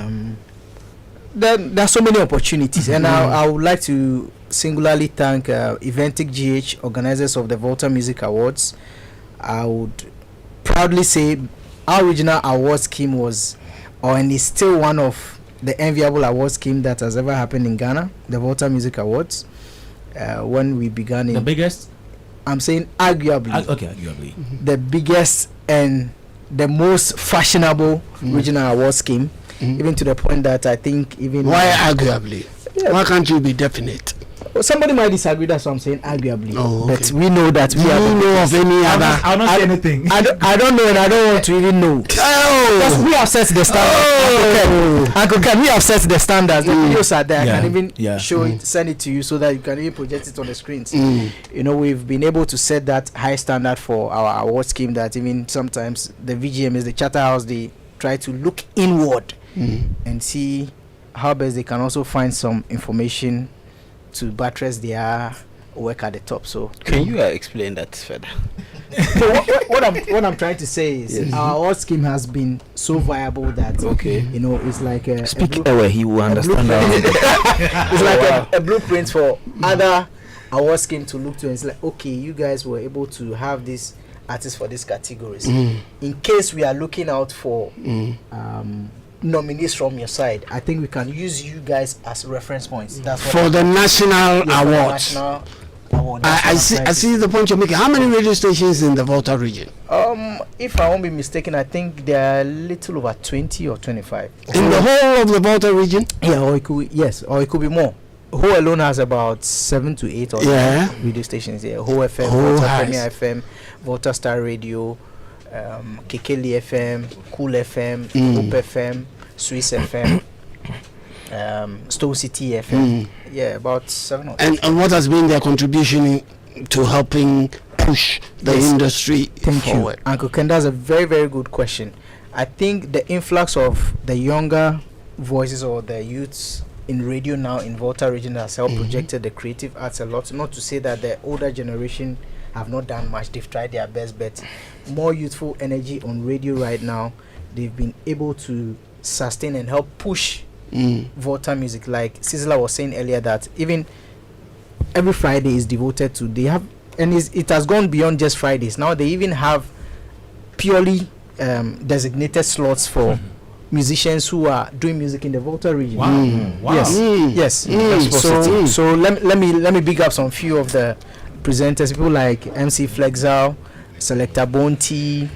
There are so many opportunities, and I would like to singularly thank Eventic GH, organizers of the Volta Music Awards. I would proudly say our original award scheme was, and is still one of the enviable award scheme that has ever happened in Ghana, the Volta Music Awards. When we began in The biggest? I'm saying arguably Arguably. the biggest and the most fashionable regional award scheme, even to the point that I think even Why arguably? Why can't you be definite? somebody might disagree. That's what I'm saying, arguably. Oh, okay. But we know that we Do have. you know of any other? I'll not say anything. I don't know, and I don't want to even know. Because we have set the standards. Uncle Ken, we have set the standards. The videos are there. Yeah. I can even Yeah. show it, send it to you so that you can even project it on the screens. Mm. You know, we've been able to set that high standard for our award scheme that even sometimes the VGMs, the Charterhouse, they try to look inward and see how best they can also find some information to buttress their work at the top. So Can you explain that further? so what I'm trying to say is our award scheme has been so viable that you know, it's like a Speak blue- away, he will understand. it's like a blueprint for other award scheme to look to, and it's like, okay, you guys were able to have this artists for these categories. In case we are looking out for nominees from your side, I think we can use you guys as reference points. That's what For the national for the awards. national award. I see the point you're making. How many radio stations in the Volta region? If I won't be mistaken, I think there are a little over 20 or 25 In the whole of the Volta region? Yeah, or it could or it could be more. Ho alone has about 7 to 8 or Yeah. radio stations here. Ho FM, Ho Volta has. Premier FM, Volta Star Radio, Kekeli FM, Cool FM, Hope FM, Swiss FM, Stone City FM. Yeah, about 7 or 8. And what has been their contribution to helping push the Yes. industry Thank forward? you, Uncle Ken. That's a very, very good question. I think the influx of the younger voices or the youths in radio now in Volta region has helped projected the creative arts a lot. Not to say that the older generation have not done much. They've tried their best, but more youthful energy on radio right now. They've been able to sustain and help push Volta music. Like Sizzla was saying earlier, that even every Friday is devoted to, they have, and it has gone beyond just Fridays. Now they even have purely designated slots for musicians who are doing music in the Volta region. Wow. Yes. So let me big up some few of the presenters, people like MC Flexal, Selector Bonti,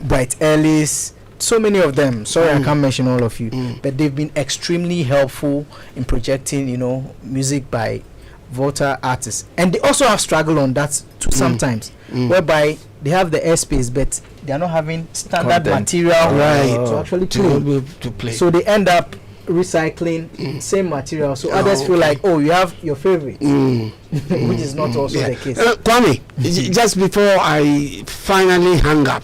Bright Ellis, so many of them. Sorry, I can't mention all of you, but they've been extremely helpful in projecting, you know, music by Volta artists. And they also have struggled on that too sometimes, whereby they have the airspace, but they are not having standard material to actually play. So they end up recycling same material. So others feel like, oh, you have your favorite, which is not also the case. Kwame, just before I finally hang up,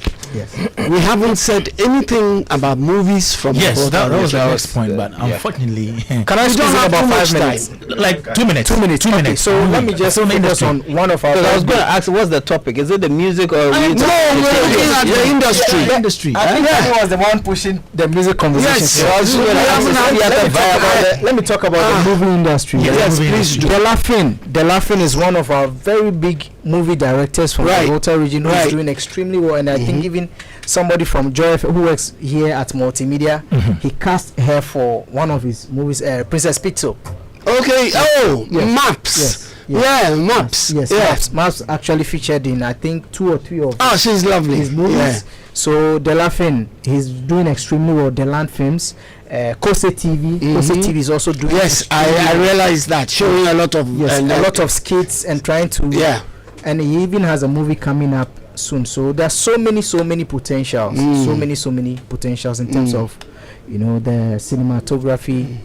we haven't said anything about movies from Yes, Volta that was the region. next point, but unfortunately, Can I squeeze in have about too 5 much minutes? like 2 minutes. 2 minutes. 2 minutes. So let me just focus on one of our. Because I was going to ask, what's the topic? Is it the music or? No, we're looking at the industry. The industry. I think Kwame was the one pushing the music conversation. Yes. So I was just We gonna haven't had- let me talk about the movie industry. Yes, please do. Delafin is one of our very big movie directors from Right. the Volta region who Right. is doing extremely well, and I think even somebody from Joy FM who works here at Multimedia, he cast her for one of his movies, Princess Pixel. Okay. Oh, Yes. Maps. Yes. Yeah, Maps. Yes, Yeah. Maps actually featured in, I think, 2 or 3 of Oh, she's lovely. his movies. Yeah. So Delafin, he's doing extremely well. Deland Films, Kose TV. Kose TV is also doing. Yes, I extremely realized that, showing a lot of well. Yes, a lot of skits and trying to. yeah. And he even has a movie coming up soon. So there's so many potentials. So many potentials in terms of, you know, the cinematography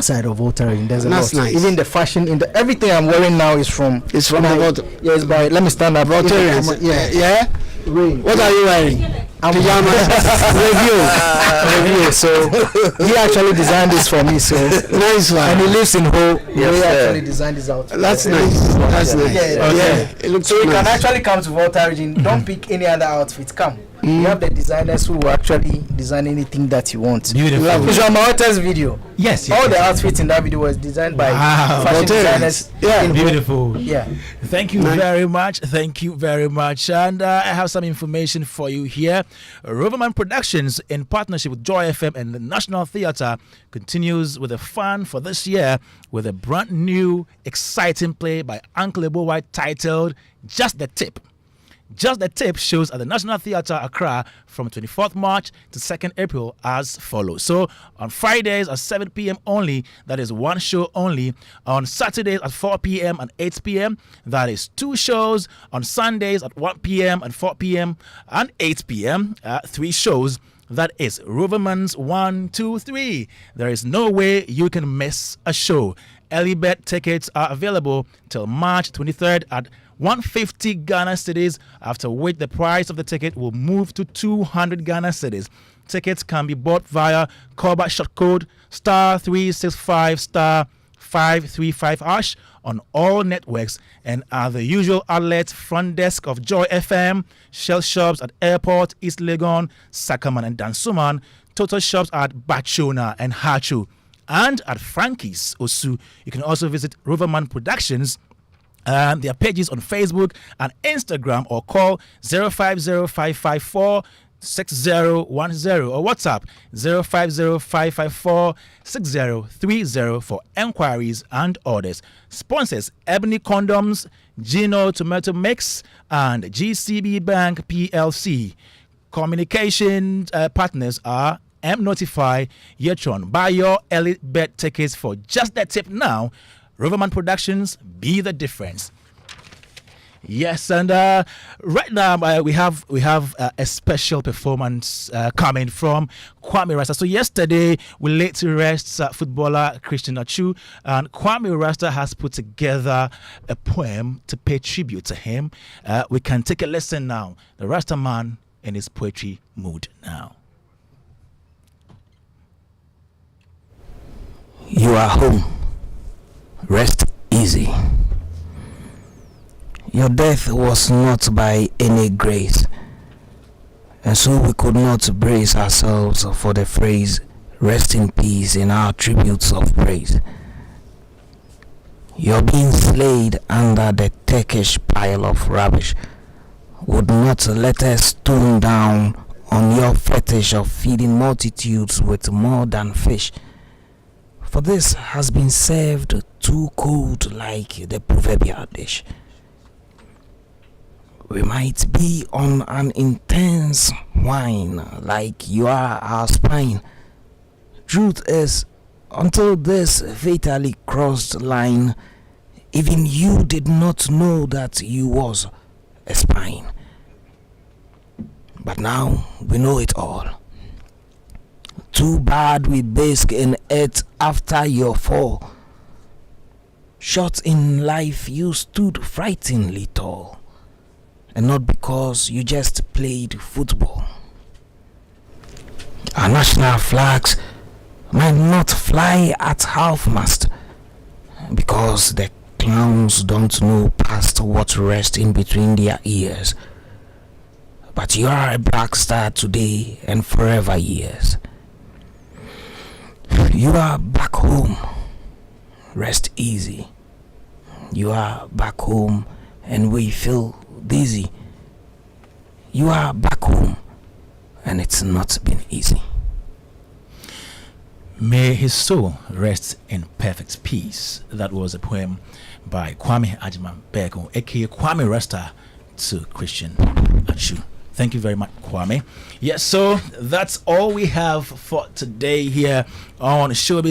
side of Volta. There's a That's lot. nice. Even the fashion, in the everything I'm wearing now is from. It's from my- the Volta. Yes, by let me stand up. Voltarians. Yeah. Yeah. Ray. What are you wearing? I'm review. So he actually designed this for me. So Nice one. and he lives in Ho. Yes, He sir. actually designed this out. That's nice. That's nice. Yeah. It looks So you can nice. actually come to Volta region. Don't pick any other outfit. Come. You have the designers who will actually design anything that you want. Beautiful. It's from Maota's video. Yes. All the outfits in that video was designed by Wow. fashion Voltarians. designers. Yeah. in Ho. Beautiful. Yeah. Thank you very much. Thank you very much. And I have some information for you here. Roverman Productions, in partnership with Joy FM and the National Theatre, continues with a fun for this year with a brand new, exciting play by Uncle Ebo White titled Just the Tip. Just the Tip shows at the National Theatre, Accra from 24th March to 2nd April as follows. So on Fridays at 7 p.m. only, that is one show only. On Saturdays at 4 p.m. and 8 p.m., that is two shows. On Sundays at 1 p.m. and 4 p.m. and 8 p.m., three shows. That is Roverman's 1, 2, 3. There is no way you can miss a show. Early bird tickets are available till March 23rd at 150 Ghana cedis, after which the price of the ticket will move to 200 Ghana cedis. Tickets can be bought via callback short code *365 *535# on all networks and at the usual outlets: front desk of Joy FM, Shell shops at Airport, East Legon, Sakaman and Dansuman, Total shops at Bachona and Hachu, and at Frankie's Osu. You can also visit Roverman Productions their pages on Facebook and Instagram, or call 050554 6010 or WhatsApp 050554 6030 for enquiries and orders. Sponsors: Ebony Condoms, Gino Tomato Mix, and GCB Bank PLC. Communication partners are M-Notify, Yetron. Buy your early bird tickets for Just the Tip now. Roverman Productions, be the difference. Yes, and right now we have a special performance coming from Kwame Rasta. So yesterday we laid to rest footballer Christian Achu, and Kwame Rasta has put together a poem to pay tribute to him. We can take a listen now. The Rasta man in his poetry mood now. You are home. Rest easy. Your death was not by any grace, and so we could not brace ourselves for the phrase "rest in peace" in our tributes of praise. Your being slayed under the Turkish pile of rubbish would not let us stone down on your fetish of feeding multitudes with more than fish. For this has been served too cold, like the proverbial dish. We might be on an intense wine, like you are our spine. Truth is, until this fatally crossed line, even you did not know that you was a spine. But now we know it all. Too bad we bask in it after your fall. Short in life you stood frighteningly tall, and not because you just played football. Our national flags might not fly at half-mast because the clowns don't know past what rests in between their ears. But you are a black star today and forever years. You are back home. Rest easy. You are back home and we feel dizzy. You are back home and it's not been easy. May his soul rest in perfect peace. That was a poem by Kwame Ajiman Beko, aka Kwame Rasta, to Christian Achu. Thank you very much, Kwame. Yes, so that's all we have for today here on Showbiz